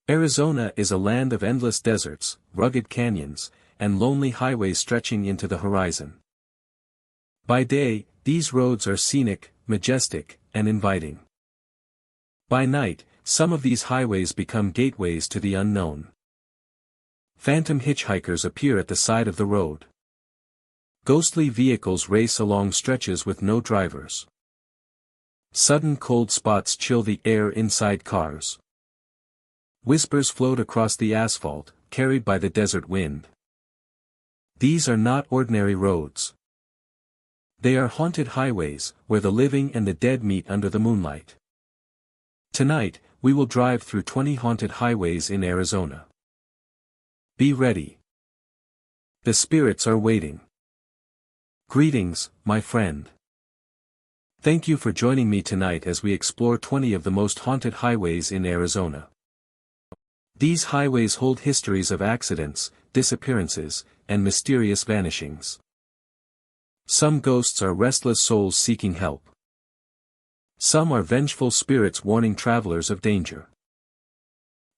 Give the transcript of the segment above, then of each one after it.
Arizona is a land of endless deserts, rugged canyons, and lonely highways stretching into the horizon. By day, these roads are scenic, majestic, and inviting. By night, some of these highways become gateways to the unknown. Phantom hitchhikers appear at the side of the road. Ghostly vehicles race along stretches with no drivers. Sudden cold spots chill the air inside cars. Whispers float across the asphalt, carried by the desert wind. These are not ordinary roads. They are haunted highways, where the living and the dead meet under the moonlight. Tonight, we will drive through 20 haunted highways in Arizona. Be ready. The spirits are waiting. Greetings, my friend. Thank you for joining me tonight as we explore 20 of the most haunted highways in Arizona. These highways hold histories of accidents, disappearances, and mysterious vanishings. Some ghosts are restless souls seeking help. Some are vengeful spirits warning travelers of danger.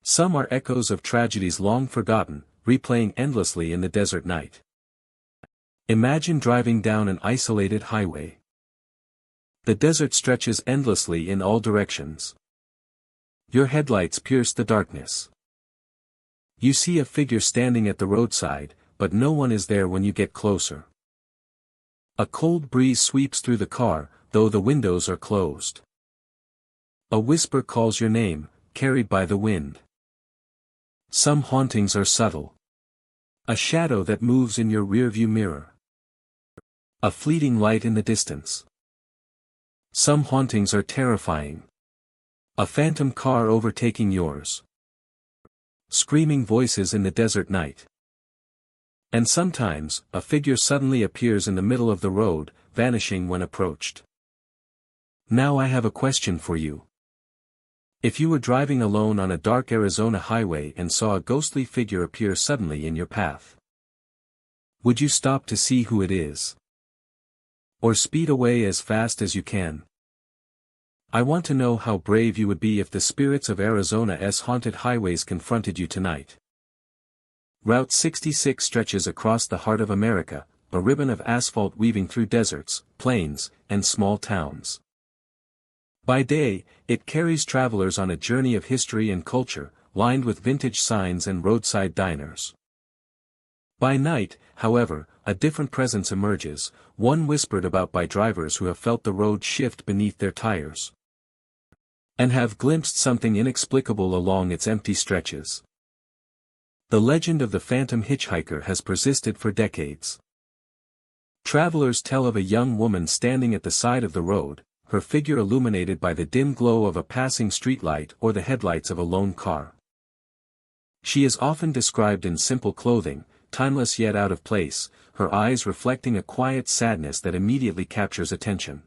Some are echoes of tragedies long forgotten, replaying endlessly in the desert night. Imagine driving down an isolated highway. The desert stretches endlessly in all directions. Your headlights pierce the darkness. You see a figure standing at the roadside, but no one is there when you get closer. A cold breeze sweeps through the car, though the windows are closed. A whisper calls your name, carried by the wind. Some hauntings are subtle. A shadow that moves in your rearview mirror. A fleeting light in the distance. Some hauntings are terrifying. A phantom car overtaking yours. Screaming voices in the desert night. And sometimes, a figure suddenly appears in the middle of the road, vanishing when approached. Now I have a question for you. If you were driving alone on a dark Arizona highway and saw a ghostly figure appear suddenly in your path, would you stop to see who it is? Or speed away as fast as you can? I want to know how brave you would be if the spirits of Arizona's haunted highways confronted you tonight. Route 66 stretches across the heart of America, a ribbon of asphalt weaving through deserts, plains, and small towns. By day, it carries travelers on a journey of history and culture, lined with vintage signs and roadside diners. By night, however, a different presence emerges, one whispered about by drivers who have felt the road shift beneath their tires. And have glimpsed something inexplicable along its empty stretches. The legend of the phantom hitchhiker has persisted for decades. Travelers tell of a young woman standing at the side of the road, her figure illuminated by the dim glow of a passing streetlight or the headlights of a lone car. She is often described in simple clothing, timeless yet out of place, her eyes reflecting a quiet sadness that immediately captures attention.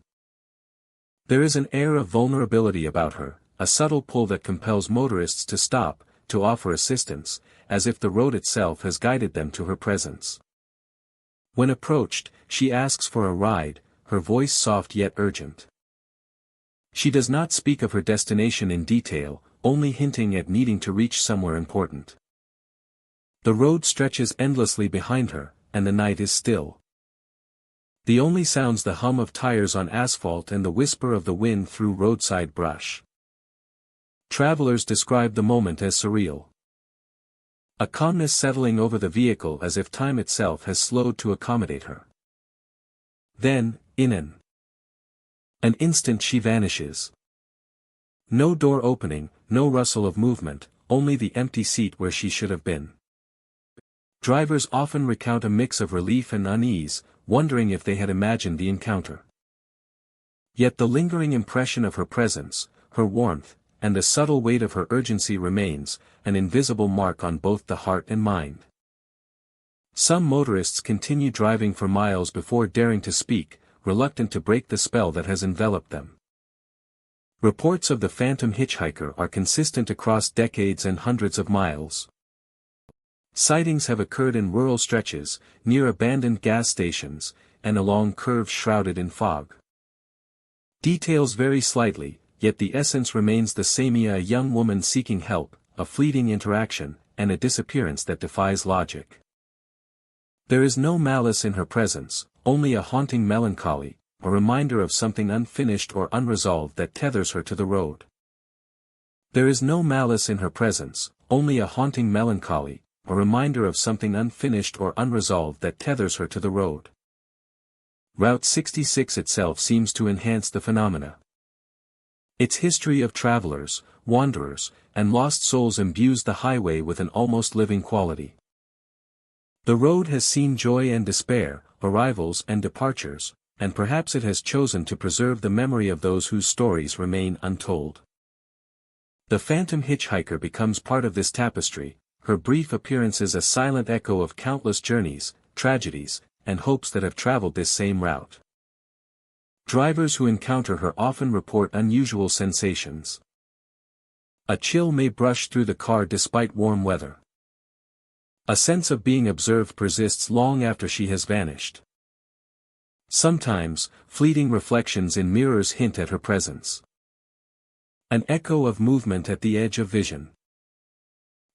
There is an air of vulnerability about her, a subtle pull that compels motorists to stop, to offer assistance, as if the road itself has guided them to her presence. When approached, she asks for a ride, her voice soft yet urgent. She does not speak of her destination in detail, only hinting at needing to reach somewhere important. The road stretches endlessly behind her, and the night is still. The only sounds the hum of tires on asphalt and the whisper of the wind through roadside brush. Travelers describe the moment as surreal. A calmness settling over the vehicle as if time itself has slowed to accommodate her. Then, in an instant she vanishes. No door opening, no rustle of movement, only the empty seat where she should have been. Drivers often recount a mix of relief and unease, wondering if they had imagined the encounter. Yet the lingering impression of her presence, her warmth, and the subtle weight of her urgency remains, an invisible mark on both the heart and mind. Some motorists continue driving for miles before daring to speak, reluctant to break the spell that has enveloped them. Reports of the phantom hitchhiker are consistent across decades and hundreds of miles. Sightings have occurred in rural stretches, near abandoned gas stations, and along curves shrouded in fog. Details vary slightly, yet the essence remains the same: a young woman seeking help, a fleeting interaction, and a disappearance that defies logic. There is no malice in her presence, only a haunting melancholy, a reminder of something unfinished or unresolved that tethers her to the road. There is no malice in her presence, only a haunting melancholy, a reminder of something unfinished or unresolved that tethers her to the road. Route 66 itself seems to enhance the phenomena. Its history of travelers, wanderers, and lost souls imbues the highway with an almost living quality. The road has seen joy and despair, arrivals and departures, and perhaps it has chosen to preserve the memory of those whose stories remain untold. The phantom hitchhiker becomes part of this tapestry, her brief appearances a silent echo of countless journeys, tragedies, and hopes that have traveled this same route. Drivers who encounter her often report unusual sensations. A chill may brush through the car despite warm weather. A sense of being observed persists long after she has vanished. Sometimes, fleeting reflections in mirrors hint at her presence. An echo of movement at the edge of vision.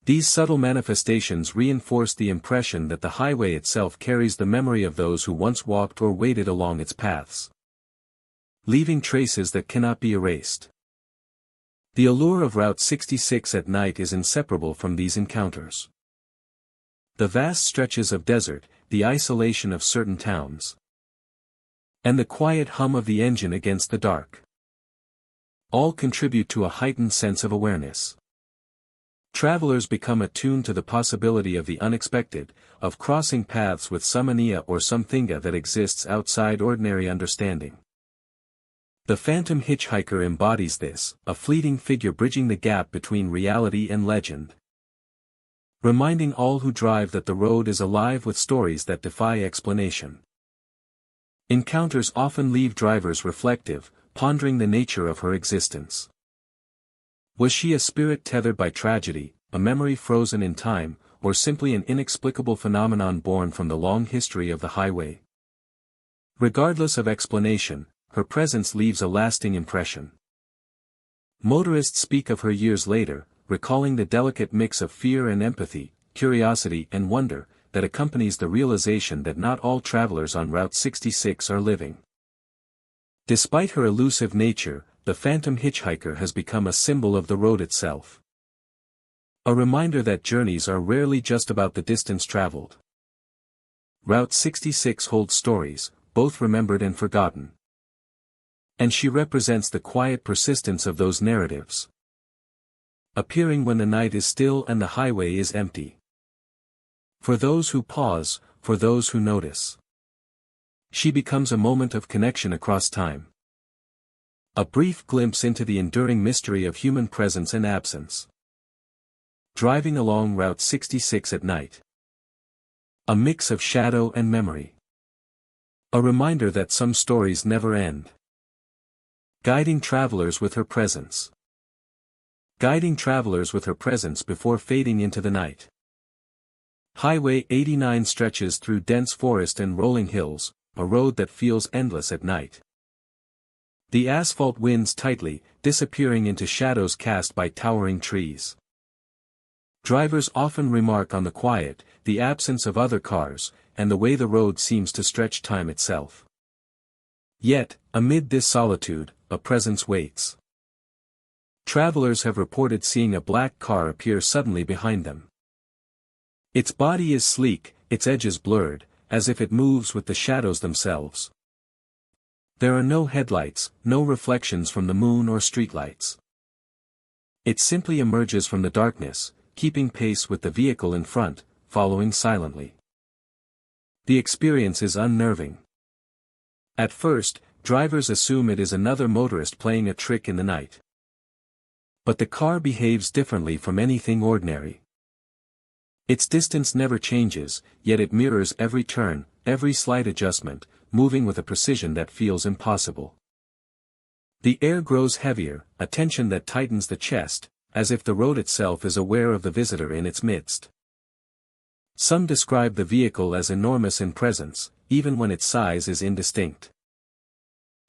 These subtle manifestations reinforce the impression that the highway itself carries the memory of those who once walked or waded along its paths, leaving traces that cannot be erased. The allure of Route 66 at night is inseparable from these encounters. The vast stretches of desert, the isolation of certain towns, and the quiet hum of the engine against the dark, all contribute to a heightened sense of awareness. Travelers become attuned to the possibility of the unexpected, of crossing paths with some Ania or something that exists outside ordinary understanding. The phantom hitchhiker embodies this, a fleeting figure bridging the gap between reality and legend, reminding all who drive that the road is alive with stories that defy explanation. Encounters often leave drivers reflective, pondering the nature of her existence. Was she a spirit tethered by tragedy, a memory frozen in time, or simply an inexplicable phenomenon born from the long history of the highway? Regardless of explanation, her presence leaves a lasting impression. Motorists speak of her years later, recalling the delicate mix of fear and empathy, curiosity and wonder, that accompanies the realization that not all travelers on Route 66 are living. Despite her elusive nature, the phantom hitchhiker has become a symbol of the road itself. A reminder that journeys are rarely just about the distance traveled. Route 66 holds stories, both remembered and forgotten. And she represents the quiet persistence of those narratives, appearing when the night is still and the highway is empty. For those who pause, for those who notice, she becomes a moment of connection across time. A brief glimpse into the enduring mystery of human presence and absence. Driving along Route 66 at night. A mix of shadow and memory. A reminder that some stories never end. Guiding travelers with her presence. Guiding travelers with her presence before fading into the night. Highway 89 stretches through dense forest and rolling hills, a road that feels endless at night. The asphalt winds tightly, disappearing into shadows cast by towering trees. Drivers often remark on the quiet, the absence of other cars, and the way the road seems to stretch time itself. Yet, amid this solitude, a presence waits. Travelers have reported seeing a black car appear suddenly behind them. Its body is sleek, its edges blurred, as if it moves with the shadows themselves. There are no headlights, no reflections from the moon or streetlights. It simply emerges from the darkness, keeping pace with the vehicle in front, following silently. The experience is unnerving. At first, drivers assume it is another motorist playing a trick in the night. But the car behaves differently from anything ordinary. Its distance never changes, yet it mirrors every turn, every slight adjustment, moving with a precision that feels impossible. The air grows heavier, a tension that tightens the chest, as if the road itself is aware of the visitor in its midst. Some describe the vehicle as enormous in presence, even when its size is indistinct.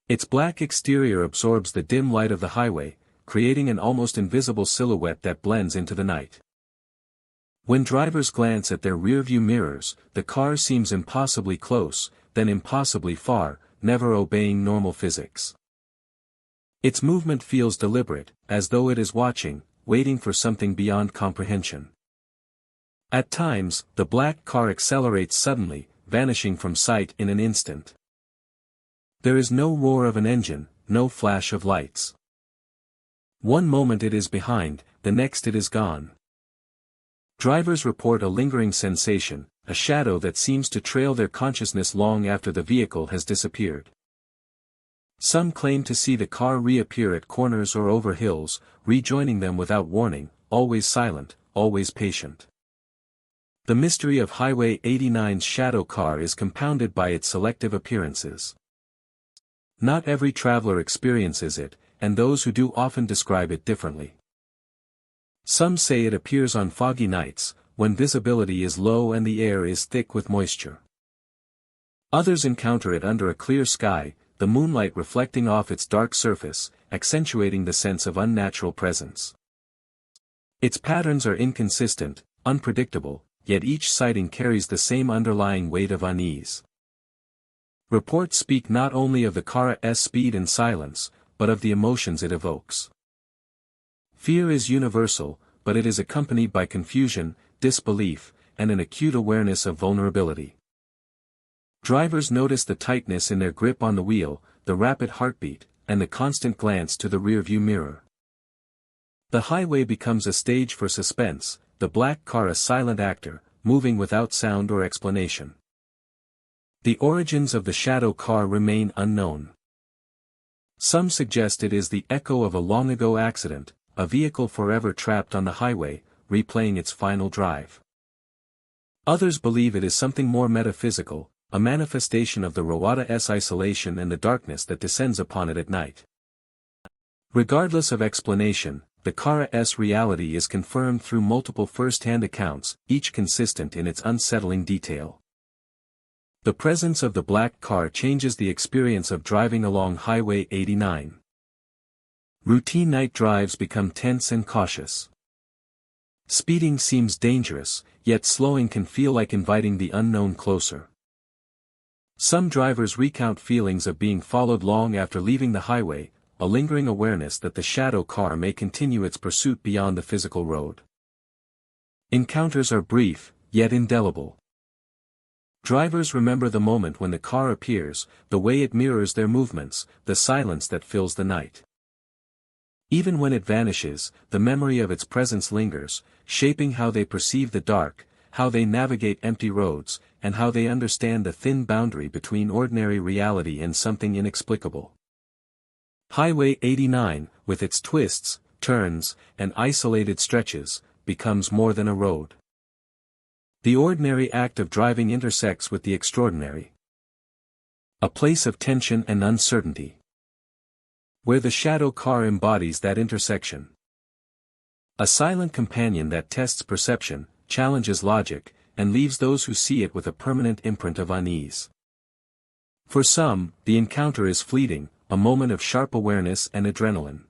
Its black exterior absorbs the dim light of the highway, creating an almost invisible silhouette that blends into the night. When drivers glance at their rearview mirrors, the car seems impossibly close, then impossibly far, never obeying normal physics. Its movement feels deliberate, as though it is watching, waiting for something beyond comprehension. At times, the black car accelerates suddenly, vanishing from sight in an instant. There is no roar of an engine, no flash of lights. One moment it is behind, the next it is gone. Drivers report a lingering sensation, a shadow that seems to trail their consciousness long after the vehicle has disappeared. Some claim to see the car reappear at corners or over hills, rejoining them without warning, always silent, always patient. The mystery of Highway 89's shadow car is compounded by its selective appearances. Not every traveler experiences it, and those who do often describe it differently. Some say it appears on foggy nights, when visibility is low and the air is thick with moisture. Others encounter it under a clear sky, the moonlight reflecting off its dark surface, accentuating the sense of unnatural presence. Its patterns are inconsistent, unpredictable, yet each sighting carries the same underlying weight of unease. Reports speak not only of the car's speed and silence, but of the emotions it evokes. Fear is universal, but it is accompanied by confusion, disbelief, and an acute awareness of vulnerability. Drivers notice the tightness in their grip on the wheel, the rapid heartbeat, and the constant glance to the rearview mirror. The highway becomes a stage for suspense, the black car a silent actor, moving without sound or explanation. The origins of the shadow car remain unknown. Some suggest it is the echo of a long-ago accident, a vehicle forever trapped on the highway, replaying its final drive. Others believe it is something more metaphysical, a manifestation of the roada's isolation and the darkness that descends upon it at night. Regardless of explanation, the car's reality is confirmed through multiple first-hand accounts, each consistent in its unsettling detail. The presence of the black car changes the experience of driving along Highway 89. Routine night drives become tense and cautious. Speeding seems dangerous, yet slowing can feel like inviting the unknown closer. Some drivers recount feelings of being followed long after leaving the highway, a lingering awareness that the shadow car may continue its pursuit beyond the physical road. Encounters are brief, yet indelible. Drivers remember the moment when the car appears, the way it mirrors their movements, the silence that fills the night. Even when it vanishes, the memory of its presence lingers, shaping how they perceive the dark, how they navigate empty roads, and how they understand the thin boundary between ordinary reality and something inexplicable. Highway 89, with its twists, turns, and isolated stretches, becomes more than a road. The ordinary act of driving intersects with the extraordinary. A place of tension and uncertainty. Where the shadow car embodies that intersection. A silent companion that tests perception, challenges logic, and leaves those who see it with a permanent imprint of unease. For some, the encounter is fleeting, a moment of sharp awareness and adrenaline.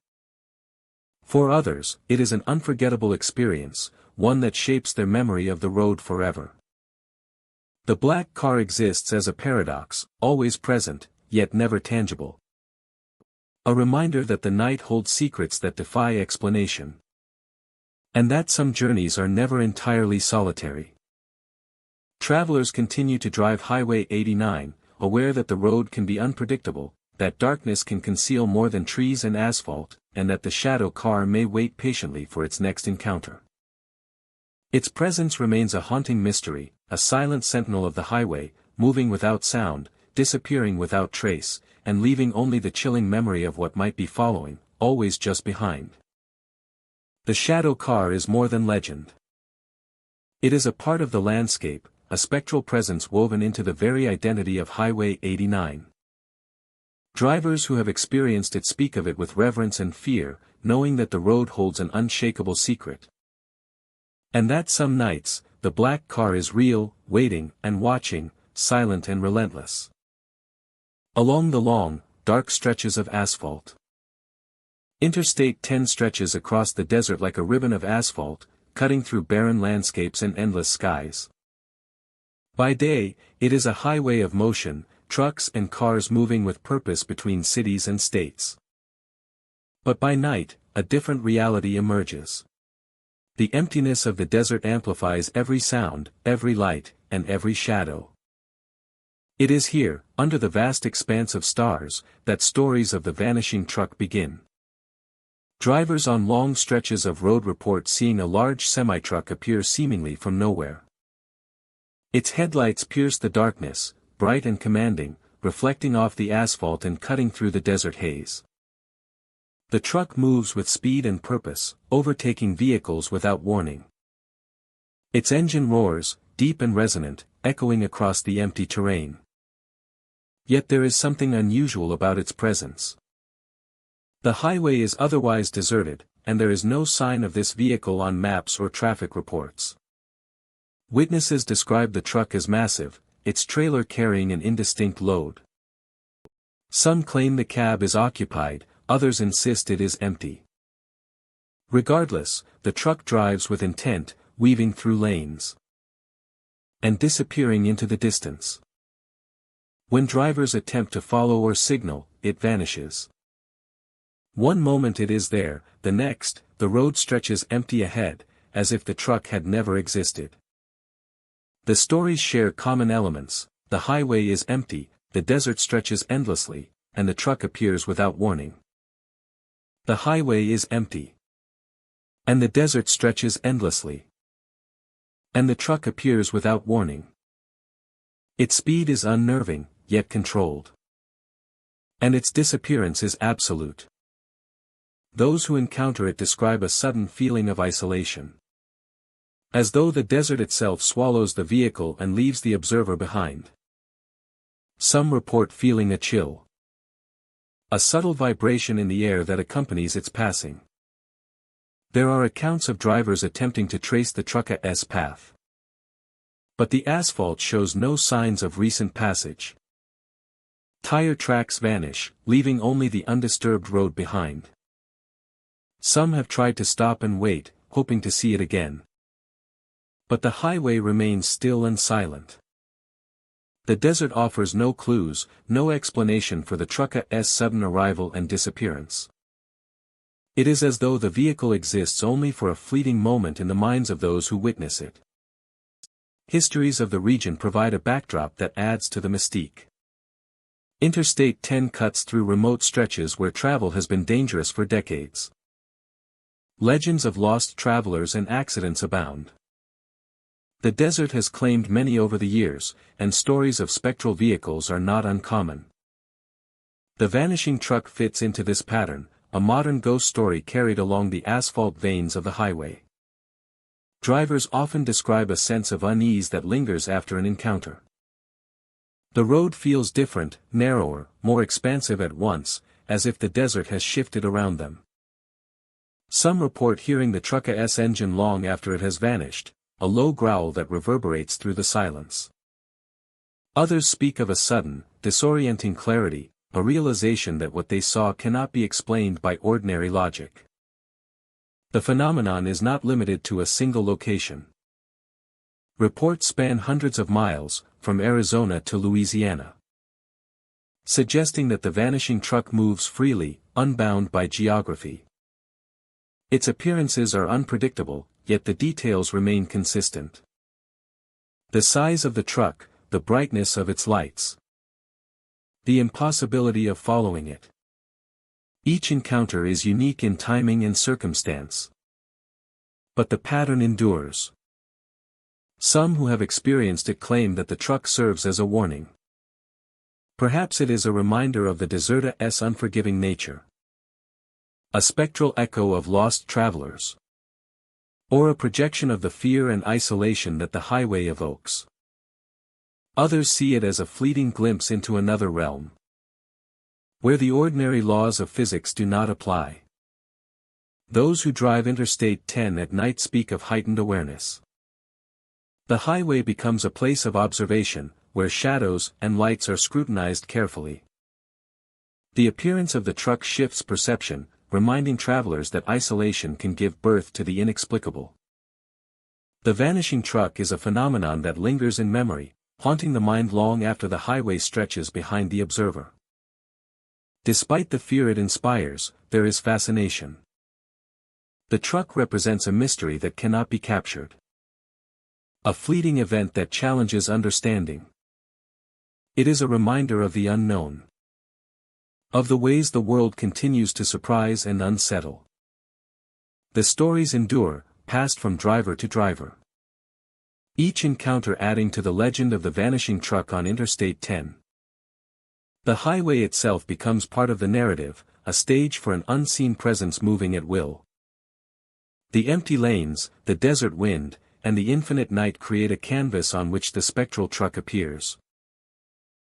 For others, it is an unforgettable experience, one that shapes their memory of the road forever. The black car exists as a paradox, always present, yet never tangible. A reminder that the night holds secrets that defy explanation. And that some journeys are never entirely solitary. Travelers continue to drive Highway 89, aware that the road can be unpredictable, that darkness can conceal more than trees and asphalt, and that the shadow car may wait patiently for its next encounter. Its presence remains a haunting mystery, a silent sentinel of the highway, moving without sound, disappearing without trace, and leaving only the chilling memory of what might be following, always just behind. The shadow car is more than legend. It is a part of the landscape, a spectral presence woven into the very identity of Highway 89. Drivers who have experienced it speak of it with reverence and fear, knowing that the road holds an unshakable secret. And that some nights, the black car is real, waiting and watching, silent and relentless. Along the long, dark stretches of asphalt. Interstate 10 stretches across the desert like a ribbon of asphalt, cutting through barren landscapes and endless skies. By day, it is a highway of motion, trucks and cars moving with purpose between cities and states. But by night, a different reality emerges. The emptiness of the desert amplifies every sound, every light, and every shadow. It is here, under the vast expanse of stars, that stories of the vanishing truck begin. Drivers on long stretches of road report seeing a large semi-truck appear seemingly from nowhere. Its headlights pierce the darkness, bright and commanding, reflecting off the asphalt and cutting through the desert haze. The truck moves with speed and purpose, overtaking vehicles without warning. Its engine roars, deep and resonant, echoing across the empty terrain. Yet there is something unusual about its presence. The highway is otherwise deserted, and there is no sign of this vehicle on maps or traffic reports. Witnesses describe the truck as massive, its trailer carrying an indistinct load. Some claim the cab is occupied, others insist it is empty. Regardless, the truck drives with intent, weaving through lanes and disappearing into the distance. When drivers attempt to follow or signal, it vanishes. One moment it is there, the next, the road stretches empty ahead, as if the truck had never existed. The stories share common elements: the highway is empty, the desert stretches endlessly, and the truck appears without warning. The highway is empty, and the desert stretches endlessly, and the truck appears without warning. Its speed is unnerving, yet controlled. And its disappearance is absolute. Those who encounter it describe a sudden feeling of isolation. As though the desert itself swallows the vehicle and leaves the observer behind. Some report feeling a chill. A subtle vibration in the air that accompanies its passing. There are accounts of drivers attempting to trace the truck's path. But the asphalt shows no signs of recent passage. Tire tracks vanish, leaving only the undisturbed road behind. Some have tried to stop and wait, hoping to see it again. But the highway remains still and silent. The desert offers no clues, no explanation for the truck's sudden arrival and disappearance. It is as though the vehicle exists only for a fleeting moment in the minds of those who witness it. Histories of the region provide a backdrop that adds to the mystique. Interstate 10 cuts through remote stretches where travel has been dangerous for decades. Legends of lost travelers and accidents abound. The desert has claimed many over the years, and stories of spectral vehicles are not uncommon. The vanishing truck fits into this pattern, a modern ghost story carried along the asphalt veins of the highway. Drivers often describe a sense of unease that lingers after an encounter. The road feels different, narrower, more expansive at once, as if the desert has shifted around them. Some report hearing the truck's engine long after it has vanished, a low growl that reverberates through the silence. Others speak of a sudden, disorienting clarity, a realization that what they saw cannot be explained by ordinary logic. The phenomenon is not limited to a single location. Reports span hundreds of miles, from Arizona to Louisiana, suggesting that the vanishing truck moves freely, unbound by geography. Its appearances are unpredictable, yet the details remain consistent. The size of the truck, the brightness of its lights. The impossibility of following it. Each encounter is unique in timing and circumstance. But the pattern endures. Some who have experienced it claim that the truck serves as a warning. Perhaps it is a reminder of the desert's unforgiving nature. A spectral echo of lost travelers. Or a projection of the fear and isolation that the highway evokes. Others see it as a fleeting glimpse into another realm, where the ordinary laws of physics do not apply. Those who drive Interstate 10 at night speak of heightened awareness. The highway becomes a place of observation, where shadows and lights are scrutinized carefully. The appearance of the truck shifts perception, reminding travelers that isolation can give birth to the inexplicable. The vanishing truck is a phenomenon that lingers in memory, haunting the mind long after the highway stretches behind the observer. Despite the fear it inspires, there is fascination. The truck represents a mystery that cannot be captured. A fleeting event that challenges understanding. It is a reminder of the unknown. Of the ways the world continues to surprise and unsettle. The stories endure, passed from driver to driver. Each encounter adding to the legend of the vanishing truck on Interstate 10. The highway itself becomes part of the narrative, a stage for an unseen presence moving at will. The empty lanes, the desert wind, and the infinite night create a canvas on which the spectral truck appears.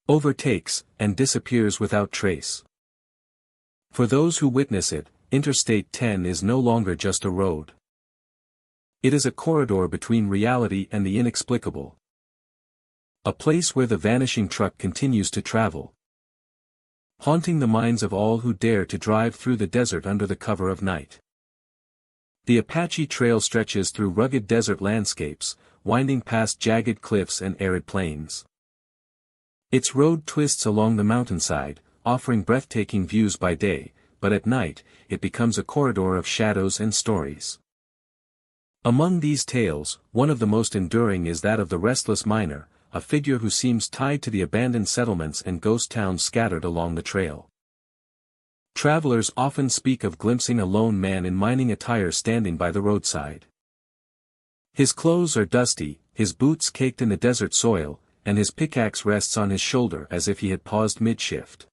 Overtakes, and disappears without trace. For those who witness it, Interstate 10 is no longer just a road. It is a corridor between reality and the inexplicable. A place where the vanishing truck continues to travel, haunting the minds of all who dare to drive through the desert under the cover of night. The Apache Trail stretches through rugged desert landscapes, winding past jagged cliffs and arid plains. Its road twists along the mountainside, offering breathtaking views by day, but at night, it becomes a corridor of shadows and stories. Among these tales, one of the most enduring is that of the restless miner, a figure who seems tied to the abandoned settlements and ghost towns scattered along the trail. Travelers often speak of glimpsing a lone man in mining attire standing by the roadside. His clothes are dusty, his boots caked in the desert soil, and his pickaxe rests on his shoulder as if he had paused mid-shift.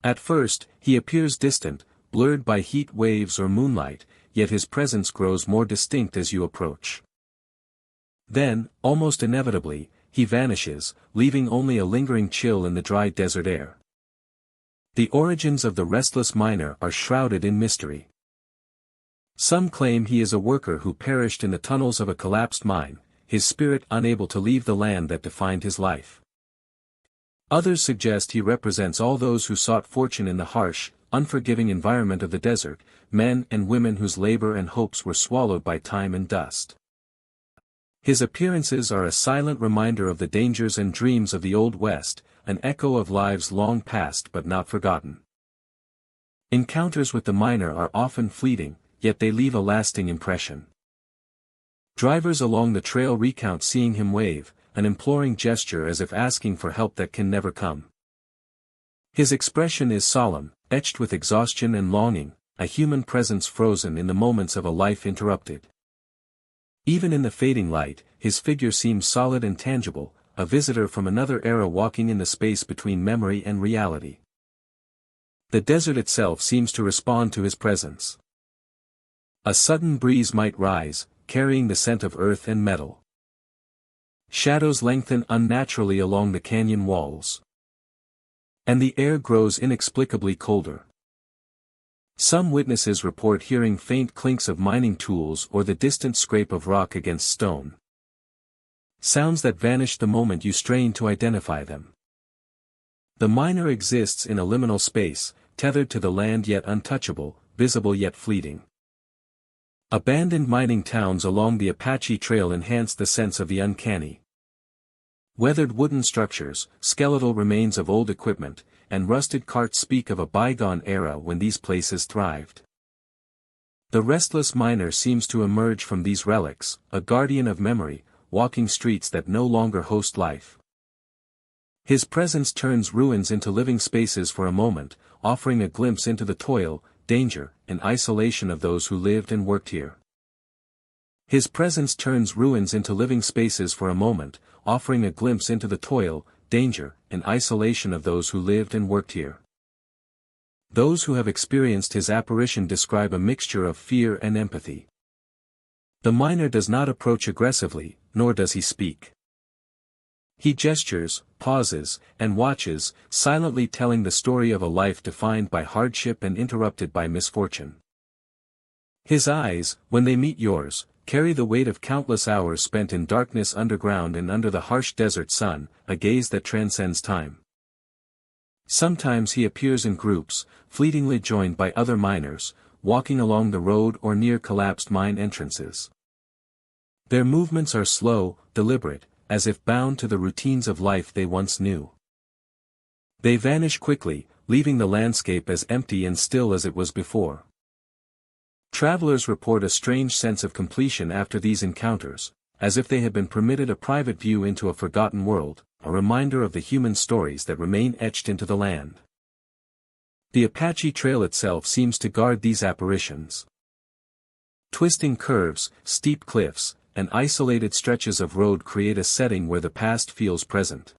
At first, he appears distant, blurred by heat waves or moonlight, yet his presence grows more distinct as you approach. Then, almost inevitably, he vanishes, leaving only a lingering chill in the dry desert air. The origins of the restless miner are shrouded in mystery. Some claim he is a worker who perished in the tunnels of a collapsed mine, his spirit unable to leave the land that defined his life. Others suggest he represents all those who sought fortune in the harsh, unforgiving environment of the desert, men and women whose labor and hopes were swallowed by time and dust. His appearances are a silent reminder of the dangers and dreams of the Old West, an echo of lives long past but not forgotten. Encounters with the miner are often fleeting, yet they leave a lasting impression. Drivers along the trail recount seeing him wave, an imploring gesture as if asking for help that can never come. His expression is solemn, etched with exhaustion and longing, a human presence frozen in the moments of a life interrupted. Even in the fading light, his figure seems solid and tangible, a visitor from another era walking in the space between memory and reality. The desert itself seems to respond to his presence. A sudden breeze might rise, carrying the scent of earth and metal. Shadows lengthen unnaturally along the canyon walls. And the air grows inexplicably colder. Some witnesses report hearing faint clinks of mining tools or the distant scrape of rock against stone. Sounds that vanish the moment you strain to identify them. The miner exists in a liminal space, tethered to the land yet untouchable, visible yet fleeting. Abandoned mining towns along the Apache Trail enhance the sense of the uncanny. Weathered wooden structures, skeletal remains of old equipment, and rusted carts speak of a bygone era when these places thrived. The restless miner seems to emerge from these relics, a guardian of memory, walking streets that no longer host life. His presence turns ruins into living spaces for a moment, offering a glimpse into the toil, danger, and isolation of those who lived and worked here. His presence turns ruins into living spaces for a moment, offering a glimpse into the toil, danger, and isolation of those who lived and worked here. Those who have experienced his apparition describe a mixture of fear and empathy. The miner does not approach aggressively, nor does he speak. He gestures, pauses, and watches, silently telling the story of a life defined by hardship and interrupted by misfortune. His eyes, when they meet yours, carry the weight of countless hours spent in darkness underground and under the harsh desert sun, a gaze that transcends time. Sometimes he appears in groups, fleetingly joined by other miners, walking along the road or near collapsed mine entrances. Their movements are slow, deliberate, as if bound to the routines of life they once knew. They vanish quickly, leaving the landscape as empty and still as it was before. Travelers report a strange sense of completion after these encounters, as if they had been permitted a private view into a forgotten world, a reminder of the human stories that remain etched into the land. The Apache Trail itself seems to guard these apparitions. Twisting curves, steep cliffs, and isolated stretches of road create a setting where the past feels present.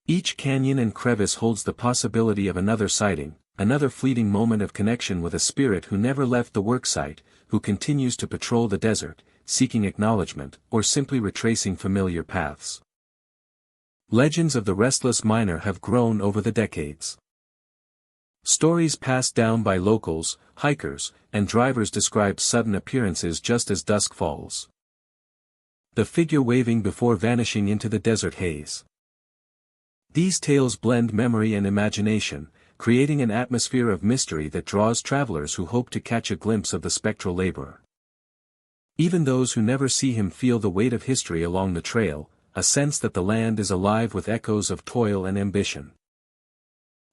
Each canyon and crevice holds the possibility of another sighting, another fleeting moment of connection with a spirit who never left the worksite, who continues to patrol the desert, seeking acknowledgement, or simply retracing familiar paths. Legends of the restless miner have grown over the decades. Stories passed down by locals, hikers, and drivers describe sudden appearances just as dusk falls. The figure waving before vanishing into the desert haze. These tales blend memory and imagination, creating an atmosphere of mystery that draws travelers who hope to catch a glimpse of the spectral laborer. Even those who never see him feel the weight of history along the trail, a sense that the land is alive with echoes of toil and ambition.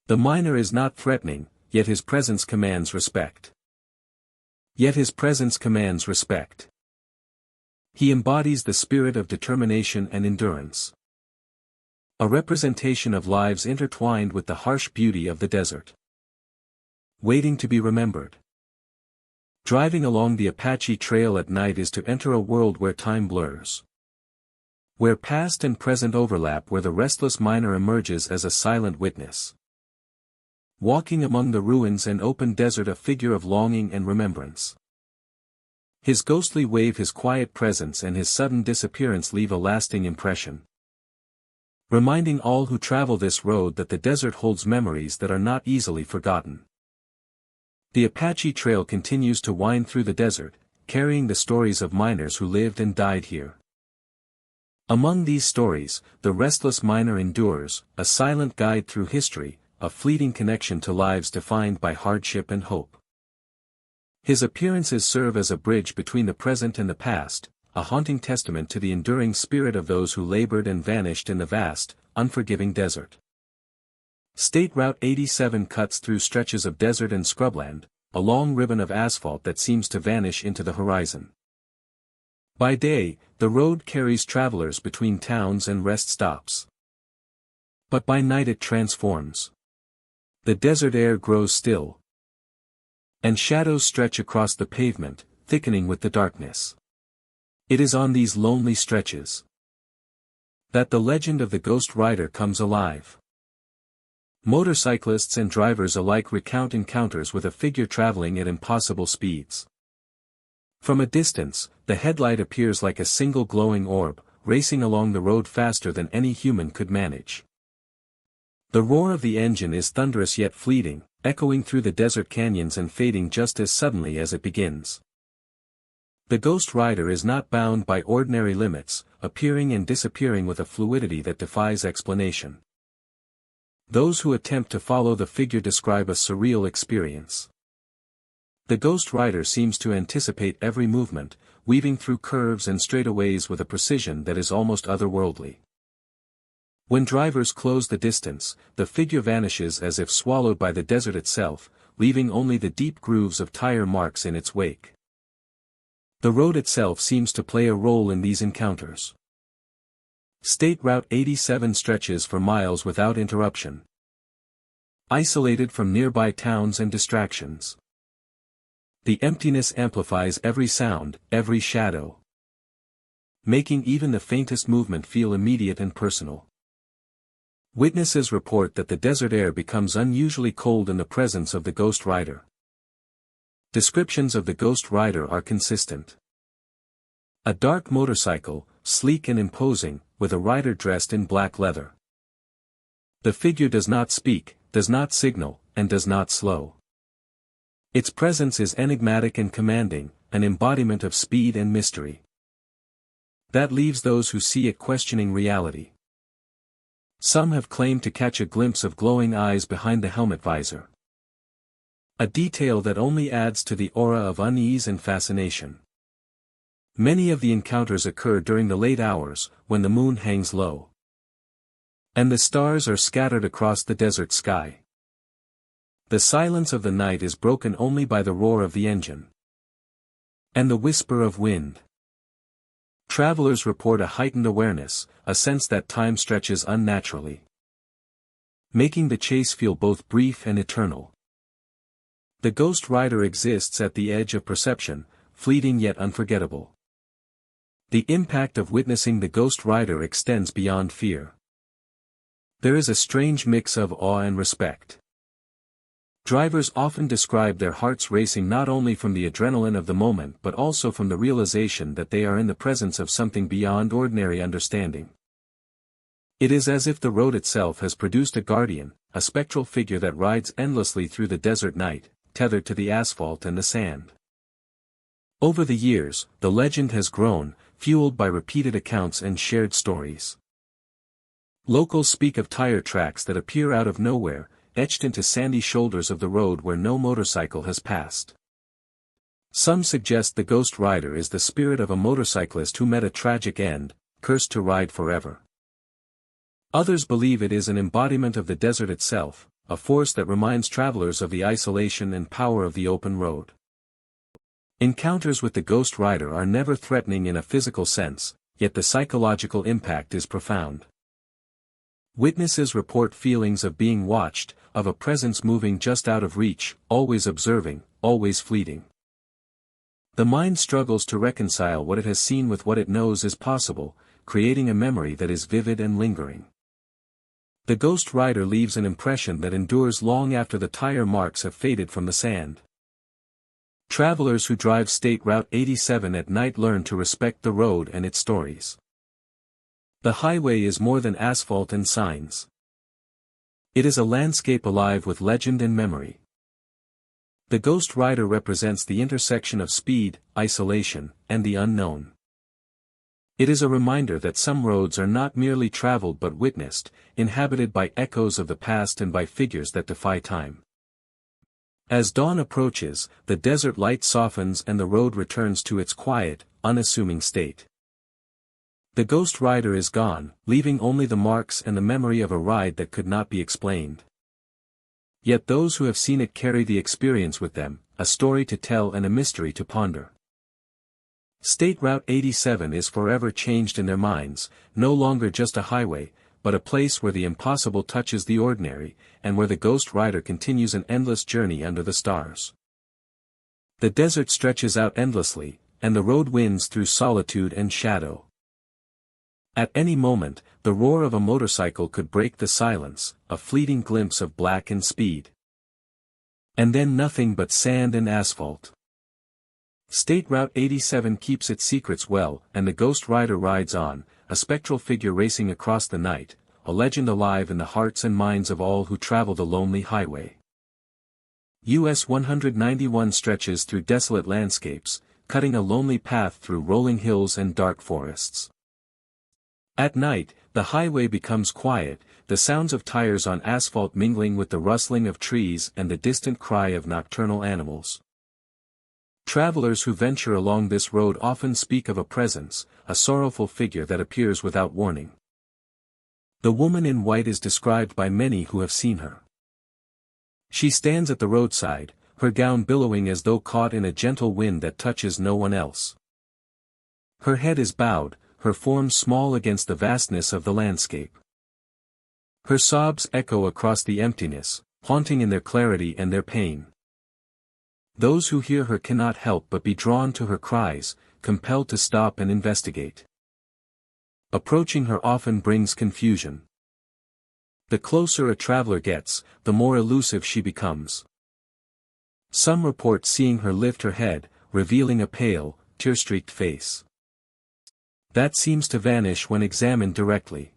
The miner is not threatening, yet his presence commands respect. He embodies the spirit of determination and endurance. A representation of lives intertwined with the harsh beauty of the desert. Waiting to be remembered. Driving along the Apache Trail at night is to enter a world where time blurs. Where past and present overlap, where the restless miner emerges as a silent witness. Walking among the ruins and open desert, a figure of longing and remembrance. His ghostly wave, his quiet presence, and his sudden disappearance leave a lasting impression. Reminding all who travel this road that the desert holds memories that are not easily forgotten. The Apache Trail continues to wind through the desert, carrying the stories of miners who lived and died here. Among these stories, the restless miner endures, a silent guide through history, a fleeting connection to lives defined by hardship and hope. His appearances serve as a bridge between the present and the past, a haunting testament to the enduring spirit of those who labored and vanished in the vast, unforgiving desert. State Route 87 cuts through stretches of desert and scrubland, a long ribbon of asphalt that seems to vanish into the horizon. By day, the road carries travelers between towns and rest stops. But by night it transforms. The desert air grows still, and shadows stretch across the pavement, thickening with the darkness. It is on these lonely stretches that the legend of the ghost rider comes alive. Motorcyclists and drivers alike recount encounters with a figure traveling at impossible speeds. From a distance, the headlight appears like a single glowing orb, racing along the road faster than any human could manage. The roar of the engine is thunderous yet fleeting, echoing through the desert canyons and fading just as suddenly as it begins. The ghost rider is not bound by ordinary limits, appearing and disappearing with a fluidity that defies explanation. Those who attempt to follow the figure describe a surreal experience. The ghost rider seems to anticipate every movement, weaving through curves and straightaways with a precision that is almost otherworldly. When drivers close the distance, the figure vanishes as if swallowed by the desert itself, leaving only the deep grooves of tire marks in its wake. The road itself seems to play a role in these encounters. State Route 87 stretches for miles without interruption. Isolated from nearby towns and distractions. The emptiness amplifies every sound, every shadow, making even the faintest movement feel immediate and personal. Witnesses report that the desert air becomes unusually cold in the presence of the ghost rider. Descriptions of the ghost rider are consistent. A dark motorcycle, sleek and imposing, with a rider dressed in black leather. The figure does not speak, does not signal, and does not slow. Its presence is enigmatic and commanding, an embodiment of speed and mystery. That leaves those who see it questioning reality. Some have claimed to catch a glimpse of glowing eyes behind the helmet visor. A detail that only adds to the aura of unease and fascination. Many of the encounters occur during the late hours, when the moon hangs low, and the stars are scattered across the desert sky. The silence of the night is broken only by the roar of the engine and the whisper of wind. Travelers report a heightened awareness, a sense that time stretches unnaturally, making the chase feel both brief and eternal. The ghost rider exists at the edge of perception, fleeting yet unforgettable. The impact of witnessing the ghost rider extends beyond fear. There is a strange mix of awe and respect. Drivers often describe their hearts racing not only from the adrenaline of the moment but also from the realization that they are in the presence of something beyond ordinary understanding. It is as if the road itself has produced a guardian, a spectral figure that rides endlessly through the desert night, tethered to the asphalt and the sand. Over the years, the legend has grown, fueled by repeated accounts and shared stories. Locals speak of tire tracks that appear out of nowhere, etched into sandy shoulders of the road where no motorcycle has passed. Some suggest the ghost rider is the spirit of a motorcyclist who met a tragic end, cursed to ride forever. Others believe it is an embodiment of the desert itself, a force that reminds travelers of the isolation and power of the open road. Encounters with the ghost rider are never threatening in a physical sense, yet the psychological impact is profound. Witnesses report feelings of being watched, of a presence moving just out of reach, always observing, always fleeting. The mind struggles to reconcile what it has seen with what it knows is possible, creating a memory that is vivid and lingering. The ghost rider leaves an impression that endures long after the tire marks have faded from the sand. Travelers who drive State Route 87 at night learn to respect the road and its stories. The highway is more than asphalt and signs. It is a landscape alive with legend and memory. The ghost rider represents the intersection of speed, isolation, and the unknown. It is a reminder that some roads are not merely traveled but witnessed, inhabited by echoes of the past and by figures that defy time. As dawn approaches, the desert light softens and the road returns to its quiet, unassuming state. The ghost rider is gone, leaving only the marks and the memory of a ride that could not be explained. Yet those who have seen it carry the experience with them, a story to tell and a mystery to ponder. State Route 87 is forever changed in their minds, no longer just a highway, but a place where the impossible touches the ordinary, and where the ghost rider continues an endless journey under the stars. The desert stretches out endlessly, and the road winds through solitude and shadow. At any moment, the roar of a motorcycle could break the silence, a fleeting glimpse of black and speed. And then nothing but sand and asphalt. State Route 87 keeps its secrets well, and the ghost rider rides on, a spectral figure racing across the night, a legend alive in the hearts and minds of all who travel the lonely highway. US 191 stretches through desolate landscapes, cutting a lonely path through rolling hills and dark forests. At night, the highway becomes quiet, the sounds of tires on asphalt mingling with the rustling of trees and the distant cry of nocturnal animals. Travelers who venture along this road often speak of a presence, a sorrowful figure that appears without warning. The woman in white is described by many who have seen her. She stands at the roadside, her gown billowing as though caught in a gentle wind that touches no one else. Her head is bowed, her form small against the vastness of the landscape. Her sobs echo across the emptiness, haunting in their clarity and their pain. Those who hear her cannot help but be drawn to her cries, compelled to stop and investigate. Approaching her often brings confusion. The closer a traveler gets, the more elusive she becomes. Some report seeing her lift her head, revealing a pale, tear-streaked face that seems to vanish when examined directly.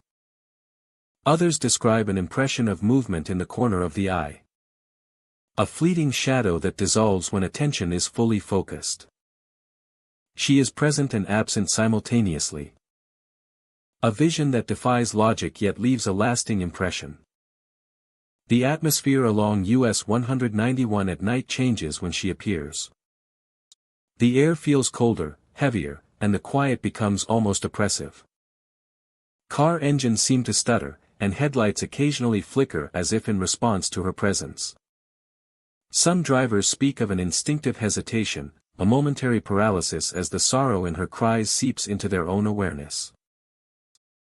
Others describe an impression of movement in the corner of the eye. A fleeting shadow that dissolves when attention is fully focused. She is present and absent simultaneously. A vision that defies logic yet leaves a lasting impression. The atmosphere along US 191 at night changes when she appears. The air feels colder, heavier, and the quiet becomes almost oppressive. Car engines seem to stutter, and headlights occasionally flicker as if in response to her presence. Some drivers speak of an instinctive hesitation, a momentary paralysis as the sorrow in her cries seeps into their own awareness.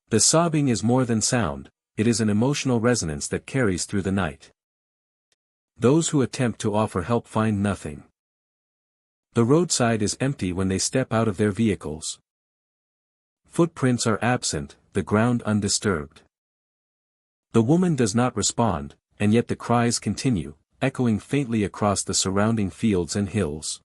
The sobbing is more than sound, it is an emotional resonance that carries through the night. Those who attempt to offer help find nothing. The roadside is empty when they step out of their vehicles. Footprints are absent, the ground undisturbed. The woman does not respond, and yet the cries continue, echoing faintly across the surrounding fields and hills.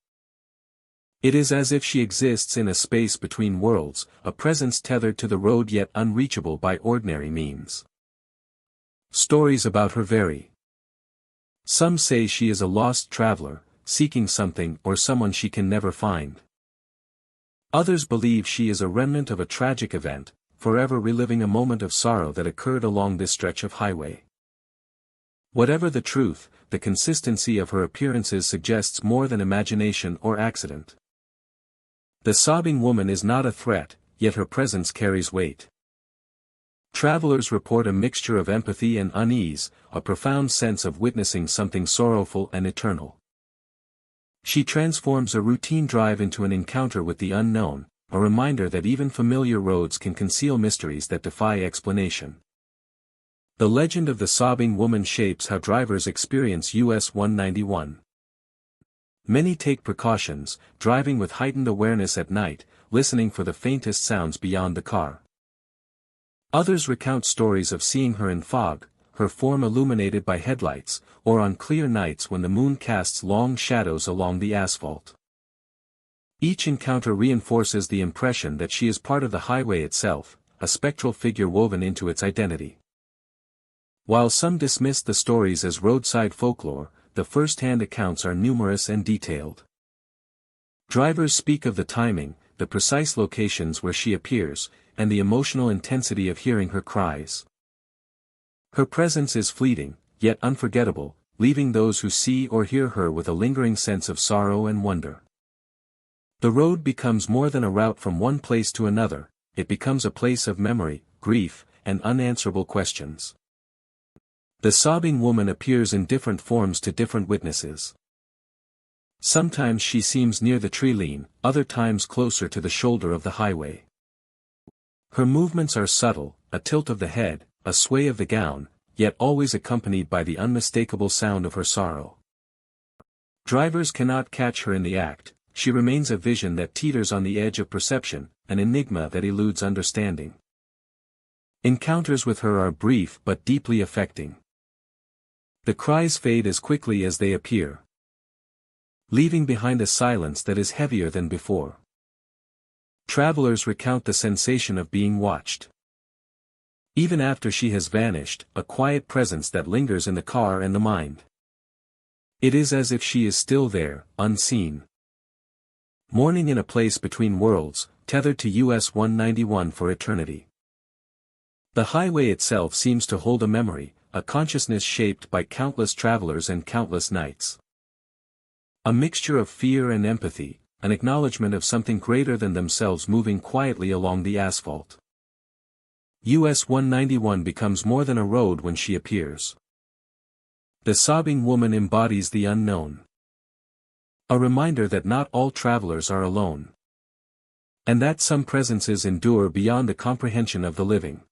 It is as if she exists in a space between worlds, a presence tethered to the road yet unreachable by ordinary means. Stories about her vary. Some say she is a lost traveler, seeking something or someone she can never find. Others believe she is a remnant of a tragic event, forever reliving a moment of sorrow that occurred along this stretch of highway. Whatever the truth, the consistency of her appearances suggests more than imagination or accident. The sobbing woman is not a threat, yet her presence carries weight. Travelers report a mixture of empathy and unease, a profound sense of witnessing something sorrowful and eternal. She transforms a routine drive into an encounter with the unknown, a reminder that even familiar roads can conceal mysteries that defy explanation. The legend of the sobbing woman shapes how drivers experience US 191. Many take precautions, driving with heightened awareness at night, listening for the faintest sounds beyond the car. Others recount stories of seeing her in fog, her form illuminated by headlights, or on clear nights when the moon casts long shadows along the asphalt. Each encounter reinforces the impression that she is part of the highway itself, a spectral figure woven into its identity. While some dismiss the stories as roadside folklore, the first-hand accounts are numerous and detailed. Drivers speak of the timing, the precise locations where she appears, and the emotional intensity of hearing her cries. Her presence is fleeting, yet unforgettable, leaving those who see or hear her with a lingering sense of sorrow and wonder. The road becomes more than a route from one place to another, it becomes a place of memory, grief, and unanswerable questions. The sobbing woman appears in different forms to different witnesses. Sometimes she seems near the tree line, other times closer to the shoulder of the highway. Her movements are subtle, a tilt of the head, a sway of the gown, yet always accompanied by the unmistakable sound of her sorrow. Drivers cannot catch her in the act, she remains a vision that teeters on the edge of perception, an enigma that eludes understanding. Encounters with her are brief but deeply affecting. The cries fade as quickly as they appear, leaving behind a silence that is heavier than before. Travelers recount the sensation of being watched. Even after she has vanished, a quiet presence that lingers in the car and the mind. It is as if she is still there, unseen. Mourning in a place between worlds, tethered to US 191 for eternity. The highway itself seems to hold a memory, a consciousness shaped by countless travelers and countless nights. A mixture of fear and empathy, an acknowledgement of something greater than themselves moving quietly along the asphalt. US 191 becomes more than a road when she appears. The sobbing woman embodies the unknown. A reminder that not all travelers are alone. And that some presences endure beyond the comprehension of the living.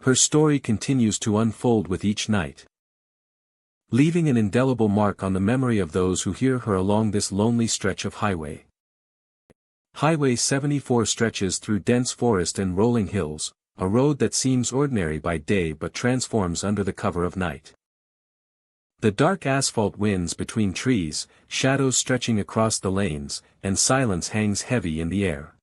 Her story continues to unfold with each night, leaving an indelible mark on the memory of those who hear her along this lonely stretch of highway. Highway 74 stretches through dense forest and rolling hills, a road that seems ordinary by day but transforms under the cover of night. The dark asphalt winds between trees, shadows stretching across the lanes, and silence hangs heavy in the air.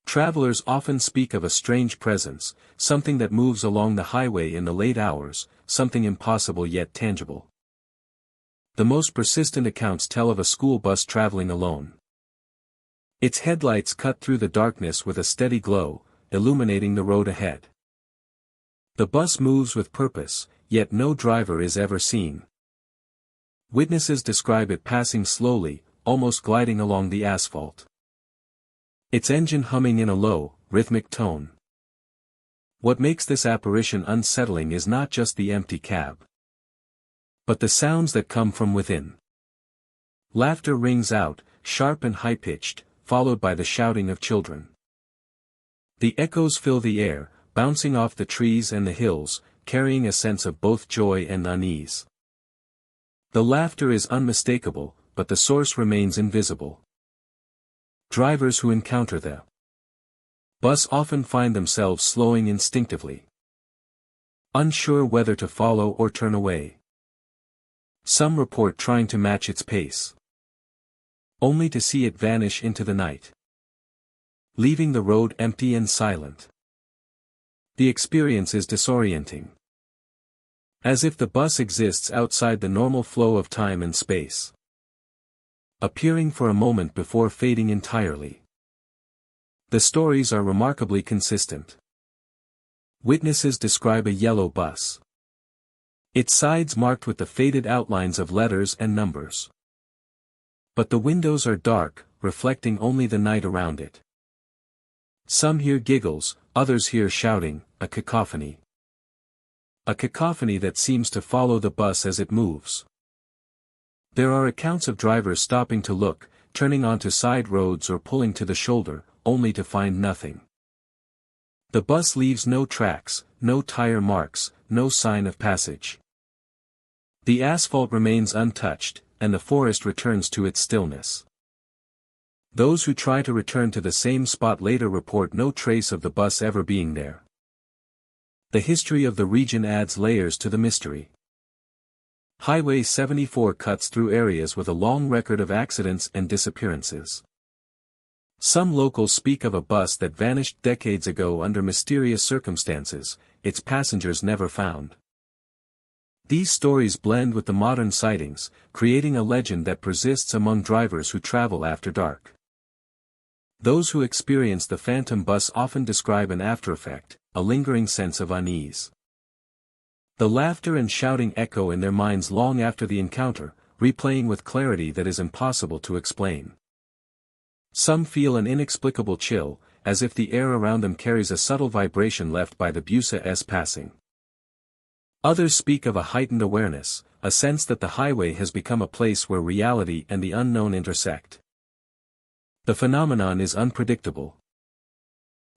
Travelers often speak of a strange presence, something that moves along the highway in the late hours, something impossible yet tangible. The most persistent accounts tell of a school bus traveling alone. Its headlights cut through the darkness with a steady glow, illuminating the road ahead. The bus moves with purpose, yet no driver is ever seen. Witnesses describe it passing slowly, almost gliding along the asphalt. Its engine humming in a low, rhythmic tone. What makes this apparition unsettling is not just the empty cab, but the sounds that come from within. Laughter rings out, sharp and high-pitched, followed by the shouting of children. The echoes fill the air, bouncing off the trees and the hills, carrying a sense of both joy and unease. The laughter is unmistakable, but the source remains invisible. Drivers who encounter the bus often find themselves slowing instinctively, unsure whether to follow or turn away. Some report trying to match its pace, only to see it vanish into the night, leaving the road empty and silent. The experience is disorienting, as if the bus exists outside the normal flow of time and space, appearing for a moment before fading entirely. The stories are remarkably consistent. Witnesses describe a yellow bus, its sides marked with the faded outlines of letters and numbers. But the windows are dark, reflecting only the night around it. Some hear giggles, others hear shouting, a cacophony. A cacophony that seems to follow the bus as it moves. There are accounts of drivers stopping to look, turning onto side roads or pulling to the shoulder, only to find nothing. The bus leaves no tracks, no tire marks, no sign of passage. The asphalt remains untouched, and the forest returns to its stillness. Those who try to return to the same spot later report no trace of the bus ever being there. The history of the region adds layers to the mystery. Highway 74 cuts through areas with a long record of accidents and disappearances. Some locals speak of a bus that vanished decades ago under mysterious circumstances, its passengers never found. These stories blend with the modern sightings, creating a legend that persists among drivers who travel after dark. Those who experience the phantom bus often describe an aftereffect, a lingering sense of unease. The laughter and shouting echo in their minds long after the encounter, replaying with clarity that is impossible to explain. Some feel an inexplicable chill, as if the air around them carries a subtle vibration left by the bus's passing. Others speak of a heightened awareness, a sense that the highway has become a place where reality and the unknown intersect. The phenomenon is unpredictable.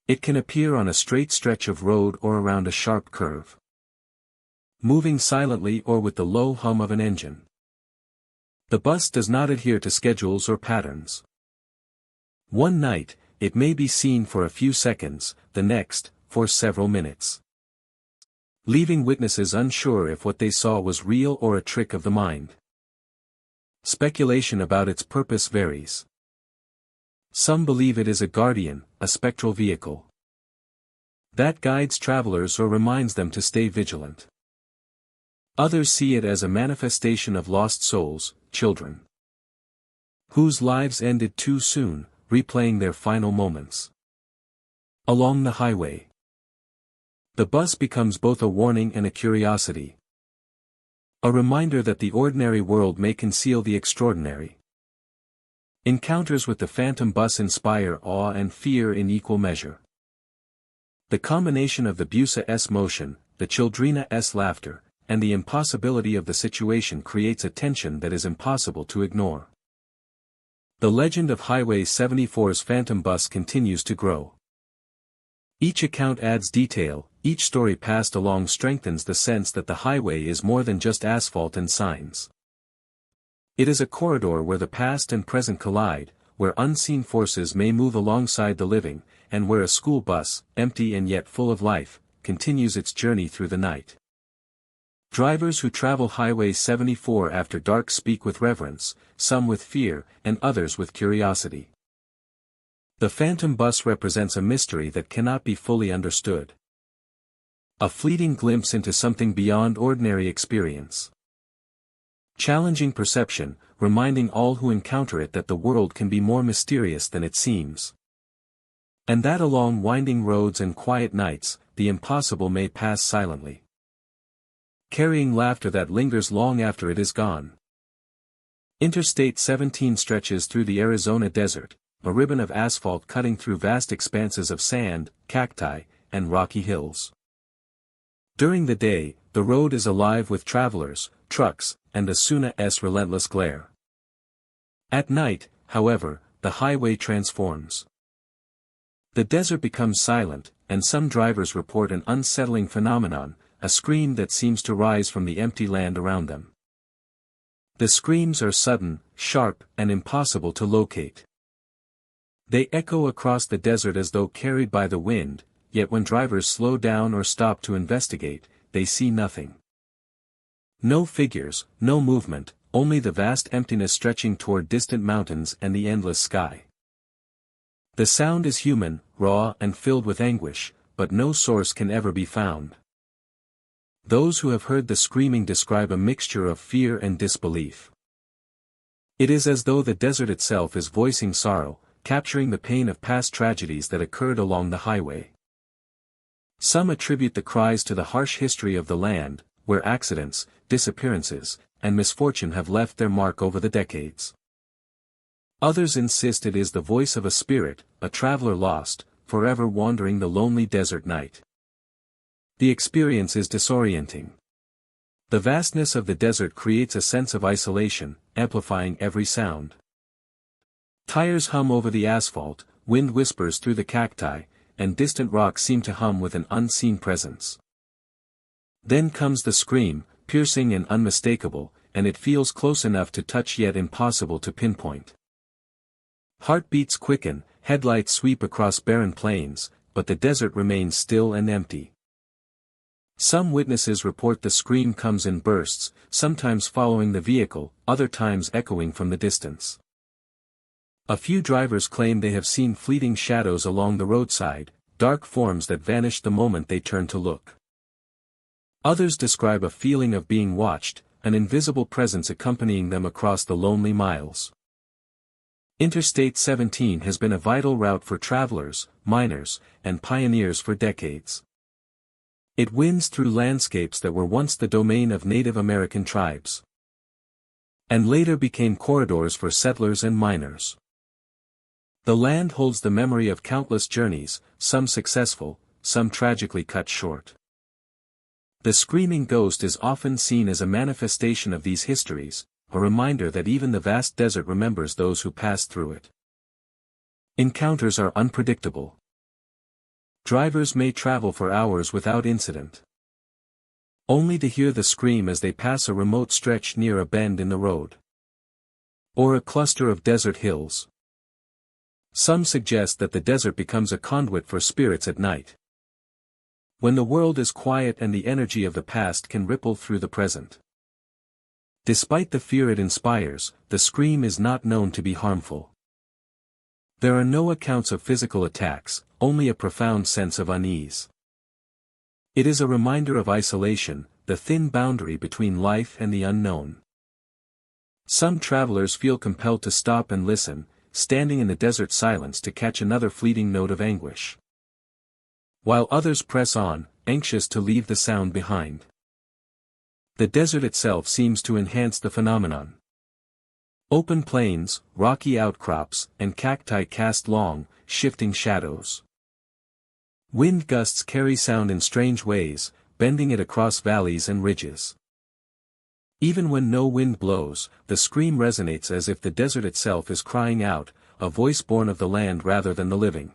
It can appear on a straight stretch of road or around a sharp curve, moving silently or with the low hum of an engine. The bus does not adhere to schedules or patterns. One night, it may be seen for a few seconds, the next, for several minutes, leaving witnesses unsure if what they saw was real or a trick of the mind. Speculation about its purpose varies. Some believe it is a guardian, a spectral vehicle that guides travelers or reminds them to stay vigilant. Others see it as a manifestation of lost souls, children whose lives ended too soon, replaying their final moments. Along the highway, the bus becomes both a warning and a curiosity. A reminder that the ordinary world may conceal the extraordinary. Encounters with the phantom bus inspire awe and fear in equal measure. The combination of the bus's motion, the children's laughter, and the impossibility of the situation creates a tension that is impossible to ignore. The legend of Highway 74's phantom bus continues to grow. Each account adds detail, each story passed along strengthens the sense that the highway is more than just asphalt and signs. It is a corridor where the past and present collide, where unseen forces may move alongside the living, and where a school bus, empty and yet full of life, continues its journey through the night. Drivers who travel Highway 74 after dark speak with reverence, some with fear, and others with curiosity. The phantom bus represents a mystery that cannot be fully understood. A fleeting glimpse into something beyond ordinary experience. Challenging perception, reminding all who encounter it that the world can be more mysterious than it seems. And that along winding roads and quiet nights, the impossible may pass silently, carrying laughter that lingers long after it is gone. Interstate 17 stretches through the Arizona desert, a ribbon of asphalt cutting through vast expanses of sand, cacti, and rocky hills. During the day, the road is alive with travelers, trucks, and the Suna's relentless glare. At night, however, the highway transforms. The desert becomes silent, and some drivers report an unsettling phenomenon, a scream that seems to rise from the empty land around them. The screams are sudden, sharp, and impossible to locate. They echo across the desert as though carried by the wind, yet when drivers slow down or stop to investigate, they see nothing. No figures, no movement, only the vast emptiness stretching toward distant mountains and the endless sky. The sound is human, raw and filled with anguish, but no source can ever be found. Those who have heard the screaming describe a mixture of fear and disbelief. It is as though the desert itself is voicing sorrow, capturing the pain of past tragedies that occurred along the highway. Some attribute the cries to the harsh history of the land, where accidents, disappearances, and misfortune have left their mark over the decades. Others insist it is the voice of a spirit, a traveler lost, forever wandering the lonely desert night. The experience is disorienting. The vastness of the desert creates a sense of isolation, amplifying every sound. Tires hum over the asphalt, wind whispers through the cacti, and distant rocks seem to hum with an unseen presence. Then comes the scream, piercing and unmistakable, and it feels close enough to touch yet impossible to pinpoint. Heartbeats quicken, headlights sweep across barren plains, but the desert remains still and empty. Some witnesses report the scream comes in bursts, sometimes following the vehicle, other times echoing from the distance. A few drivers claim they have seen fleeting shadows along the roadside, dark forms that vanish the moment they turn to look. Others describe a feeling of being watched, an invisible presence accompanying them across the lonely miles. Interstate 17 has been a vital route for travelers, miners, and pioneers for decades. It winds through landscapes that were once the domain of Native American tribes, and later became corridors for settlers and miners. The land holds the memory of countless journeys, some successful, some tragically cut short. The screaming ghost is often seen as a manifestation of these histories, a reminder that even the vast desert remembers those who passed through it. Encounters are unpredictable. Drivers may travel for hours without incident, only to hear the scream as they pass a remote stretch near a bend in the road, or a cluster of desert hills. Some suggest that the desert becomes a conduit for spirits at night, when the world is quiet and the energy of the past can ripple through the present. Despite the fear it inspires, the scream is not known to be harmful. There are no accounts of physical attacks, only a profound sense of unease. It is a reminder of isolation, the thin boundary between life and the unknown. Some travelers feel compelled to stop and listen, standing in the desert silence to catch another fleeting note of anguish, while others press on, anxious to leave the sound behind. The desert itself seems to enhance the phenomenon. Open plains, rocky outcrops, and cacti cast long, shifting shadows. Wind gusts carry sound in strange ways, bending it across valleys and ridges. Even when no wind blows, the scream resonates as if the desert itself is crying out, a voice born of the land rather than the living.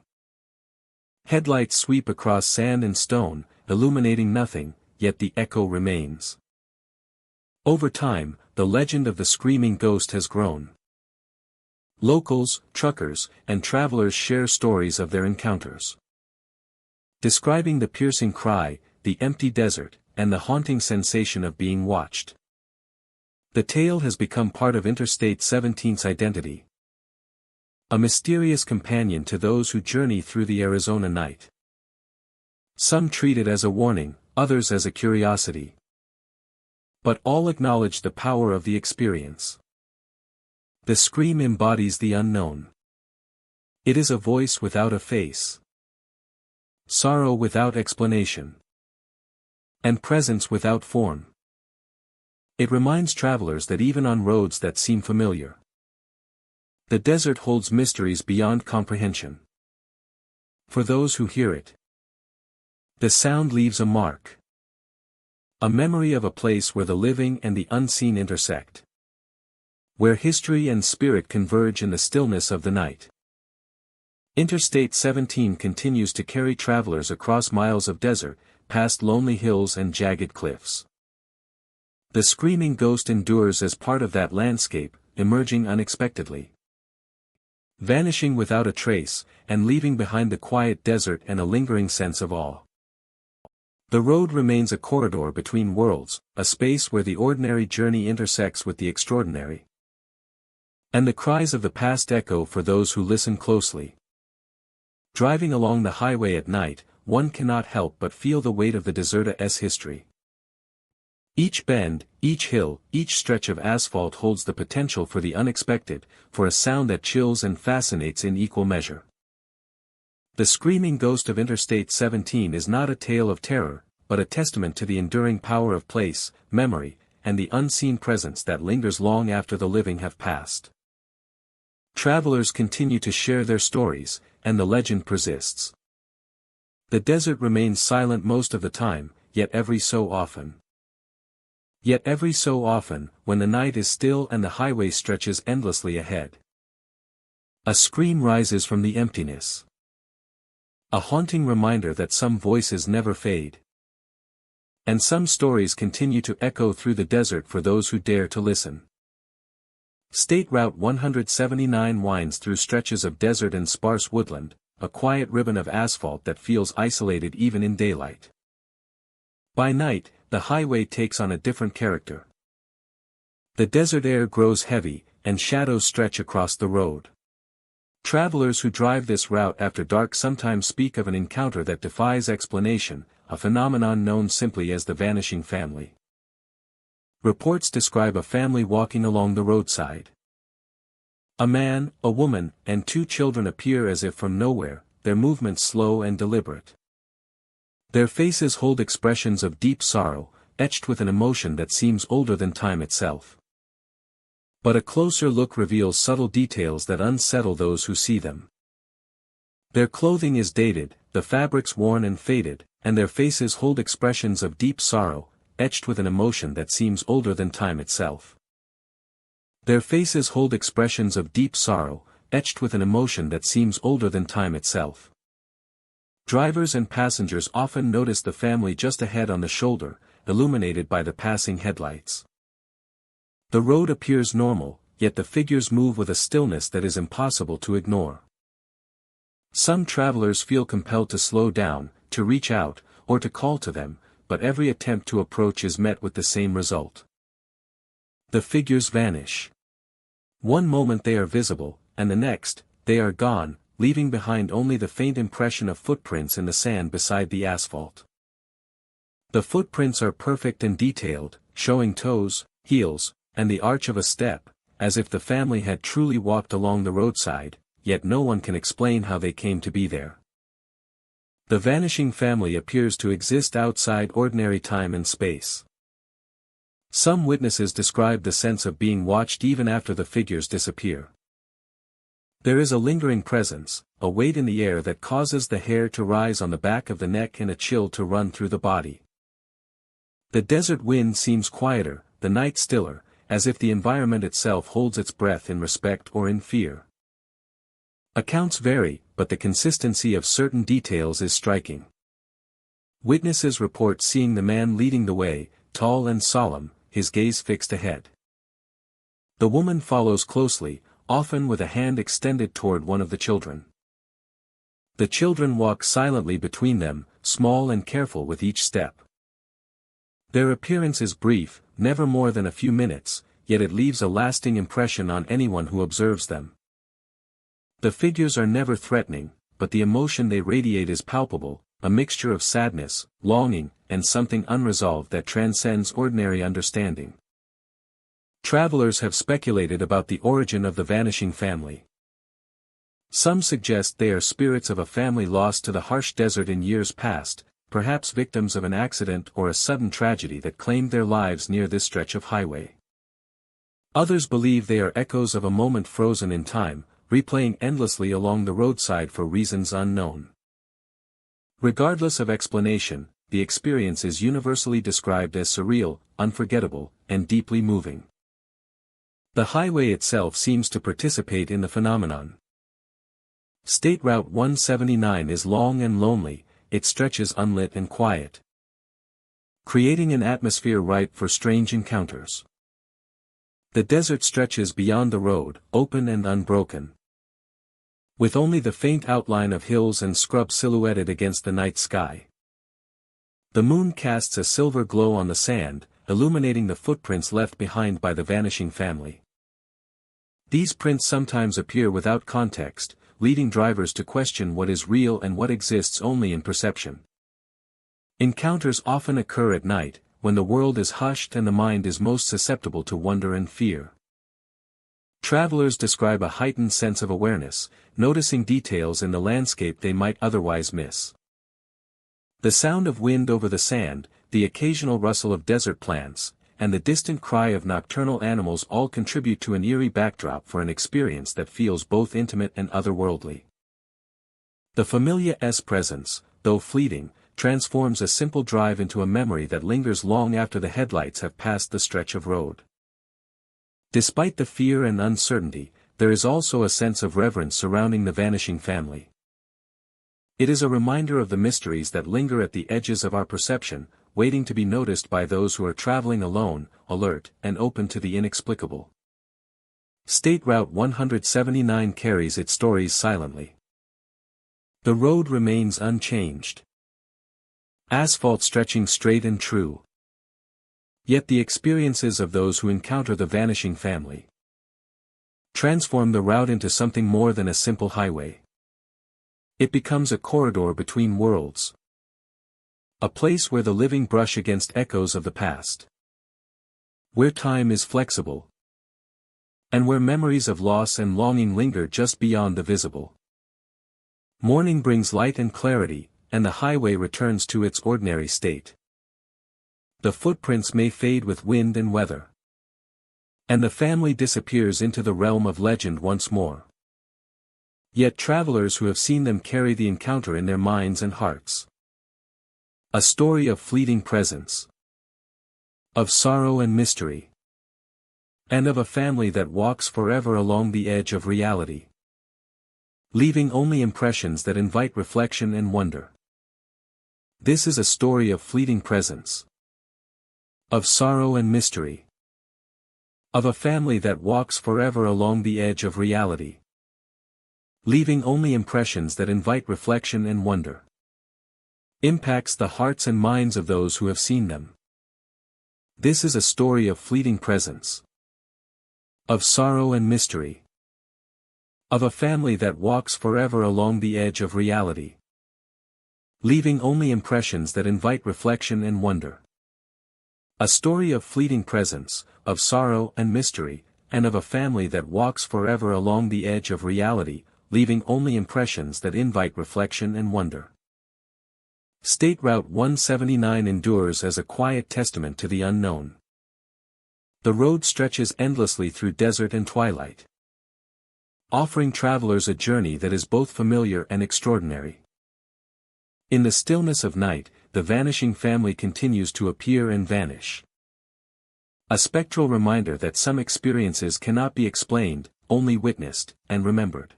Headlights sweep across sand and stone, illuminating nothing, yet the echo remains. Over time, the legend of the screaming ghost has grown. Locals, truckers, and travelers share stories of their encounters, describing the piercing cry, the empty desert, and the haunting sensation of being watched. The tale has become part of Interstate 17's identity, a mysterious companion to those who journey through the Arizona night. Some treat it as a warning, others as a curiosity, but all acknowledge the power of the experience. The scream embodies the unknown. It is a voice without a face. sorrow without explanation, and presence without form. It reminds travelers that even on roads that seem familiar, the desert holds mysteries beyond comprehension. For those who hear it, the sound leaves a mark, a memory of a place where the living and the unseen intersect, where history and spirit converge in the stillness of the night. Interstate 17 continues to carry travelers across miles of desert, past lonely hills and jagged cliffs. The screaming ghost endures as part of that landscape, emerging unexpectedly, vanishing without a trace, and leaving behind the quiet desert and a lingering sense of awe. The road remains a corridor between worlds, a space where the ordinary journey intersects with the extraordinary. And the cries of the past echo for those who listen closely. Driving along the highway at night, one cannot help but feel the weight of the desert's history. Each bend, each hill, each stretch of asphalt holds the potential for the unexpected, for a sound that chills and fascinates in equal measure. The screaming ghost of Interstate 17 is not a tale of terror, but a testament to the enduring power of place, memory, and the unseen presence that lingers long after the living have passed. Travelers continue to share their stories, and the legend persists. The desert remains silent most of the time, yet every so often, when the night is still and the highway stretches endlessly ahead, a scream rises from the emptiness. A haunting reminder that some voices never fade. And some stories continue to echo through the desert for those who dare to listen. State Route 179 winds through stretches of desert and sparse woodland, a quiet ribbon of asphalt that feels isolated even in daylight. By night, the highway takes on a different character. The desert air grows heavy, and shadows stretch across the road. Travelers who drive this route after dark sometimes speak of an encounter that defies explanation, a phenomenon known simply as the vanishing family. Reports describe a family walking along the roadside. A man, a woman, and two children appear as if from nowhere, their movements slow and deliberate. Their faces hold expressions of deep sorrow, etched with an emotion that seems older than time itself. But a closer look reveals subtle details that unsettle those who see them. Their clothing is dated, the fabrics worn and faded, and their faces hold expressions of deep sorrow, etched with an emotion that seems older than time itself. Their faces hold expressions of deep sorrow, etched with an emotion that seems older than time itself. Drivers and passengers often notice the family just ahead on the shoulder, illuminated by the passing headlights. The road appears normal, yet the figures move with a stillness that is impossible to ignore. Some travelers feel compelled to slow down, to reach out, or to call to them, but every attempt to approach is met with the same result. The figures vanish. One moment they are visible, and the next, they are gone, leaving behind only the faint impression of footprints in the sand beside the asphalt. The footprints are perfect and detailed, showing toes, heels, and the arch of a step, as if the family had truly walked along the roadside, yet no one can explain how they came to be there. The vanishing family appears to exist outside ordinary time and space. Some witnesses describe the sense of being watched even after the figures disappear. There is a lingering presence, a weight in the air that causes the hair to rise on the back of the neck and a chill to run through the body. The desert wind seems quieter, the night stiller, as if the environment itself holds its breath in respect or in fear. Accounts vary, but the consistency of certain details is striking. Witnesses report seeing the man leading the way, tall and solemn, his gaze fixed ahead. The woman follows closely, often with a hand extended toward one of the children. The children walk silently between them, small and careful with each step. Their appearance is brief, never more than a few minutes, yet it leaves a lasting impression on anyone who observes them. The figures are never threatening, but the emotion they radiate is palpable, a mixture of sadness, longing, and something unresolved that transcends ordinary understanding. Travelers have speculated about the origin of the vanishing family. Some suggest they are spirits of a family lost to the harsh desert in years past, perhaps victims of an accident or a sudden tragedy that claimed their lives near this stretch of highway. Others believe they are echoes of a moment frozen in time, replaying endlessly along the roadside for reasons unknown. Regardless of explanation, the experience is universally described as surreal, unforgettable, and deeply moving. The highway itself seems to participate in the phenomenon. State Route 179 is long and lonely, it stretches unlit and quiet, creating an atmosphere ripe for strange encounters. The desert stretches beyond the road, open and unbroken, with only the faint outline of hills and scrub silhouetted against the night sky. The moon casts a silver glow on the sand, illuminating the footprints left behind by the vanishing family. These prints sometimes appear without context, leading drivers to question what is real and what exists only in perception. Encounters often occur at night, when the world is hushed and the mind is most susceptible to wonder and fear. Travelers describe a heightened sense of awareness, noticing details in the landscape they might otherwise miss. The sound of wind over the sand, the occasional rustle of desert plants, and the distant cry of nocturnal animals all contribute to an eerie backdrop for an experience that feels both intimate and otherworldly. The familiar's presence, though fleeting, transforms a simple drive into a memory that lingers long after the headlights have passed the stretch of road. Despite the fear and uncertainty, there is also a sense of reverence surrounding the vanishing family. It is a reminder of the mysteries that linger at the edges of our perception, waiting to be noticed by those who are traveling alone, alert, and open to the inexplicable. State Route 179 carries its stories silently. The road remains unchanged. Asphalt stretching straight and true. Yet the experiences of those who encounter the vanishing family transform the route into something more than a simple highway. It becomes a corridor between worlds. A place where the living brush against echoes of the past. Where time is flexible. And where memories of loss and longing linger just beyond the visible. Morning brings light and clarity, and the highway returns to its ordinary state. The footprints may fade with wind and weather. And the family disappears into the realm of legend once more. Yet travelers who have seen them carry the encounter in their minds and hearts. A story of fleeting presence. Of sorrow and mystery. And of a family that walks forever along the edge of reality. Leaving only impressions that invite reflection and wonder. This is a story of fleeting presence. Of sorrow and mystery. Of a family that walks forever along the edge of reality. Leaving only impressions that invite reflection and wonder. Impacts the hearts and minds of those who have seen them. This is a story of fleeting presence. Of sorrow and mystery. Of a family that walks forever along the edge of reality. Leaving only impressions that invite reflection and wonder. A story of fleeting presence, of sorrow and mystery, and of a family that walks forever along the edge of reality, leaving only impressions that invite reflection and wonder. State Route 179 endures as a quiet testament to the unknown. The road stretches endlessly through desert and twilight, offering travelers a journey that is both familiar and extraordinary. In the stillness of night, the vanishing family continues to appear and vanish. A spectral reminder that some experiences cannot be explained, only witnessed, and remembered.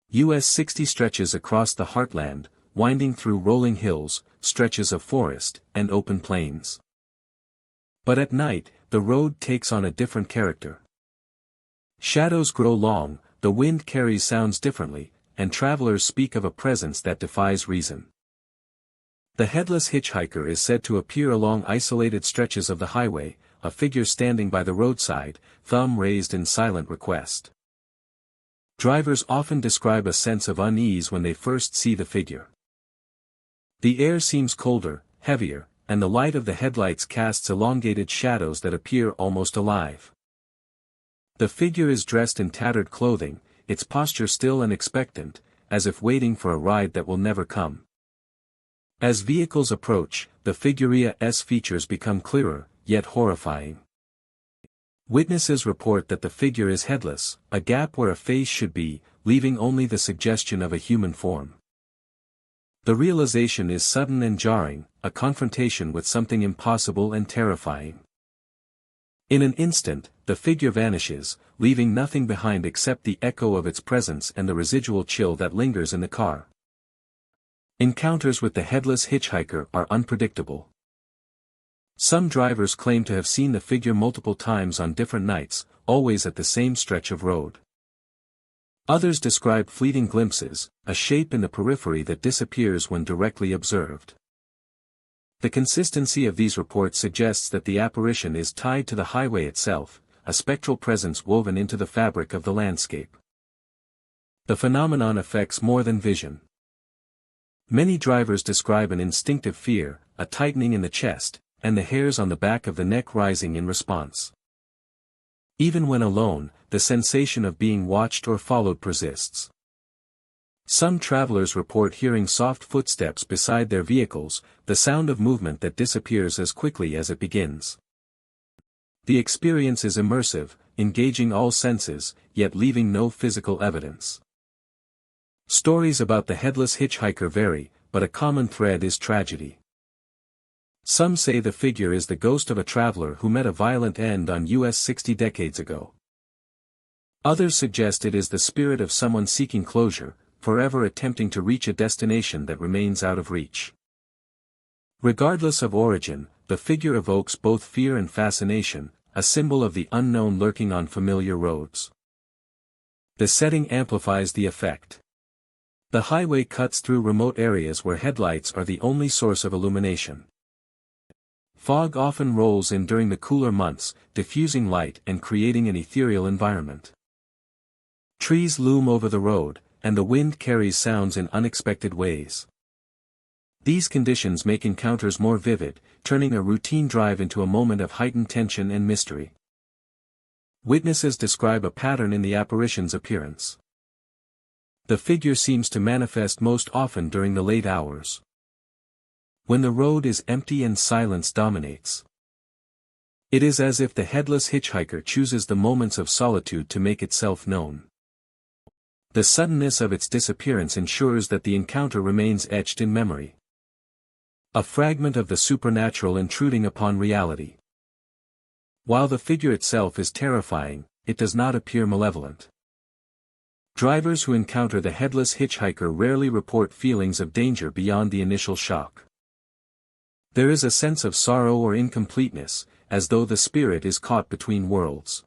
US 60 stretches across the heartland, winding through rolling hills, stretches of forest, and open plains. But at night, the road takes on a different character. Shadows grow long, the wind carries sounds differently, and travelers speak of a presence that defies reason. The headless hitchhiker is said to appear along isolated stretches of the highway, a figure standing by the roadside, thumb raised in silent request. Drivers often describe a sense of unease when they first see the figure. The air seems colder, heavier, and the light of the headlights casts elongated shadows that appear almost alive. The figure is dressed in tattered clothing, its posture still and expectant, as if waiting for a ride that will never come. As vehicles approach, the figure's features become clearer, yet horrifying. Witnesses report that the figure is headless, a gap where a face should be, leaving only the suggestion of a human form. The realization is sudden and jarring, a confrontation with something impossible and terrifying. In an instant, the figure vanishes, leaving nothing behind except the echo of its presence and the residual chill that lingers in the car. Encounters with the headless hitchhiker are unpredictable. Some drivers claim to have seen the figure multiple times on different nights, always at the same stretch of road. Others describe fleeting glimpses, a shape in the periphery that disappears when directly observed. The consistency of these reports suggests that the apparition is tied to the highway itself, a spectral presence woven into the fabric of the landscape. The phenomenon affects more than vision. Many drivers describe an instinctive fear, a tightening in the chest, and the hairs on the back of the neck rising in response. Even when alone, the sensation of being watched or followed persists. Some travelers report hearing soft footsteps beside their vehicles, the sound of movement that disappears as quickly as it begins. The experience is immersive, engaging all senses, yet leaving no physical evidence. Stories about the headless hitchhiker vary, but a common thread is tragedy. Some say the figure is the ghost of a traveler who met a violent end on US 60 decades ago. Others suggest it is the spirit of someone seeking closure, forever attempting to reach a destination that remains out of reach. Regardless of origin, the figure evokes both fear and fascination, a symbol of the unknown lurking on familiar roads. The setting amplifies the effect. The highway cuts through remote areas where headlights are the only source of illumination. Fog often rolls in during the cooler months, diffusing light and creating an ethereal environment. Trees loom over the road, and the wind carries sounds in unexpected ways. These conditions make encounters more vivid, turning a routine drive into a moment of heightened tension and mystery. Witnesses describe a pattern in the apparition's appearance. The figure seems to manifest most often during the late hours, when the road is empty and silence dominates. It is as if the headless hitchhiker chooses the moments of solitude to make itself known. The suddenness of its disappearance ensures that the encounter remains etched in memory. A fragment of the supernatural intruding upon reality. While the figure itself is terrifying, it does not appear malevolent. Drivers who encounter the headless hitchhiker rarely report feelings of danger beyond the initial shock. There is a sense of sorrow or incompleteness, as though the spirit is caught between worlds.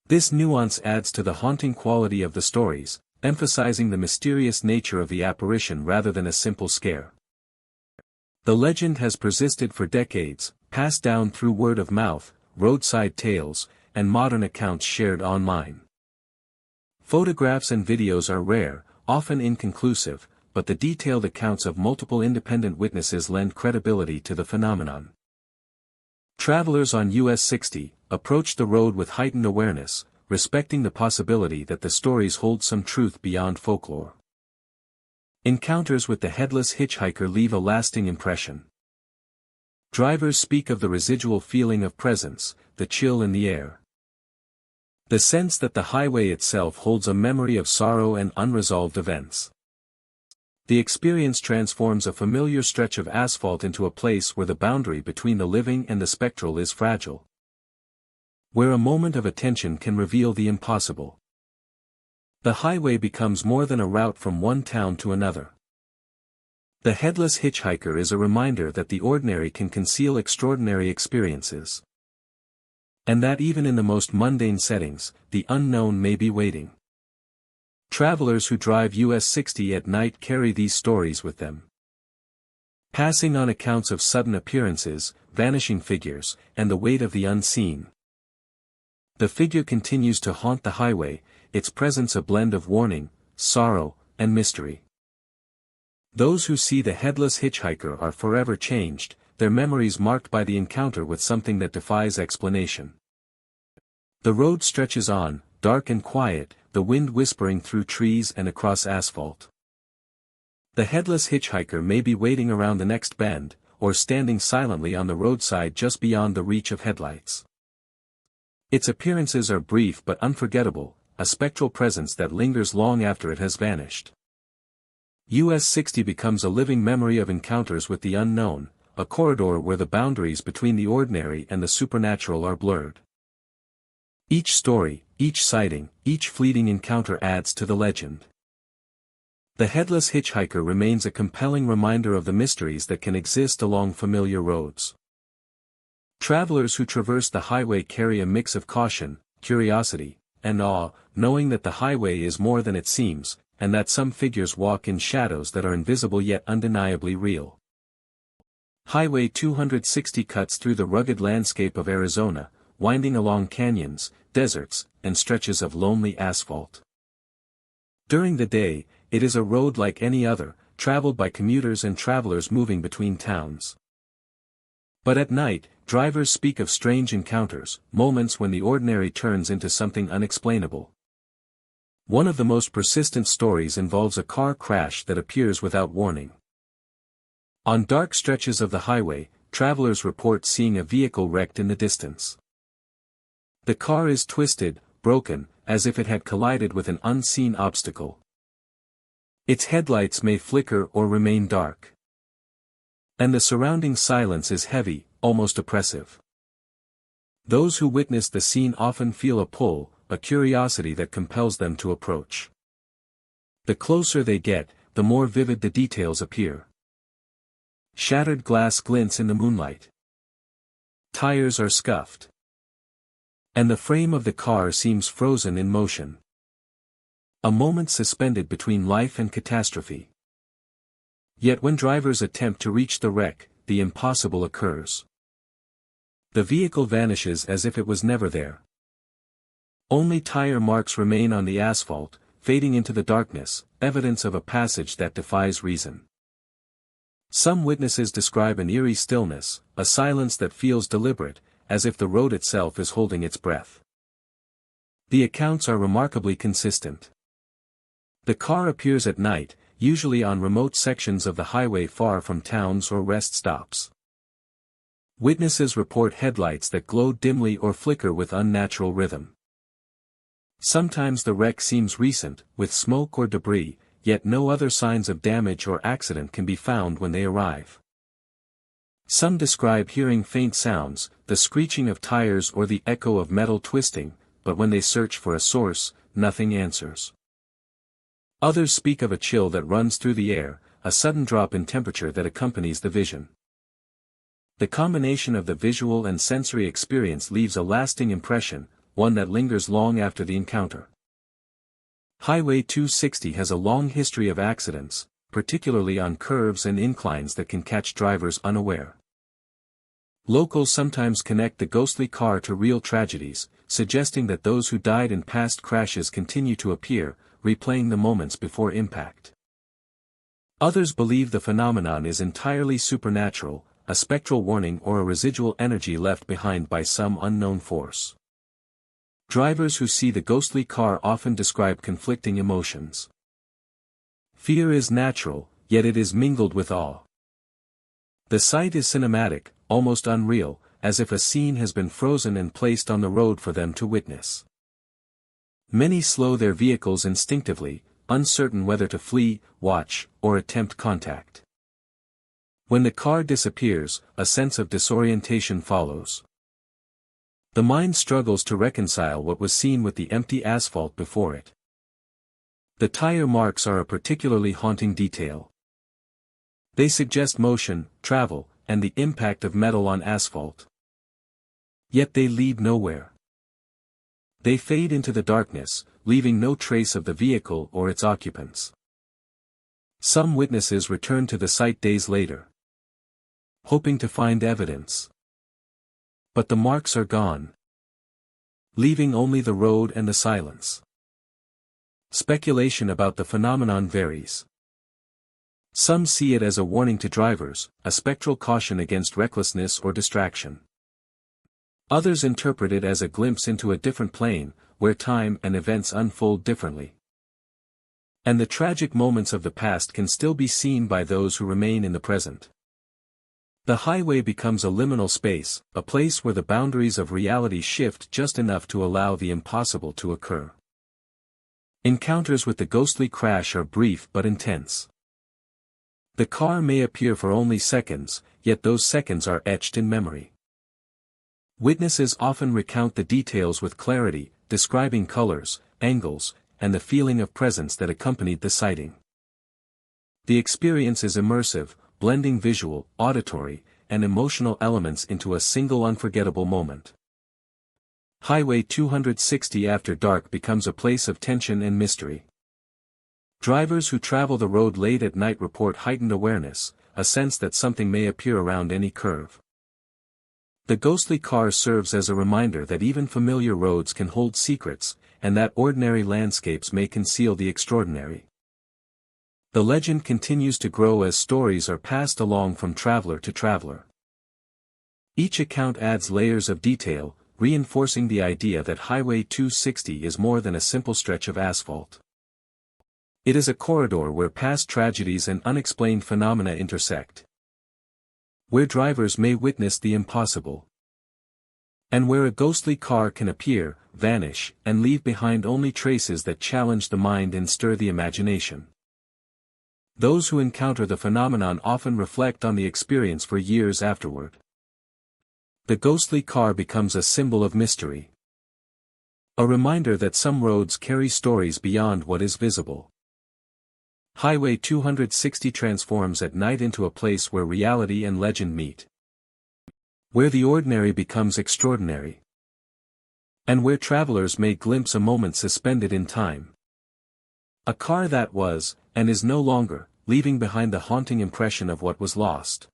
This nuance adds to the haunting quality of the stories, emphasizing the mysterious nature of the apparition rather than a simple scare. The legend has persisted for decades, passed down through word of mouth, roadside tales, and modern accounts shared online. Photographs and videos are rare, often inconclusive, but the detailed accounts of multiple independent witnesses lend credibility to the phenomenon. Travelers on US 60 approach the road with heightened awareness, respecting the possibility that the stories hold some truth beyond folklore. Encounters with the headless hitchhiker leave a lasting impression. Drivers speak of the residual feeling of presence, the chill in the air. The sense that the highway itself holds a memory of sorrow and unresolved events. The experience transforms a familiar stretch of asphalt into a place where the boundary between the living and the spectral is fragile. Where a moment of attention can reveal the impossible. The highway becomes more than a route from one town to another. The headless hitchhiker is a reminder that the ordinary can conceal extraordinary experiences. And that even in the most mundane settings, the unknown may be waiting. Travelers who drive US 60 at night carry these stories with them. Passing on accounts of sudden appearances, vanishing figures, and the weight of the unseen. The figure continues to haunt the highway, its presence a blend of warning, sorrow, and mystery. Those who see the headless hitchhiker are forever changed, their memories marked by the encounter with something that defies explanation. The road stretches on, dark and quiet, the wind whispering through trees and across asphalt. The headless hitchhiker may be waiting around the next bend, or standing silently on the roadside just beyond the reach of headlights. Its appearances are brief but unforgettable, a spectral presence that lingers long after it has vanished. US 60 becomes a living memory of encounters with the unknown, a corridor where the boundaries between the ordinary and the supernatural are blurred. Each story, each sighting, each fleeting encounter adds to the legend. The headless hitchhiker remains a compelling reminder of the mysteries that can exist along familiar roads. Travelers who traverse the highway carry a mix of caution, curiosity, and awe, knowing that the highway is more than it seems, and that some figures walk in shadows that are invisible yet undeniably real. Highway 260 cuts through the rugged landscape of Arizona, winding along canyons, deserts, and stretches of lonely asphalt. During the day, it is a road like any other, traveled by commuters and travelers moving between towns. But at night, drivers speak of strange encounters, moments when the ordinary turns into something unexplainable. One of the most persistent stories involves a car crash that appears without warning. On dark stretches of the highway, travelers report seeing a vehicle wrecked in the distance. The car is twisted, broken, as if it had collided with an unseen obstacle. Its headlights may flicker or remain dark. And the surrounding silence is heavy, almost oppressive. Those who witness the scene often feel a pull, a curiosity that compels them to approach. The closer they get, the more vivid the details appear. Shattered glass glints in the moonlight. Tires are scuffed. And the frame of the car seems frozen in motion. A moment suspended between life and catastrophe. Yet when drivers attempt to reach the wreck, the impossible occurs. The vehicle vanishes as if it was never there. Only tire marks remain on the asphalt, fading into the darkness, evidence of a passage that defies reason. Some witnesses describe an eerie stillness, a silence that feels deliberate, as if the road itself is holding its breath. The accounts are remarkably consistent. The car appears at night, usually on remote sections of the highway far from towns or rest stops. Witnesses report headlights that glow dimly or flicker with unnatural rhythm. Sometimes the wreck seems recent, with smoke or debris, yet no other signs of damage or accident can be found when they arrive. Some describe hearing faint sounds, the screeching of tires or the echo of metal twisting, but when they search for a source, nothing answers. Others speak of a chill that runs through the air, a sudden drop in temperature that accompanies the vision. The combination of the visual and sensory experience leaves a lasting impression, one that lingers long after the encounter. Highway 260 has a long history of accidents, particularly on curves and inclines that can catch drivers unaware. Locals sometimes connect the ghostly car to real tragedies, suggesting that those who died in past crashes continue to appear, replaying the moments before impact. Others believe the phenomenon is entirely supernatural, a spectral warning or a residual energy left behind by some unknown force. Drivers who see the ghostly car often describe conflicting emotions. Fear is natural, yet it is mingled with awe. The sight is cinematic, almost unreal, as if a scene has been frozen and placed on the road for them to witness. Many slow their vehicles instinctively, uncertain whether to flee, watch, or attempt contact. When the car disappears, a sense of disorientation follows. The mind struggles to reconcile what was seen with the empty asphalt before it. The tire marks are a particularly haunting detail. They suggest motion, travel, and the impact of metal on asphalt. Yet they lead nowhere. They fade into the darkness, leaving no trace of the vehicle or its occupants. Some witnesses return to the site days later, hoping to find evidence. But the marks are gone, leaving only the road and the silence. Speculation about the phenomenon varies. Some see it as a warning to drivers, a spectral caution against recklessness or distraction. Others interpret it as a glimpse into a different plane, where time and events unfold differently. And the tragic moments of the past can still be seen by those who remain in the present. The highway becomes a liminal space, a place where the boundaries of reality shift just enough to allow the impossible to occur. Encounters with the ghostly crash are brief but intense. The car may appear for only seconds, yet those seconds are etched in memory. Witnesses often recount the details with clarity, describing colors, angles, and the feeling of presence that accompanied the sighting. The experience is immersive, blending visual, auditory, and emotional elements into a single unforgettable moment. Highway 260 after dark becomes a place of tension and mystery. Drivers who travel the road late at night report heightened awareness, a sense that something may appear around any curve. The ghostly car serves as a reminder that even familiar roads can hold secrets, and that ordinary landscapes may conceal the extraordinary. The legend continues to grow as stories are passed along from traveler to traveler. Each account adds layers of detail, reinforcing the idea that Highway 260 is more than a simple stretch of asphalt. It is a corridor where past tragedies and unexplained phenomena intersect. Where drivers may witness the impossible. And where a ghostly car can appear, vanish, and leave behind only traces that challenge the mind and stir the imagination. Those who encounter the phenomenon often reflect on the experience for years afterward. The ghostly car becomes a symbol of mystery. A reminder that some roads carry stories beyond what is visible. Highway 260 transforms at night into a place where reality and legend meet. Where the ordinary becomes extraordinary. And where travelers may glimpse a moment suspended in time. A car that was, and is no longer, leaving behind the haunting impression of what was lost.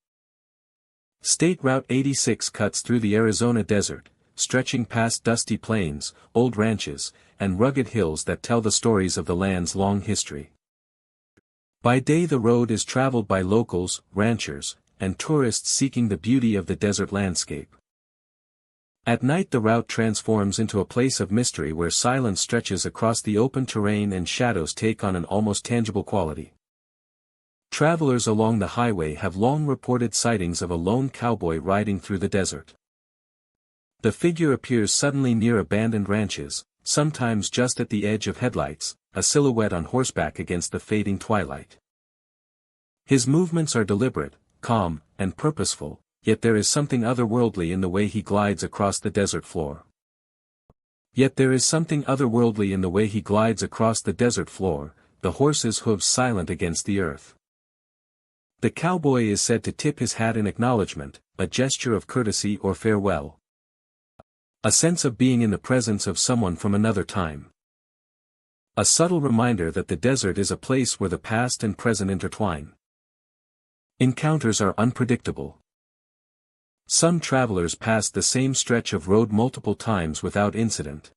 State Route 86 cuts through the Arizona desert, stretching past dusty plains, old ranches, and rugged hills that tell the stories of the land's long history. By day the road is traveled by locals, ranchers, and tourists seeking the beauty of the desert landscape. At night the route transforms into a place of mystery where silence stretches across the open terrain and shadows take on an almost tangible quality. Travelers along the highway have long reported sightings of a lone cowboy riding through the desert. The figure appears suddenly near abandoned ranches, sometimes just at the edge of headlights, a silhouette on horseback against the fading twilight. His movements are deliberate, calm, and purposeful, yet there is something otherworldly in the way he glides across the desert floor. The horse's hooves silent against the earth. The cowboy is said to tip his hat in acknowledgement, a gesture of courtesy or farewell. A sense of being in the presence of someone from another time. A subtle reminder that the desert is a place where the past and present intertwine. Encounters are unpredictable. Some travelers pass the same stretch of road multiple times without incident.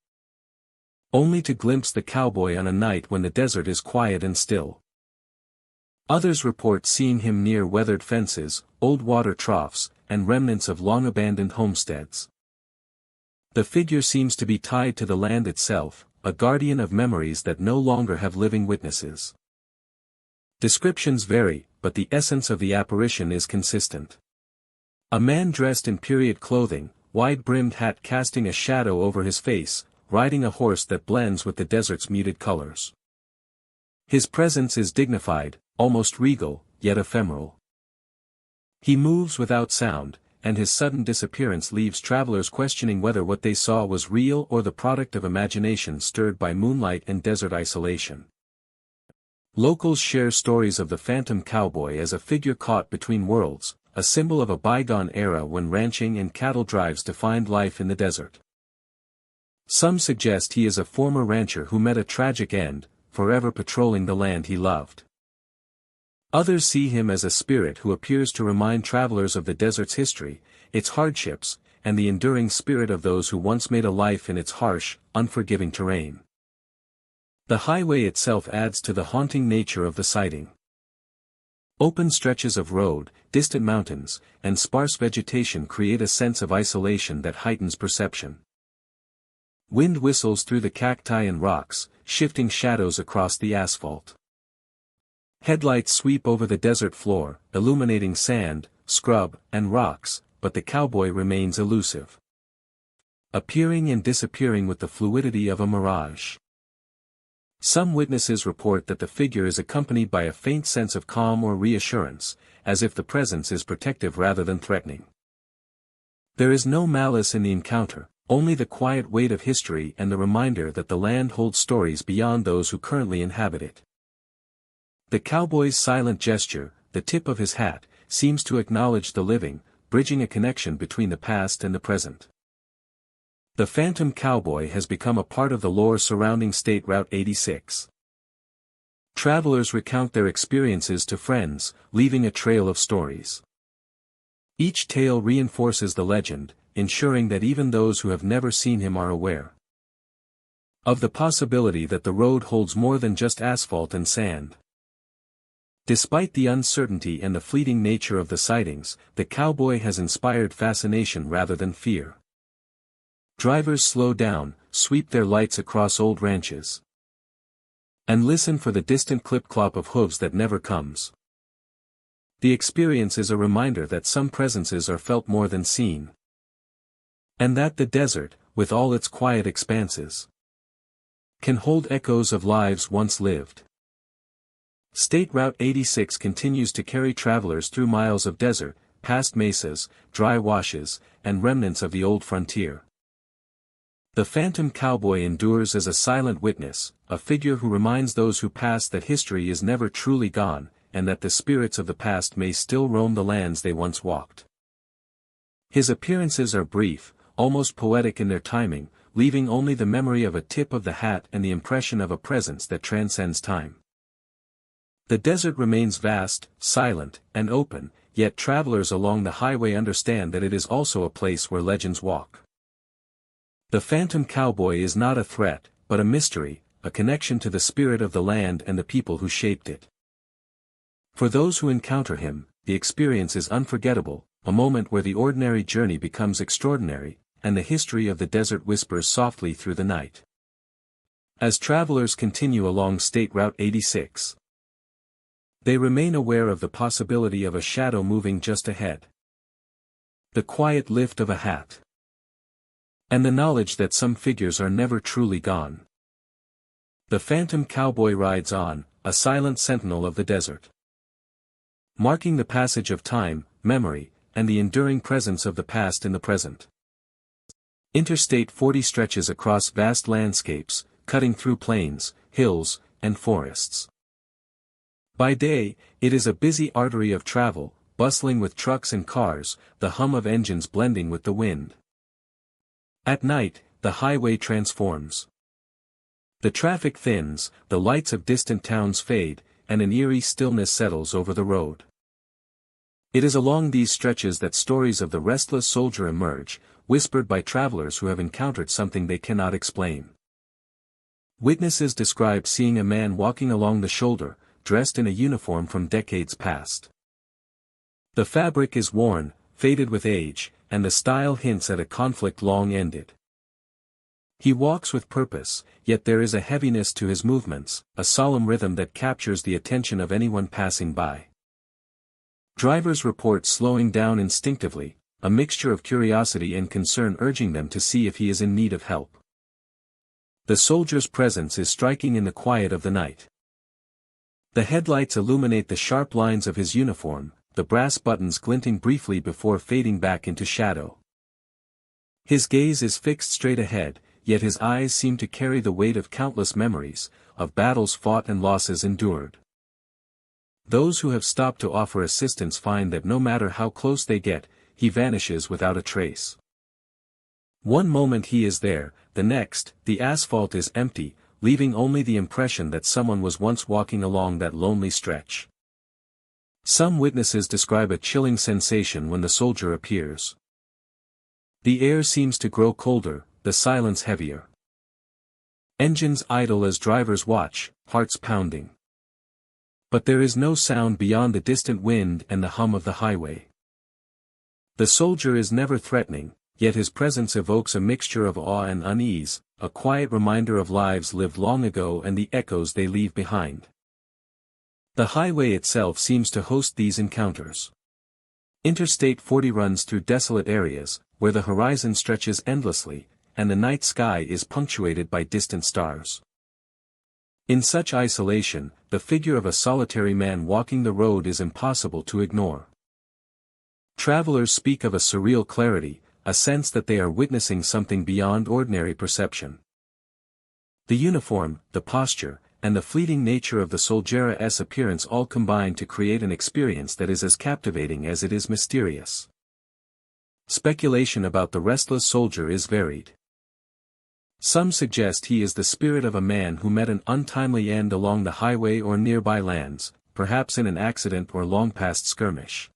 Only to glimpse the cowboy on a night when the desert is quiet and still. Others report seeing him near weathered fences, old water troughs, and remnants of long-abandoned homesteads. The figure seems to be tied to the land itself, a guardian of memories that no longer have living witnesses. Descriptions vary, but the essence of the apparition is consistent. A man dressed in period clothing, wide-brimmed hat casting a shadow over his face, riding a horse that blends with the desert's muted colors. His presence is dignified, almost regal, yet ephemeral. He moves without sound, and his sudden disappearance leaves travelers questioning whether what they saw was real or the product of imagination stirred by moonlight and desert isolation. Locals share stories of the phantom cowboy as a figure caught between worlds, a symbol of a bygone era when ranching and cattle drives defined life in the desert. Some suggest he is a former rancher who met a tragic end, forever patrolling the land he loved. Others see him as a spirit who appears to remind travelers of the desert's history, its hardships, and the enduring spirit of those who once made a life in its harsh, unforgiving terrain. The highway itself adds to the haunting nature of the sighting. Open stretches of road, distant mountains, and sparse vegetation create a sense of isolation that heightens perception. Wind whistles through the cacti and rocks, shifting shadows across the asphalt. Headlights sweep over the desert floor, illuminating sand, scrub, and rocks, but the cowboy remains elusive. Appearing and disappearing with the fluidity of a mirage. Some witnesses report that the figure is accompanied by a faint sense of calm or reassurance, as if the presence is protective rather than threatening. There is no malice in the encounter, only the quiet weight of history and the reminder that the land holds stories beyond those who currently inhabit it. The cowboy's silent gesture, the tip of his hat, seems to acknowledge the living, bridging a connection between the past and the present. The phantom cowboy has become a part of the lore surrounding State Route 86. Travelers recount their experiences to friends, leaving a trail of stories. Each tale reinforces the legend, ensuring that even those who have never seen him are aware of the possibility that the road holds more than just asphalt and sand. Despite the uncertainty and the fleeting nature of the sightings, the cowboy has inspired fascination rather than fear. Drivers slow down, sweep their lights across old ranches, and listen for the distant clip-clop of hooves that never comes. The experience is a reminder that some presences are felt more than seen, and that the desert, with all its quiet expanses, can hold echoes of lives once lived. State Route 86 continues to carry travelers through miles of desert, past mesas, dry washes, and remnants of the old frontier. The phantom cowboy endures as a silent witness, a figure who reminds those who pass that history is never truly gone, and that the spirits of the past may still roam the lands they once walked. His appearances are brief, almost poetic in their timing, leaving only the memory of a tip of the hat and the impression of a presence that transcends time. The desert remains vast, silent, and open, yet travelers along the highway understand that it is also a place where legends walk. The phantom cowboy is not a threat, but a mystery, a connection to the spirit of the land and the people who shaped it. For those who encounter him, the experience is unforgettable, a moment where the ordinary journey becomes extraordinary, and the history of the desert whispers softly through the night. As travelers continue along State Route 86, they remain aware of the possibility of a shadow moving just ahead. The quiet lift of a hat, and the knowledge that some figures are never truly gone. The phantom cowboy rides on, a silent sentinel of the desert, marking the passage of time, memory, and the enduring presence of the past in the present. Interstate 40 stretches across vast landscapes, cutting through plains, hills, and forests. By day, it is a busy artery of travel, bustling with trucks and cars, the hum of engines blending with the wind. At night, the highway transforms. The traffic thins, the lights of distant towns fade, and an eerie stillness settles over the road. It is along these stretches that stories of the restless soldier emerge, whispered by travelers who have encountered something they cannot explain. Witnesses describe seeing a man walking along the shoulder, dressed in a uniform from decades past. The fabric is worn, faded with age, and the style hints at a conflict long ended. He walks with purpose, yet there is a heaviness to his movements, a solemn rhythm that captures the attention of anyone passing by. Drivers report slowing down instinctively, a mixture of curiosity and concern urging them to see if he is in need of help. The soldier's presence is striking in the quiet of the night. The headlights illuminate the sharp lines of his uniform, the brass buttons glinting briefly before fading back into shadow. His gaze is fixed straight ahead, yet his eyes seem to carry the weight of countless memories, of battles fought and losses endured. Those who have stopped to offer assistance find that no matter how close they get, he vanishes without a trace. One moment he is there, the next, the asphalt is empty, leaving only the impression that someone was once walking along that lonely stretch. Some witnesses describe a chilling sensation when the soldier appears. The air seems to grow colder, the silence heavier. Engines idle as drivers watch, hearts pounding. But there is no sound beyond the distant wind and the hum of the highway. The soldier is never threatening, yet his presence evokes a mixture of awe and unease, a quiet reminder of lives lived long ago and the echoes they leave behind. The highway itself seems to host these encounters. Interstate 40 runs through desolate areas, where the horizon stretches endlessly, and the night sky is punctuated by distant stars. In such isolation, the figure of a solitary man walking the road is impossible to ignore. Travelers speak of a surreal clarity, a sense that they are witnessing something beyond ordinary perception. The uniform, the posture, and the fleeting nature of the soldier's appearance all combine to create an experience that is as captivating as it is mysterious. Speculation about the restless soldier is varied. Some suggest he is the spirit of a man who met an untimely end along the highway or nearby lands, perhaps in an accident or long-past skirmish.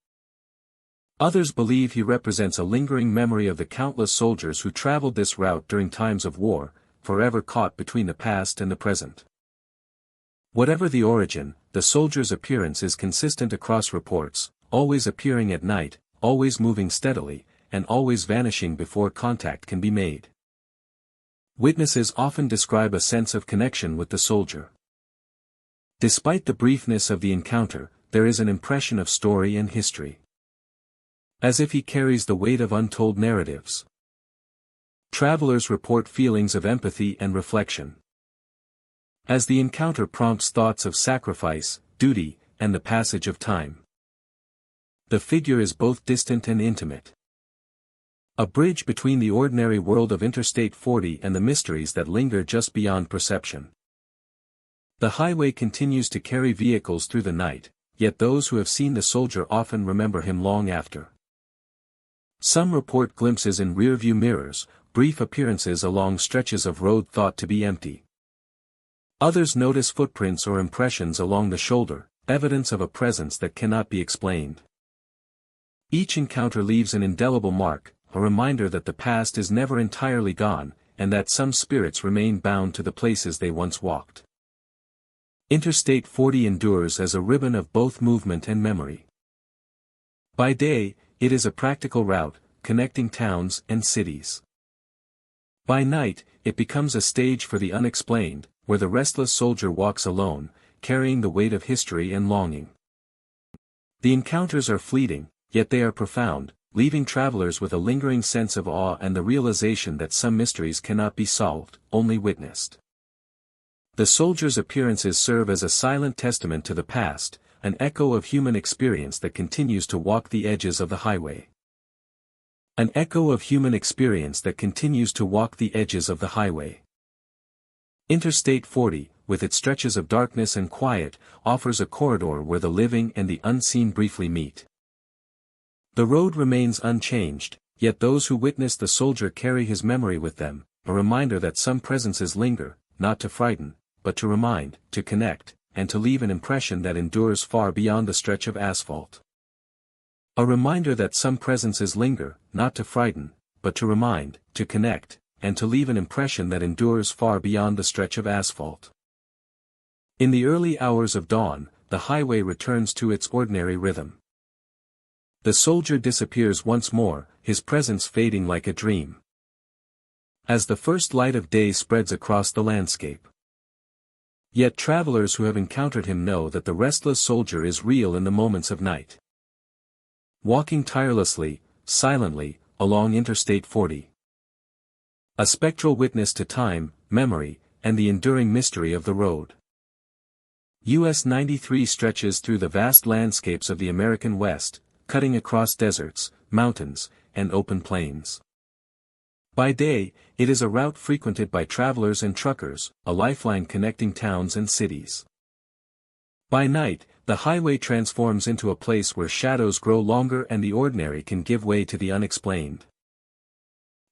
Others believe he represents a lingering memory of the countless soldiers who traveled this route during times of war, forever caught between the past and the present. Whatever the origin, the soldier's appearance is consistent across reports, always appearing at night, always moving steadily, and always vanishing before contact can be made. Witnesses often describe a sense of connection with the soldier. Despite the briefness of the encounter, there is an impression of story and history. As if he carries the weight of untold narratives. Travelers report feelings of empathy and reflection. As the encounter prompts thoughts of sacrifice, duty, and the passage of time. The figure is both distant and intimate. A bridge between the ordinary world of Interstate 40 and the mysteries that linger just beyond perception. The highway continues to carry vehicles through the night, yet those who have seen the soldier often remember him long after. Some report glimpses in rearview mirrors, brief appearances along stretches of road thought to be empty. Others notice footprints or impressions along the shoulder, evidence of a presence that cannot be explained. Each encounter leaves an indelible mark, a reminder that the past is never entirely gone, and that some spirits remain bound to the places they once walked. Interstate 40 endures as a ribbon of both movement and memory. By day, it is a practical route, connecting towns and cities. By night, it becomes a stage for the unexplained, where the restless soldier walks alone, carrying the weight of history and longing. The encounters are fleeting, yet they are profound, leaving travelers with a lingering sense of awe and the realization that some mysteries cannot be solved, only witnessed. The soldier's appearances serve as a silent testament to the past, an echo of human experience that continues to walk the edges of the highway. An echo of human experience that continues to walk the edges of the highway. Interstate 40, with its stretches of darkness and quiet, offers a corridor where the living and the unseen briefly meet. The road remains unchanged, yet those who witness the soldier carry his memory with them, a reminder that some presences linger, not to frighten, but to remind, to connect, and to leave an impression that endures far beyond the stretch of asphalt. A reminder that some presences linger, not to frighten, but to remind, to connect, and to leave an impression that endures far beyond the stretch of asphalt. In the early hours of dawn, the highway returns to its ordinary rhythm. The soldier disappears once more, his presence fading like a dream. As the first light of day spreads across the landscape. Yet travelers who have encountered him know that the restless soldier is real in the moments of night. Walking tirelessly, silently, along Interstate 40. A spectral witness to time, memory, and the enduring mystery of the road. US 93 stretches through the vast landscapes of the American West, cutting across deserts, mountains, and open plains. By day, it is a route frequented by travelers and truckers, a lifeline connecting towns and cities. By night, the highway transforms into a place where shadows grow longer and the ordinary can give way to the unexplained.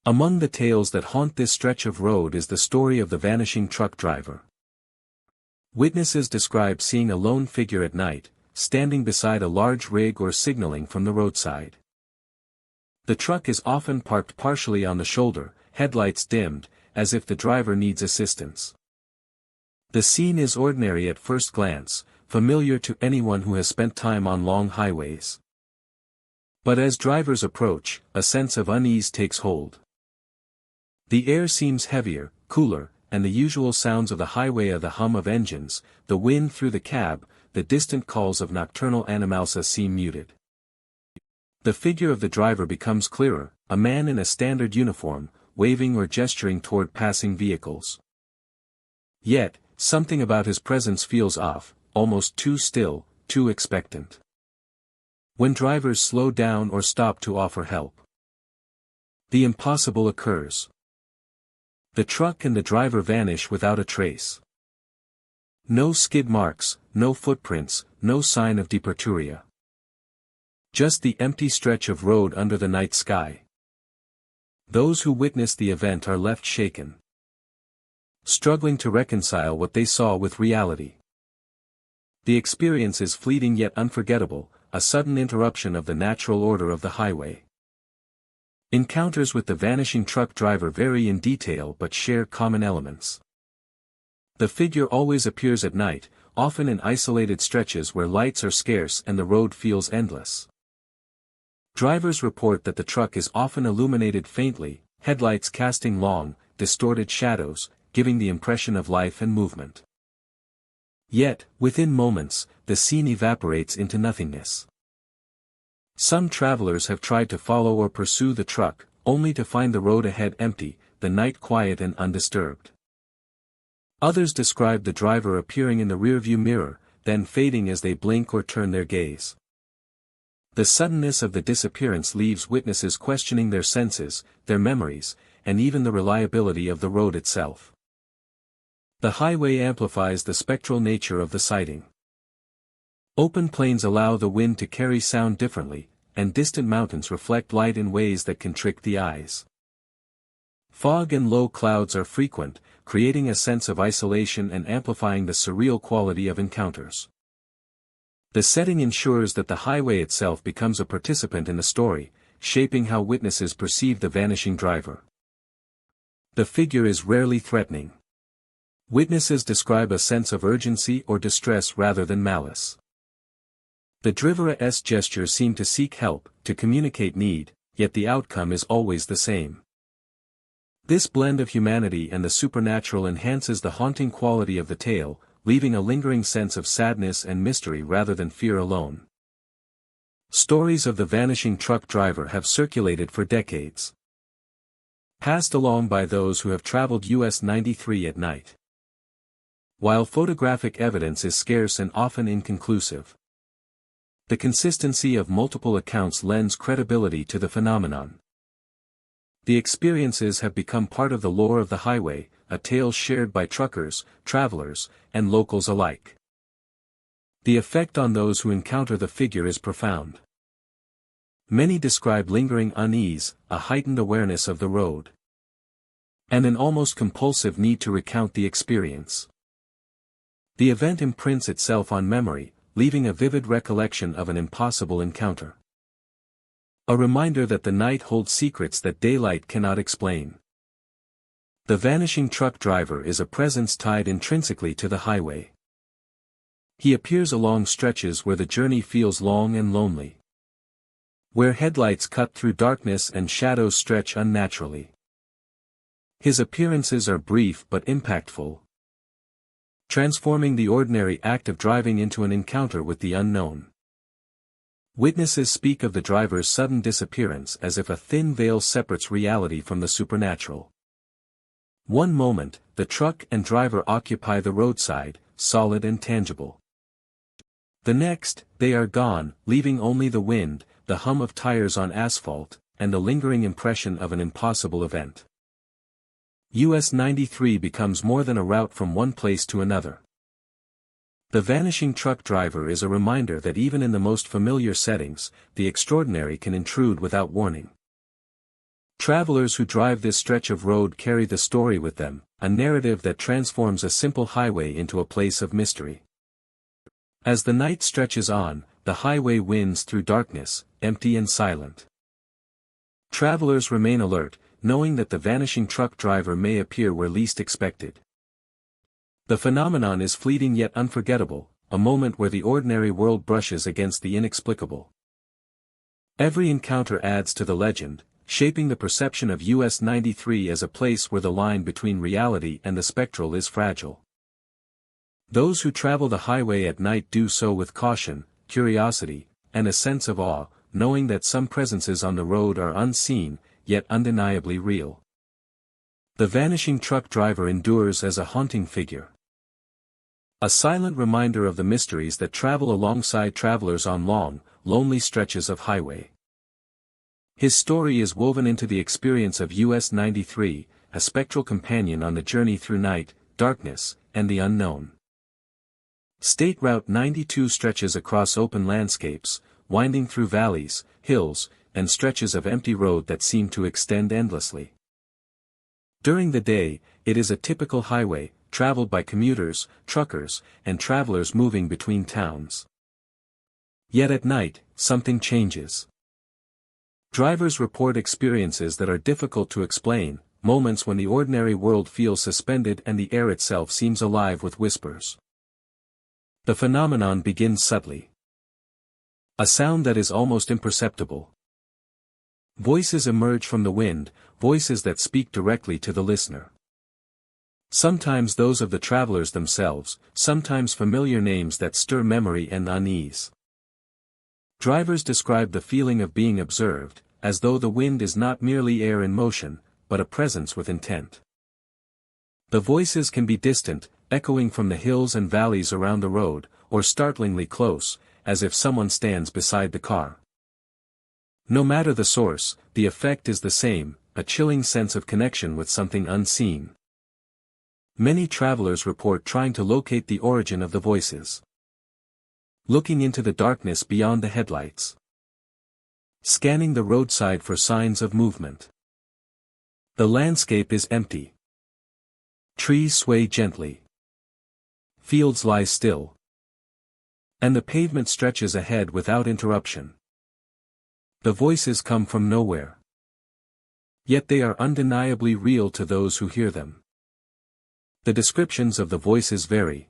Among the tales that haunt this stretch of road is the story of the vanishing truck driver. Witnesses describe seeing a lone figure at night, standing beside a large rig or signaling from the roadside. The truck is often parked partially on the shoulder, headlights dimmed, as if the driver needs assistance. The scene is ordinary at first glance, familiar to anyone who has spent time on long highways. But as drivers approach, a sense of unease takes hold. The air seems heavier, cooler, and the usual sounds of the highway are the hum of engines, the wind through the cab, the distant calls of nocturnal animals seem muted. The figure of the driver becomes clearer, a man in a standard uniform, waving or gesturing toward passing vehicles. Yet, something about his presence feels off, almost too still, too expectant. When drivers slow down or stop to offer help, the impossible occurs. The truck and the driver vanish without a trace. No skid marks, no footprints, no sign of departure. Just the empty stretch of road under the night sky. Those who witness the event are left shaken, struggling to reconcile what they saw with reality. The experience is fleeting yet unforgettable, a sudden interruption of the natural order of the highway. Encounters with the vanishing truck driver vary in detail but share common elements. The figure always appears at night, often in isolated stretches where lights are scarce and the road feels endless. Drivers report that the truck is often illuminated faintly, headlights casting long, distorted shadows, giving the impression of life and movement. Yet, within moments, the scene evaporates into nothingness. Some travelers have tried to follow or pursue the truck, only to find the road ahead empty, the night quiet and undisturbed. Others describe the driver appearing in the rearview mirror, then fading as they blink or turn their gaze. The suddenness of the disappearance leaves witnesses questioning their senses, their memories, and even the reliability of the road itself. The highway amplifies the spectral nature of the sighting. Open plains allow the wind to carry sound differently, and distant mountains reflect light in ways that can trick the eyes. Fog and low clouds are frequent, creating a sense of isolation and amplifying the surreal quality of encounters. The setting ensures that the highway itself becomes a participant in the story, shaping how witnesses perceive the vanishing driver. The figure is rarely threatening. Witnesses describe a sense of urgency or distress rather than malice. The driver's gestures seem to seek help, to communicate need, yet the outcome is always the same. This blend of humanity and the supernatural enhances the haunting quality of the tale, leaving a lingering sense of sadness and mystery rather than fear alone. Stories of the vanishing truck driver have circulated for decades, passed along by those who have traveled US 93 at night. While photographic evidence is scarce and often inconclusive, the consistency of multiple accounts lends credibility to the phenomenon. The experiences have become part of the lore of the highway, a tale shared by truckers, travelers, and locals alike. The effect on those who encounter the figure is profound. Many describe lingering unease, a heightened awareness of the road, and an almost compulsive need to recount the experience. The event imprints itself on memory, leaving a vivid recollection of an impossible encounter. A reminder that the night holds secrets that daylight cannot explain. The vanishing truck driver is a presence tied intrinsically to the highway. He appears along stretches where the journey feels long and lonely, where headlights cut through darkness and shadows stretch unnaturally. His appearances are brief but impactful, transforming the ordinary act of driving into an encounter with the unknown. Witnesses speak of the driver's sudden disappearance as if a thin veil separates reality from the supernatural. One moment, the truck and driver occupy the roadside, solid and tangible. The next, they are gone, leaving only the wind, the hum of tires on asphalt, and the lingering impression of an impossible event. US 93 becomes more than a route from one place to another. The vanishing truck driver is a reminder that even in the most familiar settings, the extraordinary can intrude without warning. Travelers who drive this stretch of road carry the story with them, a narrative that transforms a simple highway into a place of mystery. As the night stretches on, the highway winds through darkness, empty and silent. Travelers remain alert, knowing that the vanishing truck driver may appear where least expected. The phenomenon is fleeting yet unforgettable, a moment where the ordinary world brushes against the inexplicable. Every encounter adds to the legend, shaping the perception of US 93 as a place where the line between reality and the spectral is fragile. Those who travel the highway at night do so with caution, curiosity, and a sense of awe, knowing that some presences on the road are unseen, yet undeniably real. The vanishing truck driver endures as a haunting figure. A silent reminder of the mysteries that travel alongside travelers on long, lonely stretches of highway. His story is woven into the experience of US 93, a spectral companion on the journey through night, darkness, and the unknown. State Route 92 stretches across open landscapes, winding through valleys, hills, and stretches of empty road that seem to extend endlessly. During the day, it is a typical highway, traveled by commuters, truckers, and travelers moving between towns. Yet at night, something changes. Drivers report experiences that are difficult to explain, moments when the ordinary world feels suspended and the air itself seems alive with whispers. The phenomenon begins subtly. A sound that is almost imperceptible. Voices emerge from the wind, voices that speak directly to the listener. Sometimes those of the travelers themselves, sometimes familiar names that stir memory and unease. Drivers describe the feeling of being observed, as though the wind is not merely air in motion, but a presence with intent. The voices can be distant, echoing from the hills and valleys around the road, or startlingly close, as if someone stands beside the car. No matter the source, the effect is the same, a chilling sense of connection with something unseen. Many travelers report trying to locate the origin of the voices. Looking into the darkness beyond the headlights. Scanning the roadside for signs of movement. The landscape is empty. Trees sway gently. Fields lie still. And the pavement stretches ahead without interruption. The voices come from nowhere. Yet they are undeniably real to those who hear them. The descriptions of the voices vary.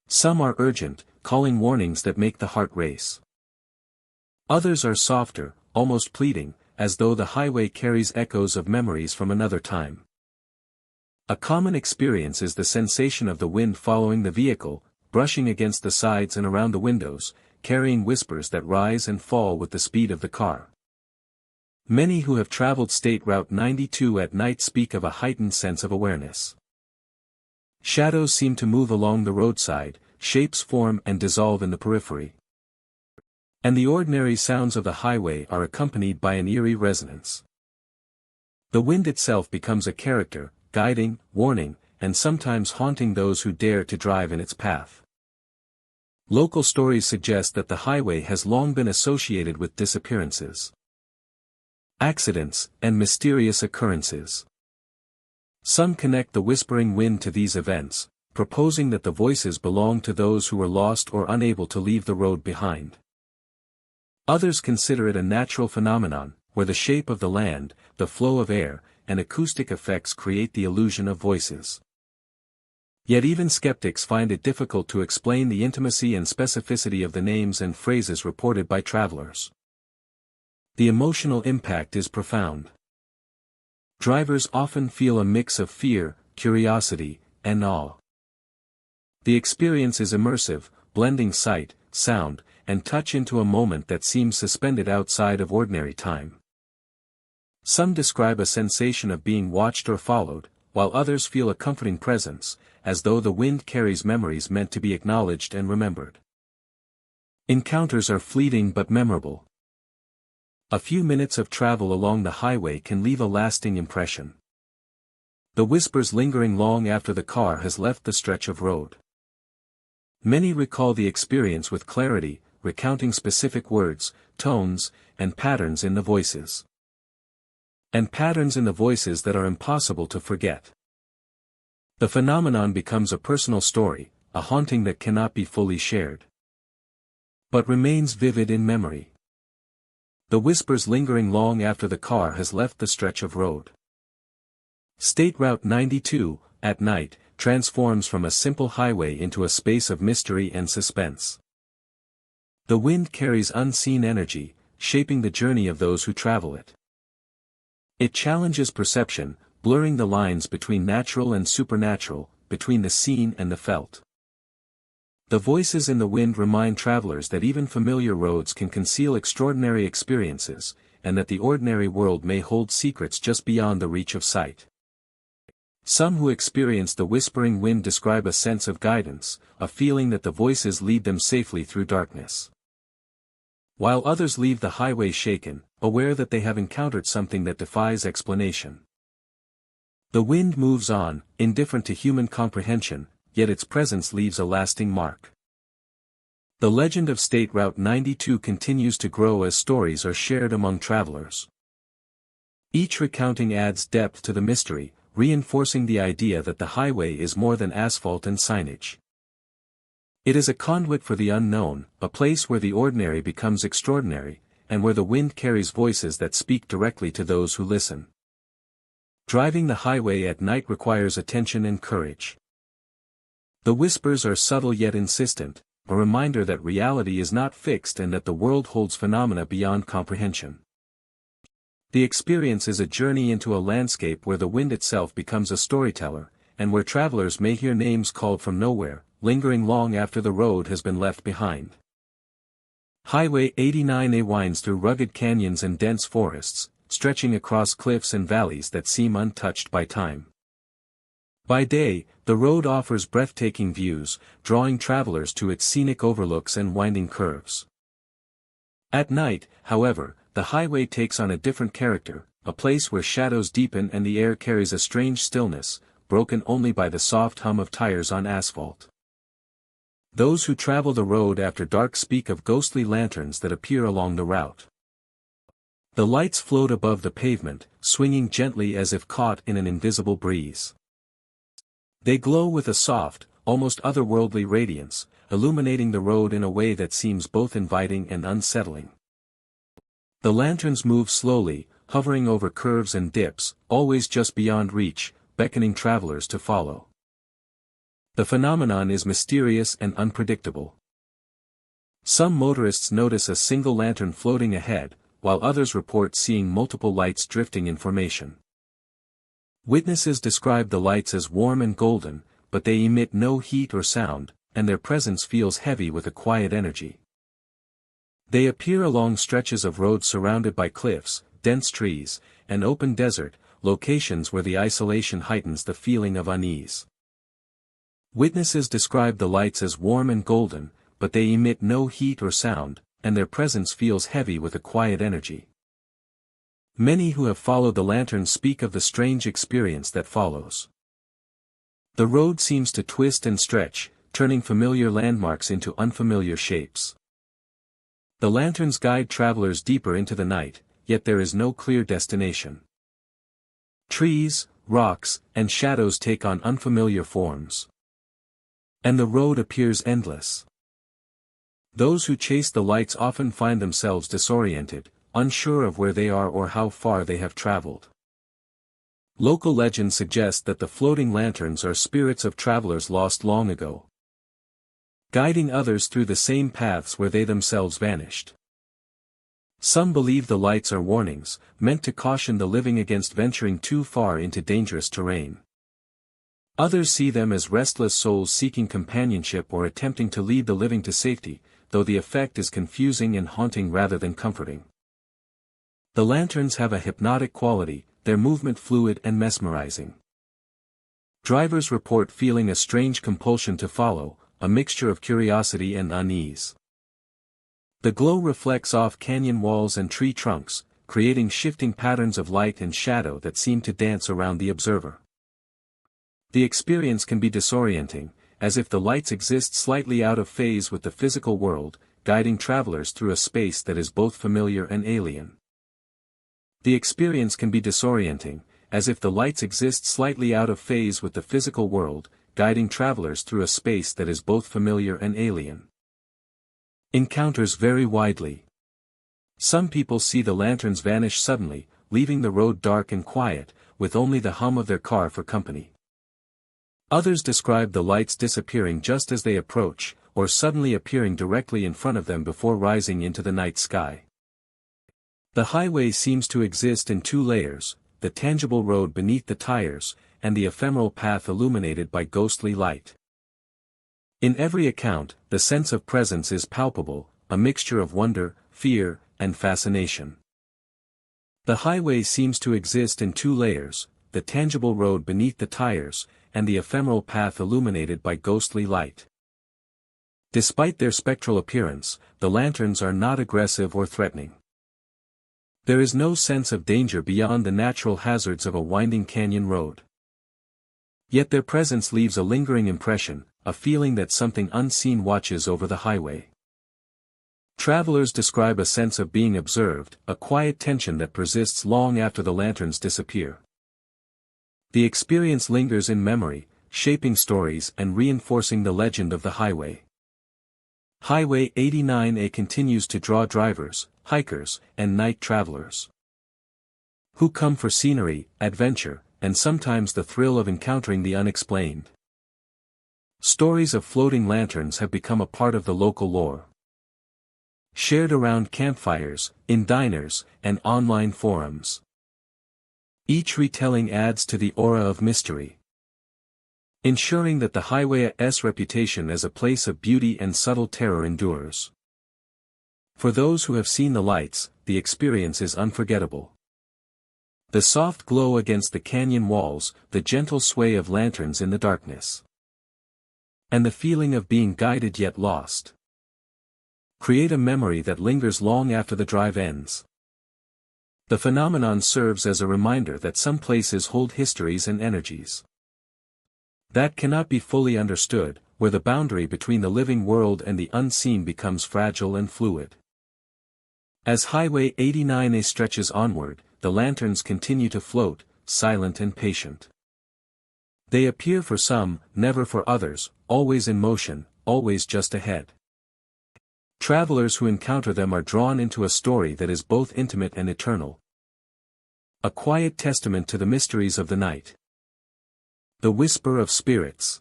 Some are urgent, calling warnings that make the heart race. Others are softer, almost pleading, as though the highway carries echoes of memories from another time. A common experience is the sensation of the wind following the vehicle, brushing against the sides and around the windows, carrying whispers that rise and fall with the speed of the car. Many who have traveled State Route 92 at night speak of a heightened sense of awareness. Shadows seem to move along the roadside, shapes form and dissolve in the periphery. And the ordinary sounds of the highway are accompanied by an eerie resonance. The wind itself becomes a character, guiding, warning, and sometimes haunting those who dare to drive in its path. Local stories suggest that the highway has long been associated with disappearances, accidents, and mysterious occurrences. Some connect the whispering wind to these events, proposing that the voices belong to those who were lost or unable to leave the road behind. Others consider it a natural phenomenon, where the shape of the land, the flow of air, and acoustic effects create the illusion of voices. Yet even skeptics find it difficult to explain the intimacy and specificity of the names and phrases reported by travelers. The emotional impact is profound. Drivers often feel a mix of fear, curiosity, and awe. The experience is immersive, blending sight, sound, and touch into a moment that seems suspended outside of ordinary time. Some describe a sensation of being watched or followed, while others feel a comforting presence, as though the wind carries memories meant to be acknowledged and remembered. Encounters are fleeting but memorable. A few minutes of travel along the highway can leave a lasting impression. The whispers lingering long after the car has left the stretch of road. Many recall the experience with clarity, recounting specific words, tones, and patterns in the voices. And patterns in the voices that are impossible to forget. The phenomenon becomes a personal story, a haunting that cannot be fully shared, but remains vivid in memory. The whispers lingering long after the car has left the stretch of road. State Route 92, at night, transforms from a simple highway into a space of mystery and suspense. The wind carries unseen energy, shaping the journey of those who travel it. It challenges perception, blurring the lines between natural and supernatural, between the seen and the felt. The voices in the wind remind travelers that even familiar roads can conceal extraordinary experiences, and that the ordinary world may hold secrets just beyond the reach of sight. Some who experience the whispering wind describe a sense of guidance, a feeling that the voices lead them safely through darkness. While others leave the highway shaken, aware that they have encountered something that defies explanation. The wind moves on, indifferent to human comprehension, yet its presence leaves a lasting mark. The legend of State Route 92 continues to grow as stories are shared among travelers. Each recounting adds depth to the mystery, reinforcing the idea that the highway is more than asphalt and signage. It is a conduit for the unknown, a place where the ordinary becomes extraordinary, and where the wind carries voices that speak directly to those who listen. Driving the highway at night requires attention and courage. The whispers are subtle yet insistent, a reminder that reality is not fixed and that the world holds phenomena beyond comprehension. The experience is a journey into a landscape where the wind itself becomes a storyteller, and where travelers may hear names called from nowhere, lingering long after the road has been left behind. Highway 89A winds through rugged canyons and dense forests, stretching across cliffs and valleys that seem untouched by time. By day, the road offers breathtaking views, drawing travelers to its scenic overlooks and winding curves. At night, however, the highway takes on a different character, a place where shadows deepen and the air carries a strange stillness, broken only by the soft hum of tires on asphalt. Those who travel the road after dark speak of ghostly lanterns that appear along the route. The lights float above the pavement, swinging gently as if caught in an invisible breeze. They glow with a soft, almost otherworldly radiance, illuminating the road in a way that seems both inviting and unsettling. The lanterns move slowly, hovering over curves and dips, always just beyond reach, beckoning travelers to follow. The phenomenon is mysterious and unpredictable. Some motorists notice a single lantern floating ahead, while others report seeing multiple lights drifting in formation. Witnesses describe the lights as warm and golden, but they emit no heat or sound, and their presence feels heavy with a quiet energy. They appear along stretches of road surrounded by cliffs, dense trees, and open desert, locations where the isolation heightens the feeling of unease. Witnesses describe the lights as warm and golden, but they emit no heat or sound, and their presence feels heavy with a quiet energy. Many who have followed the lanterns speak of the strange experience that follows. The road seems to twist and stretch, turning familiar landmarks into unfamiliar shapes. The lanterns guide travelers deeper into the night, yet there is no clear destination. Trees, rocks, and shadows take on unfamiliar forms. And the road appears endless. Those who chase the lights often find themselves disoriented, unsure of where they are or how far they have traveled. Local legends suggest that the floating lanterns are spirits of travelers lost long ago, guiding others through the same paths where they themselves vanished. Some believe the lights are warnings, meant to caution the living against venturing too far into dangerous terrain. Others see them as restless souls seeking companionship or attempting to lead the living to safety, though the effect is confusing and haunting rather than comforting. The lanterns have a hypnotic quality, their movement fluid and mesmerizing. Drivers report feeling a strange compulsion to follow, a mixture of curiosity and unease. The glow reflects off canyon walls and tree trunks, creating shifting patterns of light and shadow that seem to dance around the observer. The experience can be disorienting, as if the lights exist slightly out of phase with the physical world, guiding travelers through a space that is both familiar and alien. The experience can be disorienting, as if the lights exist slightly out of phase with the physical world, guiding travelers through a space that is both familiar and alien. Encounters vary widely. Some people see the lanterns vanish suddenly, leaving the road dark and quiet, with only the hum of their car for company. Others describe the lights disappearing just as they approach, or suddenly appearing directly in front of them before rising into the night sky. The highway seems to exist in two layers, the tangible road beneath the tires, and the ephemeral path illuminated by ghostly light. In every account, the sense of presence is palpable, a mixture of wonder, fear, and fascination. The highway seems to exist in two layers, the tangible road beneath the tires, and the ephemeral path illuminated by ghostly light. Despite their spectral appearance, the lanterns are not aggressive or threatening. There is no sense of danger beyond the natural hazards of a winding canyon road. Yet their presence leaves a lingering impression, a feeling that something unseen watches over the highway. Travelers describe a sense of being observed, a quiet tension that persists long after the lanterns disappear. The experience lingers in memory, shaping stories and reinforcing the legend of the highway. Highway 89A continues to draw drivers, hikers, and night travelers who come for scenery, adventure, and sometimes the thrill of encountering the unexplained. Stories of floating lanterns have become a part of the local lore. Shared around campfires, in diners, and online forums. Each retelling adds to the aura of mystery, ensuring that the highway's reputation as a place of beauty and subtle terror endures. For those who have seen the lights, the experience is unforgettable. The soft glow against the canyon walls, the gentle sway of lanterns in the darkness, and the feeling of being guided yet lost, create a memory that lingers long after the drive ends. The phenomenon serves as a reminder that some places hold histories and energies that cannot be fully understood, where the boundary between the living world and the unseen becomes fragile and fluid. As Highway 89A stretches onward, the lanterns continue to float, silent and patient. They appear for some, never for others, always in motion, always just ahead. Travelers who encounter them are drawn into a story that is both intimate and eternal. A quiet testament to the mysteries of the night, the whisper of spirits,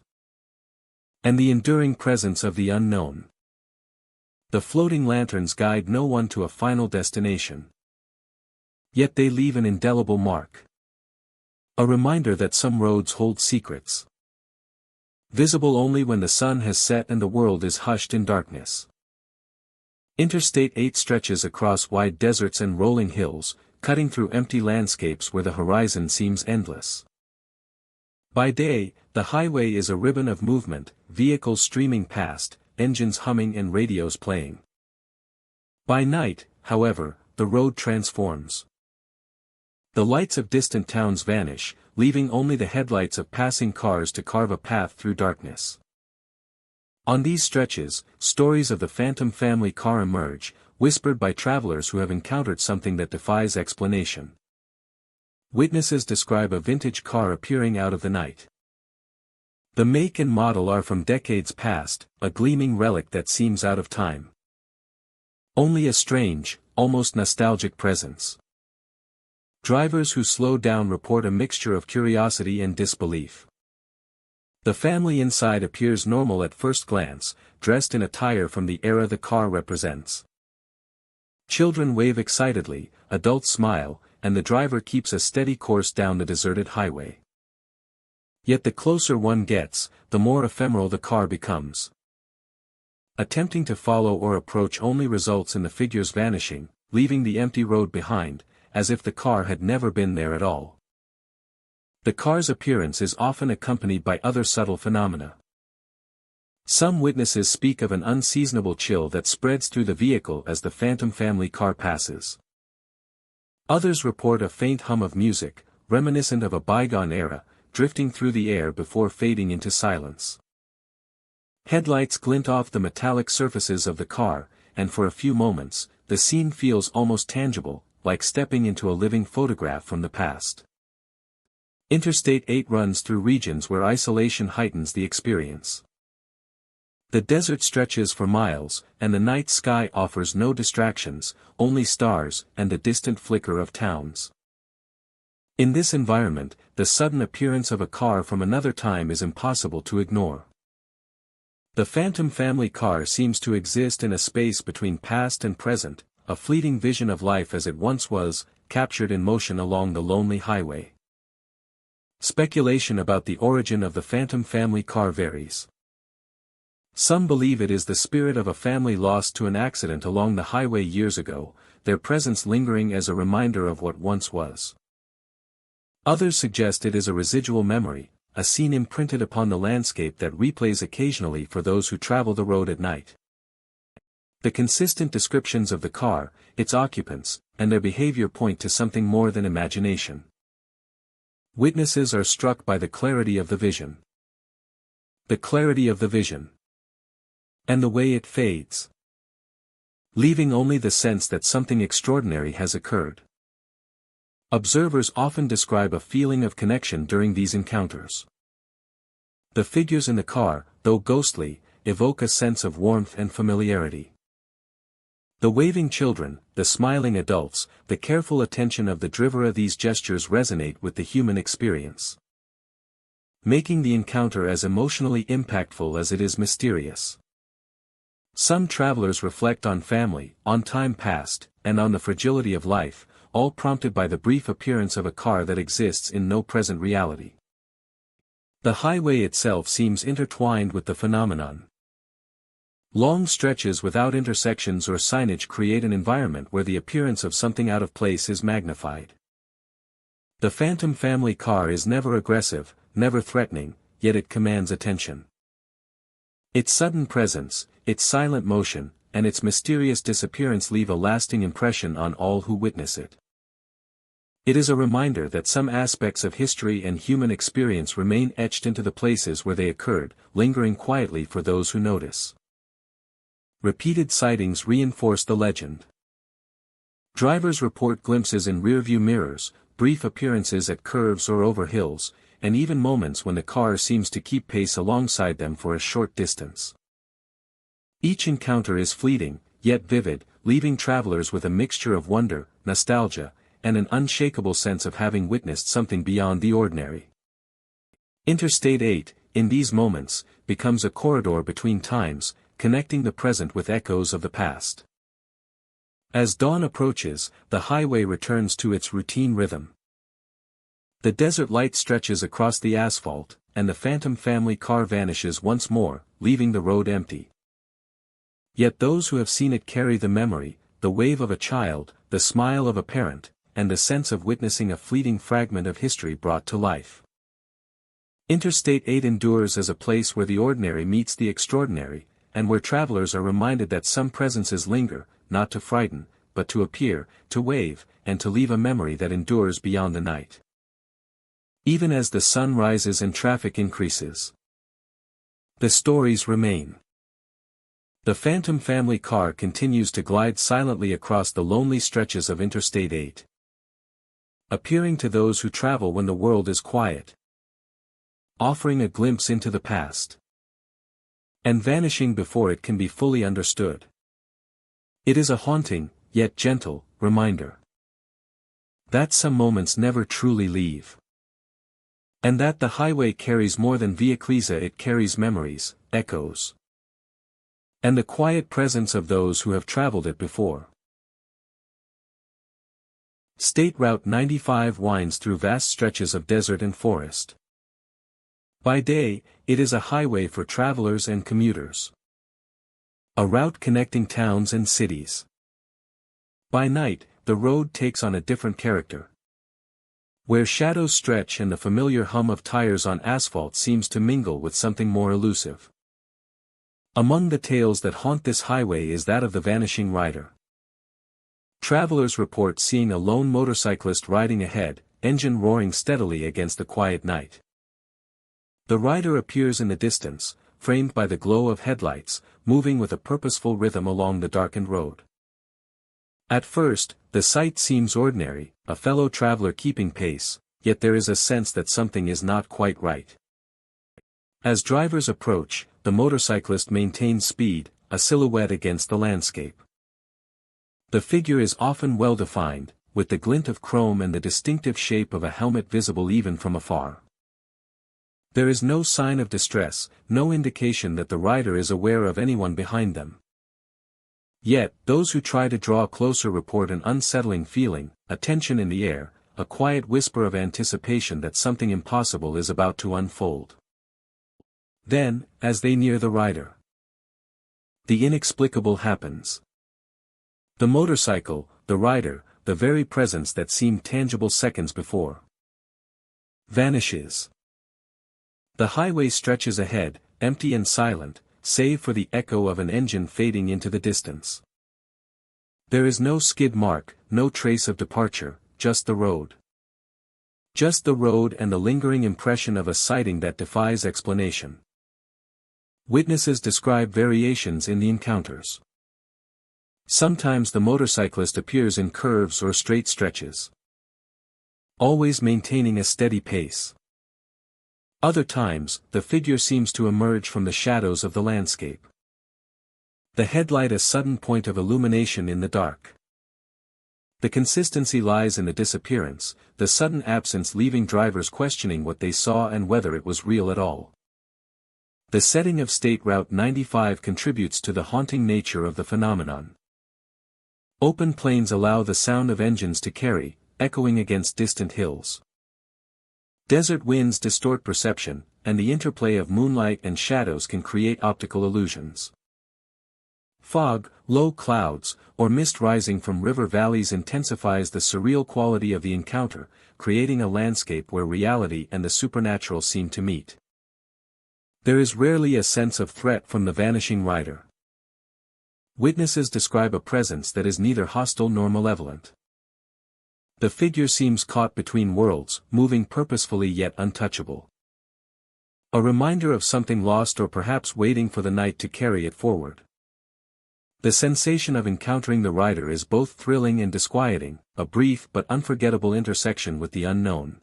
and the enduring presence of the unknown. The floating lanterns guide no one to a final destination. Yet they leave an indelible mark. A reminder that some roads hold secrets, visible only when the sun has set and the world is hushed in darkness. Interstate 8 stretches across wide deserts and rolling hills, cutting through empty landscapes where the horizon seems endless. By day, the highway is a ribbon of movement, vehicles streaming past, engines humming and radios playing. By night, however, the road transforms. The lights of distant towns vanish, leaving only the headlights of passing cars to carve a path through darkness. On these stretches, stories of the phantom family car emerge, whispered by travelers who have encountered something that defies explanation. Witnesses describe a vintage car appearing out of the night. The make and model are from decades past, a gleaming relic that seems out of time. Only a strange, almost nostalgic presence. Drivers who slow down report a mixture of curiosity and disbelief. The family inside appears normal at first glance, dressed in attire from the era the car represents. Children wave excitedly, adults smile, and the driver keeps a steady course down the deserted highway. Yet the closer one gets, the more ephemeral the car becomes. Attempting to follow or approach only results in the figures vanishing, leaving the empty road behind, as if the car had never been there at all. The car's appearance is often accompanied by other subtle phenomena. Some witnesses speak of an unseasonable chill that spreads through the vehicle as the phantom family car passes. Others report a faint hum of music, reminiscent of a bygone era, drifting through the air before fading into silence. Headlights glint off the metallic surfaces of the car, and for a few moments, the scene feels almost tangible, like stepping into a living photograph from the past. Interstate 8 runs through regions where isolation heightens the experience. The desert stretches for miles, and the night sky offers no distractions, only stars and the distant flicker of towns. In this environment, the sudden appearance of a car from another time is impossible to ignore. The phantom family car seems to exist in a space between past and present, a fleeting vision of life as it once was, captured in motion along the lonely highway. Speculation about the origin of the phantom family car varies. Some believe it is the spirit of a family lost to an accident along the highway years ago, their presence lingering as a reminder of what once was. Others suggest it is a residual memory, a scene imprinted upon the landscape that replays occasionally for those who travel the road at night. The consistent descriptions of the car, its occupants, and their behavior point to something more than imagination. Witnesses are struck by the clarity of the vision. The clarity of the vision. And the way it fades. Leaving only the sense that something extraordinary has occurred. Observers often describe a feeling of connection during these encounters. The figures in the car, though ghostly, evoke a sense of warmth and familiarity. The waving children, the smiling adults, the careful attention of the driver, these gestures resonate with the human experience, making the encounter as emotionally impactful as it is mysterious. Some travelers reflect on family, on time past, and on the fragility of life, all prompted by the brief appearance of a car that exists in no present reality. The highway itself seems intertwined with the phenomenon. Long stretches without intersections or signage create an environment where the appearance of something out of place is magnified. The phantom family car is never aggressive, never threatening, yet it commands attention. Its sudden presence, its silent motion, and its mysterious disappearance leave a lasting impression on all who witness it. It is a reminder that some aspects of history and human experience remain etched into the places where they occurred, lingering quietly for those who notice. Repeated sightings reinforce the legend. Drivers report glimpses in rearview mirrors, brief appearances at curves or over hills, and even moments when the car seems to keep pace alongside them for a short distance. Each encounter is fleeting, yet vivid, leaving travelers with a mixture of wonder, nostalgia, and an unshakable sense of having witnessed something beyond the ordinary. Interstate 8, in these moments, becomes a corridor between times, connecting the present with echoes of the past. As dawn approaches, the highway returns to its routine rhythm. The desert light stretches across the asphalt, and the phantom family car vanishes once more, leaving the road empty. Yet those who have seen it carry the memory, the wave of a child, the smile of a parent, and the sense of witnessing a fleeting fragment of history brought to life. Interstate 8 endures as a place where the ordinary meets the extraordinary, and where travelers are reminded that some presences linger, not to frighten, but to appear, to wave, and to leave a memory that endures beyond the night. Even as the sun rises and traffic increases, the stories remain. The phantom family car continues to glide silently across the lonely stretches of Interstate 8. Appearing to those who travel when the world is quiet. Offering a glimpse into the past. And vanishing before it can be fully understood. It is a haunting, yet gentle, reminder that some moments never truly leave. And that the highway carries more than vehicles, it carries memories, echoes, and the quiet presence of those who have traveled it before. State Route 95 winds through vast stretches of desert and forest. By day, it is a highway for travelers and commuters. A route connecting towns and cities. By night, the road takes on a different character. Where shadows stretch and the familiar hum of tires on asphalt seems to mingle with something more elusive. Among the tales that haunt this highway is that of the vanishing rider. Travelers report seeing a lone motorcyclist riding ahead, engine roaring steadily against the quiet night. The rider appears in the distance, framed by the glow of headlights, moving with a purposeful rhythm along the darkened road. At first, the sight seems ordinary, a fellow traveler keeping pace, yet there is a sense that something is not quite right. As drivers approach, the motorcyclist maintains speed, a silhouette against the landscape. The figure is often well defined, with the glint of chrome and the distinctive shape of a helmet visible even from afar. There is no sign of distress, no indication that the rider is aware of anyone behind them. Yet, those who try to draw closer report an unsettling feeling, a tension in the air, a quiet whisper of anticipation that something impossible is about to unfold. Then, as they near the rider, the inexplicable happens. The motorcycle, the rider, the very presence that seemed tangible seconds before, vanishes. The highway stretches ahead, empty and silent, save for the echo of an engine fading into the distance. There is no skid mark, no trace of departure, just the road. Just the road and the lingering impression of a sighting that defies explanation. Witnesses describe variations in the encounters. Sometimes the motorcyclist appears in curves or straight stretches, always maintaining a steady pace. Other times, the figure seems to emerge from the shadows of the landscape. The headlight a sudden point of illumination in the dark. The consistency lies in the disappearance, the sudden absence leaving drivers questioning what they saw and whether it was real at all. The setting of State Route 95 contributes to the haunting nature of the phenomenon. Open plains allow the sound of engines to carry, echoing against distant hills. Desert winds distort perception, and the interplay of moonlight and shadows can create optical illusions. Fog, low clouds, or mist rising from river valleys intensifies the surreal quality of the encounter, creating a landscape where reality and the supernatural seem to meet. There is rarely a sense of threat from the vanishing rider. Witnesses describe a presence that is neither hostile nor malevolent. The figure seems caught between worlds, moving purposefully yet untouchable. A reminder of something lost or perhaps waiting for the night to carry it forward. The sensation of encountering the rider is both thrilling and disquieting, a brief but unforgettable intersection with the unknown.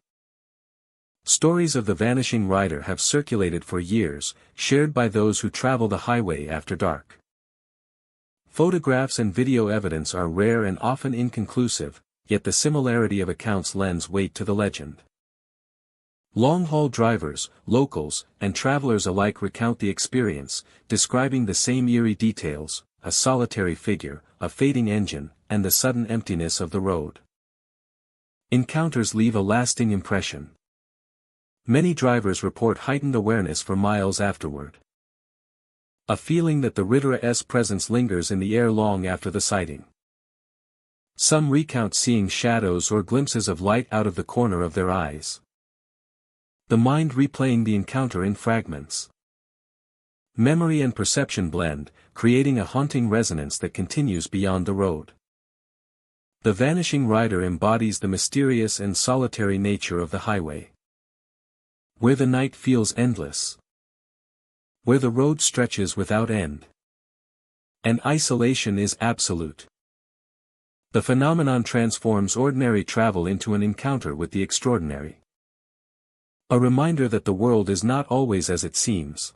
Stories of the vanishing rider have circulated for years, shared by those who travel the highway after dark. Photographs and video evidence are rare and often inconclusive, yet the similarity of accounts lends weight to the legend. Long-haul drivers, locals, and travelers alike recount the experience, describing the same eerie details: a solitary figure, a fading engine, and the sudden emptiness of the road. Encounters leave a lasting impression. Many drivers report heightened awareness for miles afterward. A feeling that the rider's presence lingers in the air long after the sighting. Some recount seeing shadows or glimpses of light out of the corner of their eyes. The mind replaying the encounter in fragments. Memory and perception blend, creating a haunting resonance that continues beyond the road. The vanishing rider embodies the mysterious and solitary nature of the highway. Where the night feels endless. Where the road stretches without end. And isolation is absolute. The phenomenon transforms ordinary travel into an encounter with the extraordinary. A reminder that the world is not always as it seems.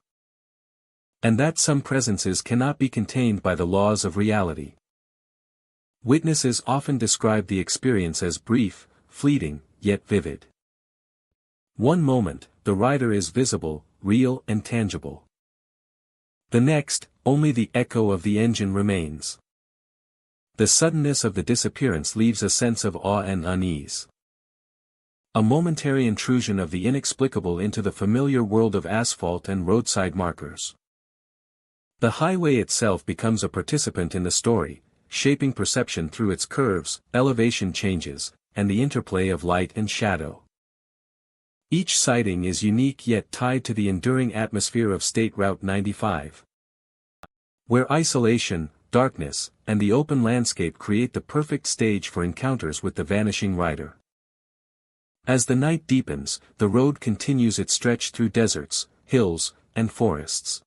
And that some presences cannot be contained by the laws of reality. Witnesses often describe the experience as brief, fleeting, yet vivid. One moment, the rider is visible, real and tangible. The next, only the echo of the engine remains. The suddenness of the disappearance leaves a sense of awe and unease. A momentary intrusion of the inexplicable into the familiar world of asphalt and roadside markers. The highway itself becomes a participant in the story, shaping perception through its curves, elevation changes, and the interplay of light and shadow. Each sighting is unique yet tied to the enduring atmosphere of State Route 95. Where isolation, darkness, and the open landscape create the perfect stage for encounters with the vanishing rider. As the night deepens, the road continues its stretch through deserts, hills, and forests.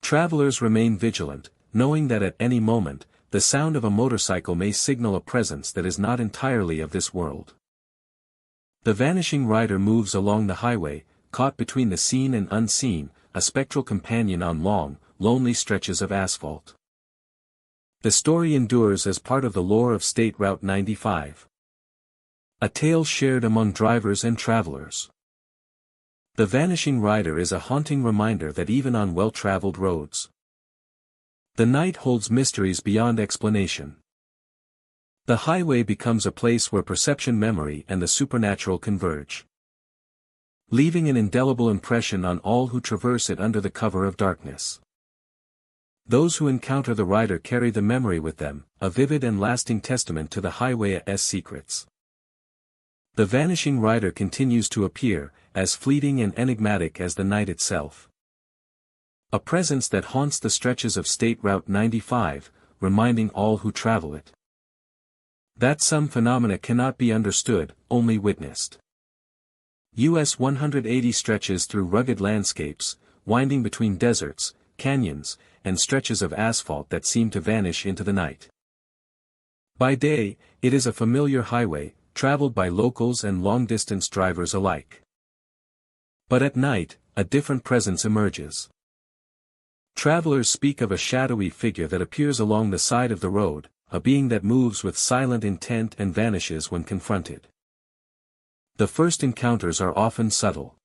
Travelers remain vigilant, knowing that at any moment, the sound of a motorcycle may signal a presence that is not entirely of this world. The vanishing rider moves along the highway, caught between the seen and unseen, a spectral companion on long, lonely stretches of asphalt. The story endures as part of the lore of State Route 95. A tale shared among drivers and travelers. The vanishing rider is a haunting reminder that even on well-traveled roads, The night holds mysteries beyond explanation. The highway becomes a place where perception, memory, and the supernatural converge, leaving an indelible impression on all who traverse it under the cover of darkness. Those who encounter the rider carry the memory with them, a vivid and lasting testament to the highway's secrets. The vanishing rider continues to appear, as fleeting and enigmatic as the night itself. A presence that haunts the stretches of State Route 95, reminding all who travel it that some phenomena cannot be understood, only witnessed. US 180 stretches through rugged landscapes, winding between deserts, canyons, and stretches of asphalt that seem to vanish into the night. By day, it is a familiar highway, traveled by locals and long-distance drivers alike. But at night, a different presence emerges. Travelers speak of a shadowy figure that appears along the side of the road, a being that moves with silent intent and vanishes when confronted. The first encounters are often subtle.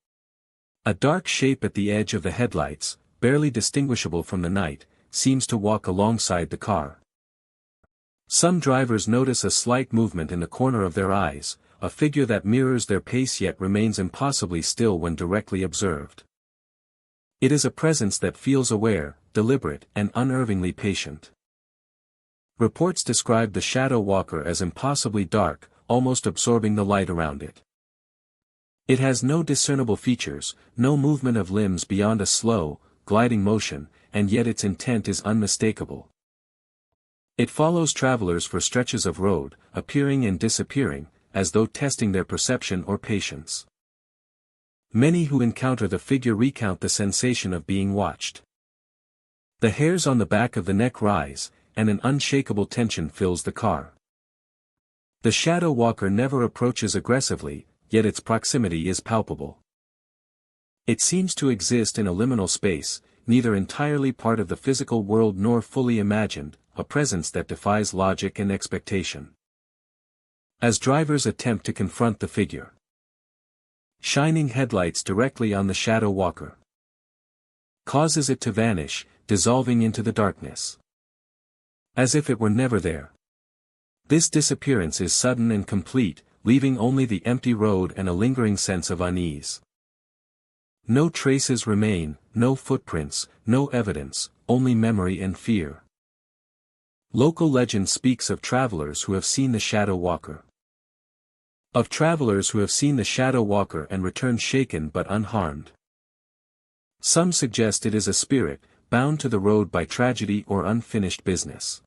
A dark shape at the edge of the headlights, barely distinguishable from the night, seems to walk alongside the car. Some drivers notice a slight movement in the corner of their eyes, a figure that mirrors their pace yet remains impossibly still when directly observed. It is a presence that feels aware, deliberate, and unerringly patient. Reports describe the shadow walker as impossibly dark, almost absorbing the light around it. It has no discernible features, no movement of limbs beyond a slow, gliding motion, and yet its intent is unmistakable. It follows travelers for stretches of road, appearing and disappearing, as though testing their perception or patience. Many who encounter the figure recount the sensation of being watched. The hairs on the back of the neck rise, and an unshakable tension fills the car. The shadow walker never approaches aggressively, yet its proximity is palpable. It seems to exist in a liminal space, neither entirely part of the physical world nor fully imagined, a presence that defies logic and expectation. As drivers attempt to confront the figure, shining headlights directly on the shadow walker causes it to vanish, dissolving into the darkness, as if it were never there. This disappearance is sudden and complete, leaving only the empty road and a lingering sense of unease. No traces remain, no footprints, no evidence, only memory and fear. Local legend speaks of travelers who have seen the shadow walker. Of travelers who have seen the shadow walker and returned shaken but unharmed. Some suggest it is a spirit, bound to the road by tragedy or unfinished business.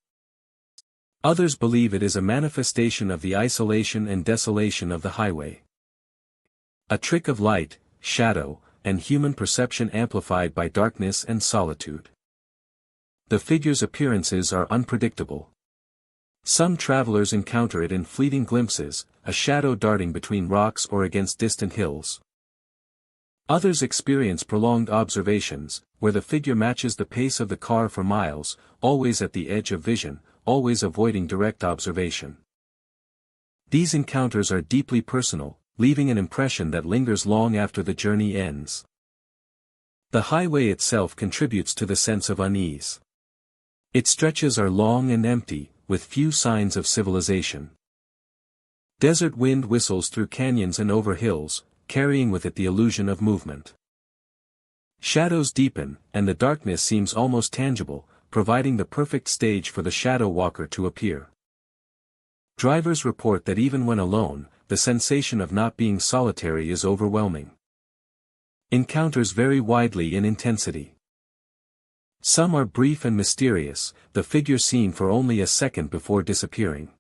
Others believe it is a manifestation of the isolation and desolation of the highway. A trick of light, shadow, and human perception amplified by darkness and solitude. The figure's appearances are unpredictable. Some travelers encounter it in fleeting glimpses, a shadow darting between rocks or against distant hills. Others experience prolonged observations, where the figure matches the pace of the car for miles, always at the edge of vision, always avoiding direct observation. These encounters are deeply personal, leaving an impression that lingers long after the journey ends. The highway itself contributes to the sense of unease. Its stretches are long and empty, with few signs of civilization. Desert wind whistles through canyons and over hills, carrying with it the illusion of movement. Shadows deepen, and the darkness seems almost tangible, providing the perfect stage for the shadow walker to appear. Drivers report that even when alone, the sensation of not being solitary is overwhelming. Encounters vary widely in intensity. Some are brief and mysterious, the figure seen for only a second before disappearing.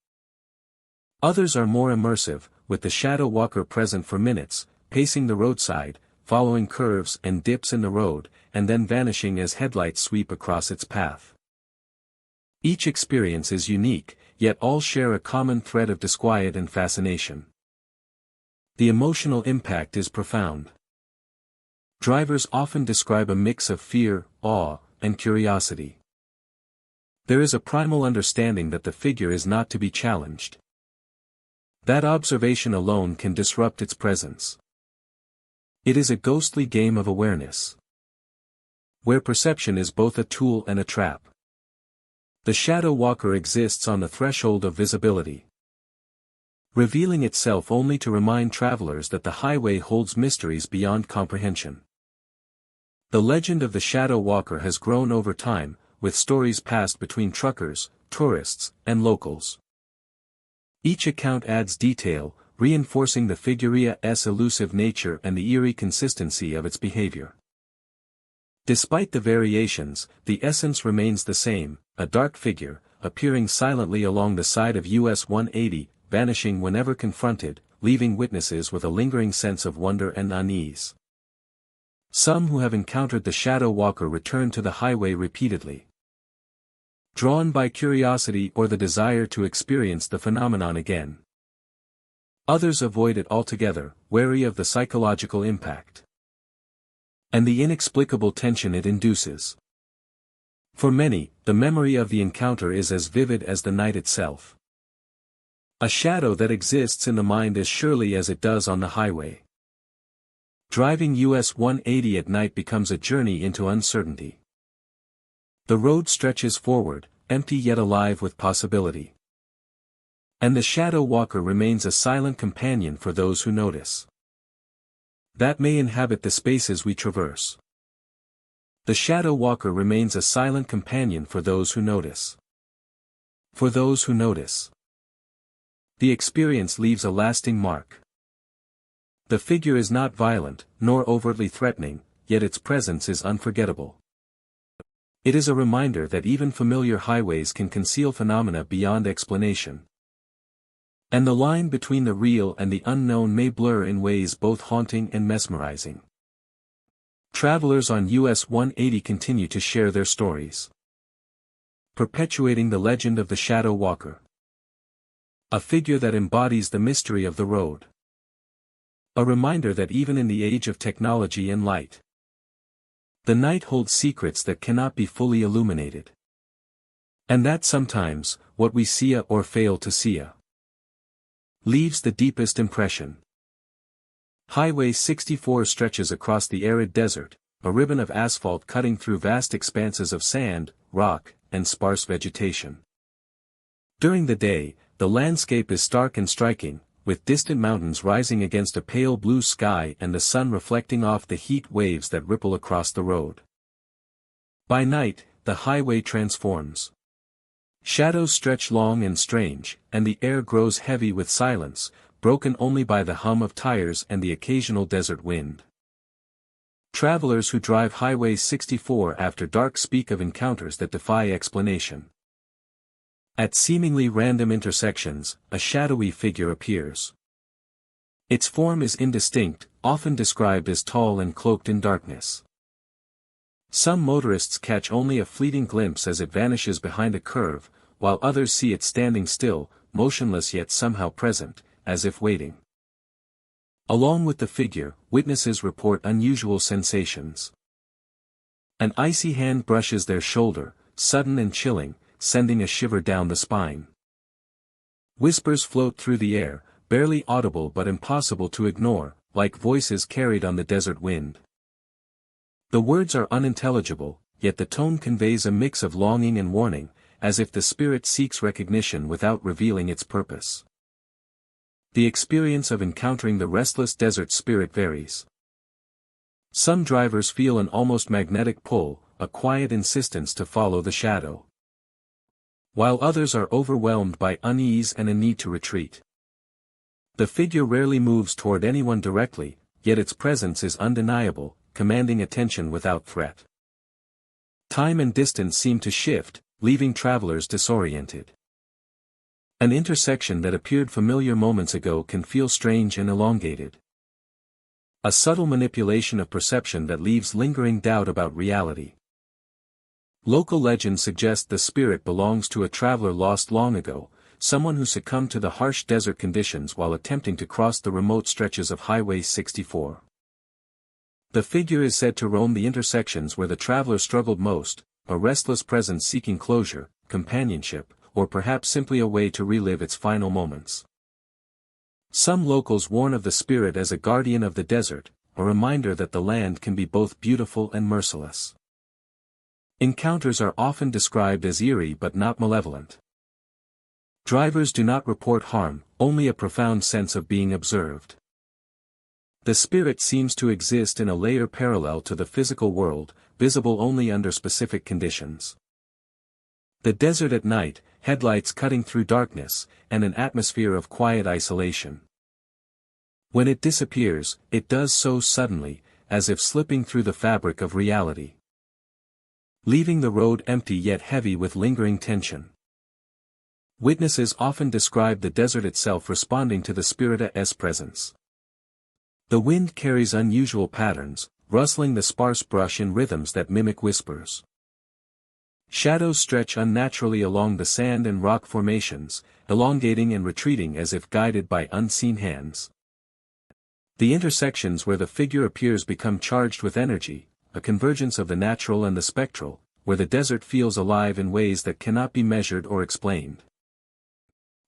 Others are more immersive, with the shadow walker present for minutes, pacing the roadside, following curves and dips in the road, and then vanishing as headlights sweep across its path. Each experience is unique, yet all share a common thread of disquiet and fascination. The emotional impact is profound. Drivers often describe a mix of fear, awe, and curiosity. There is a primal understanding that the figure is not to be challenged. That observation alone can disrupt its presence. It is a ghostly game of awareness, where perception is both a tool and a trap. The shadow walker exists on the threshold of visibility, revealing itself only to remind travelers that the highway holds mysteries beyond comprehension. The legend of the shadow walker has grown over time, with stories passed between truckers, tourists, and locals. Each account adds detail, reinforcing the figure's elusive nature and the eerie consistency of its behavior. Despite the variations, the essence remains the same, a dark figure, appearing silently along the side of US 180, vanishing whenever confronted, leaving witnesses with a lingering sense of wonder and unease. Some who have encountered the shadow walker return to the highway repeatedly, drawn by curiosity or the desire to experience the phenomenon again. Others avoid it altogether, wary of the psychological impact and the inexplicable tension it induces. For many, the memory of the encounter is as vivid as the night itself. A shadow that exists in the mind as surely as it does on the highway. Driving US 180 at night becomes a journey into uncertainty. The road stretches forward, empty yet alive with possibility. And the shadow walker remains a silent companion for those who notice. That may inhabit the spaces we traverse. The shadow walker remains a silent companion for those who notice. For those who notice. The experience leaves a lasting mark. The figure is not violent, nor overtly threatening, yet its presence is unforgettable. It is a reminder that even familiar highways can conceal phenomena beyond explanation. And the line between the real and the unknown may blur in ways both haunting and mesmerizing. Travelers on US 180 continue to share their stories, perpetuating the legend of the shadow walker. A figure that embodies the mystery of the road. A reminder that even in the age of technology and light, the night holds secrets that cannot be fully illuminated. And that sometimes, what we see or fail to see leaves the deepest impression. Highway 64 stretches across the arid desert, a ribbon of asphalt cutting through vast expanses of sand, rock, and sparse vegetation. During the day, the landscape is stark and striking, with distant mountains rising against a pale blue sky and the sun reflecting off the heat waves that ripple across the road. By night, the highway transforms. Shadows stretch long and strange, and the air grows heavy with silence, broken only by the hum of tires and the occasional desert wind. Travelers who drive Highway 64 after dark speak of encounters that defy explanation. At seemingly random intersections, a shadowy figure appears. Its form is indistinct, often described as tall and cloaked in darkness. Some motorists catch only a fleeting glimpse as it vanishes behind a curve, while others see it standing still, motionless yet somehow present, as if waiting. Along with the figure, witnesses report unusual sensations. An icy hand brushes their shoulder, sudden and chilling, sending a shiver down the spine. Whispers float through the air, barely audible but impossible to ignore, like voices carried on the desert wind. The words are unintelligible, yet the tone conveys a mix of longing and warning, as if the spirit seeks recognition without revealing its purpose. The experience of encountering the restless desert spirit varies. Some drivers feel an almost magnetic pull, a quiet insistence to follow the shadow, while others are overwhelmed by unease and a need to retreat. The figure rarely moves toward anyone directly, yet its presence is undeniable, commanding attention without threat. Time and distance seem to shift, leaving travelers disoriented. An intersection that appeared familiar moments ago can feel strange and elongated. A subtle manipulation of perception that leaves lingering doubt about reality. Local legends suggest the spirit belongs to a traveler lost long ago, someone who succumbed to the harsh desert conditions while attempting to cross the remote stretches of Highway 64. The figure is said to roam the intersections where the traveler struggled most, a restless presence seeking closure, companionship, or perhaps simply a way to relive its final moments. Some locals warn of the spirit as a guardian of the desert, a reminder that the land can be both beautiful and merciless. Encounters are often described as eerie but not malevolent. Drivers do not report harm, only a profound sense of being observed. The spirit seems to exist in a layer parallel to the physical world, visible only under specific conditions. The desert at night, headlights cutting through darkness, and an atmosphere of quiet isolation. When it disappears, it does so suddenly, as if slipping through the fabric of reality, leaving the road empty yet heavy with lingering tension. Witnesses often describe the desert itself responding to the spirit's presence. The wind carries unusual patterns, rustling the sparse brush in rhythms that mimic whispers. Shadows stretch unnaturally along the sand and rock formations, elongating and retreating as if guided by unseen hands. The intersections where the figure appears become charged with energy, a convergence of the natural and the spectral, where the desert feels alive in ways that cannot be measured or explained.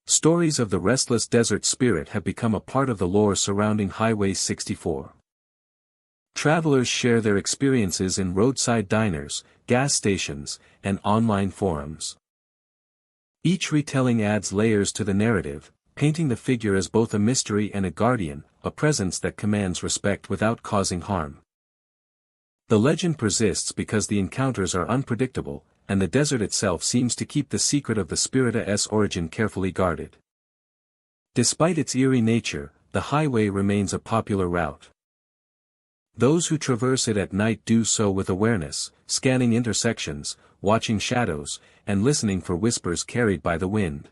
Stories of the restless desert spirit have become a part of the lore surrounding Highway 64. Travelers share their experiences in roadside diners, gas stations, and online forums. Each retelling adds layers to the narrative, painting the figure as both a mystery and a guardian, a presence that commands respect without causing harm. The legend persists because the encounters are unpredictable, and the desert itself seems to keep the secret of the spirit's origin carefully guarded. Despite its eerie nature, the highway remains a popular route. Those who traverse it at night do so with awareness, scanning intersections, watching shadows, and listening for whispers carried by the wind.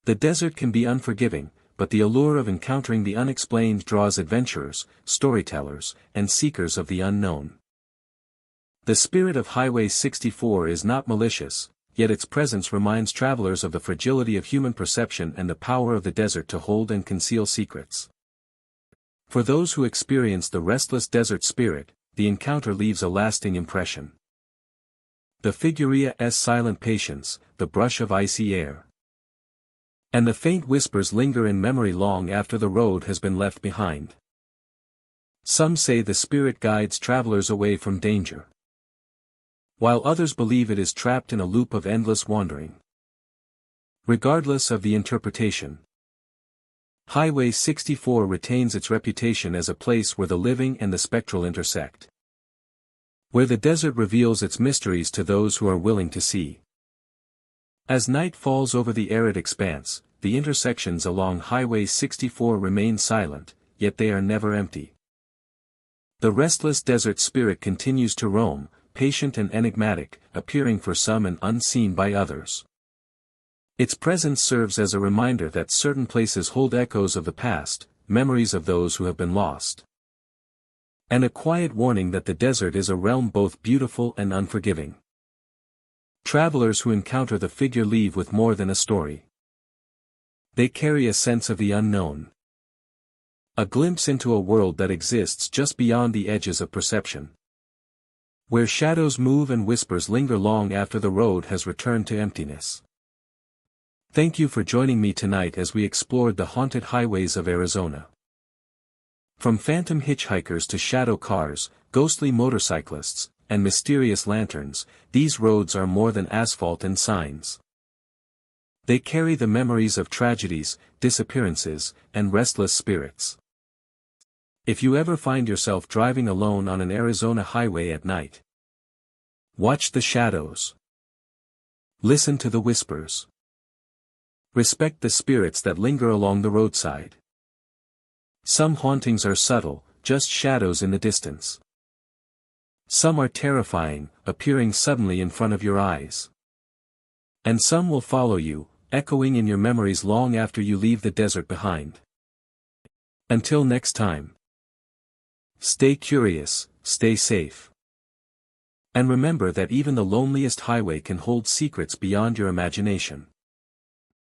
The desert can be unforgiving, but the allure of encountering the unexplained draws adventurers, storytellers, and seekers of the unknown. The spirit of Highway 64 is not malicious, yet its presence reminds travelers of the fragility of human perception and the power of the desert to hold and conceal secrets. For those who experience the restless desert spirit, the encounter leaves a lasting impression. The figure's silent patience, the brush of icy air, and the faint whispers linger in memory long after the road has been left behind. Some say the spirit guides travelers away from danger, while others believe it is trapped in a loop of endless wandering. Regardless of the interpretation, Highway 64 retains its reputation as a place where the living and the spectral intersect, where the desert reveals its mysteries to those who are willing to see. As night falls over the arid expanse, the intersections along Highway 64 remain silent, yet they are never empty. The restless desert spirit continues to roam, patient and enigmatic, appearing for some and unseen by others. Its presence serves as a reminder that certain places hold echoes of the past, memories of those who have been lost, and a quiet warning that the desert is a realm both beautiful and unforgiving. Travelers who encounter the figure leave with more than a story. They carry a sense of the unknown, a glimpse into a world that exists just beyond the edges of perception, where shadows move and whispers linger long after the road has returned to emptiness. Thank you for joining me tonight as we explored the haunted highways of Arizona. From phantom hitchhikers to shadow cars, ghostly motorcyclists, and mysterious lanterns, these roads are more than asphalt and signs. They carry the memories of tragedies, disappearances, and restless spirits. If you ever find yourself driving alone on an Arizona highway at night, watch the shadows. Listen to the whispers. Respect the spirits that linger along the roadside. Some hauntings are subtle, just shadows in the distance. Some are terrifying, appearing suddenly in front of your eyes. And some will follow you, echoing in your memories long after you leave the desert behind. Until next time. Stay curious, stay safe. And remember that even the loneliest highway can hold secrets beyond your imagination.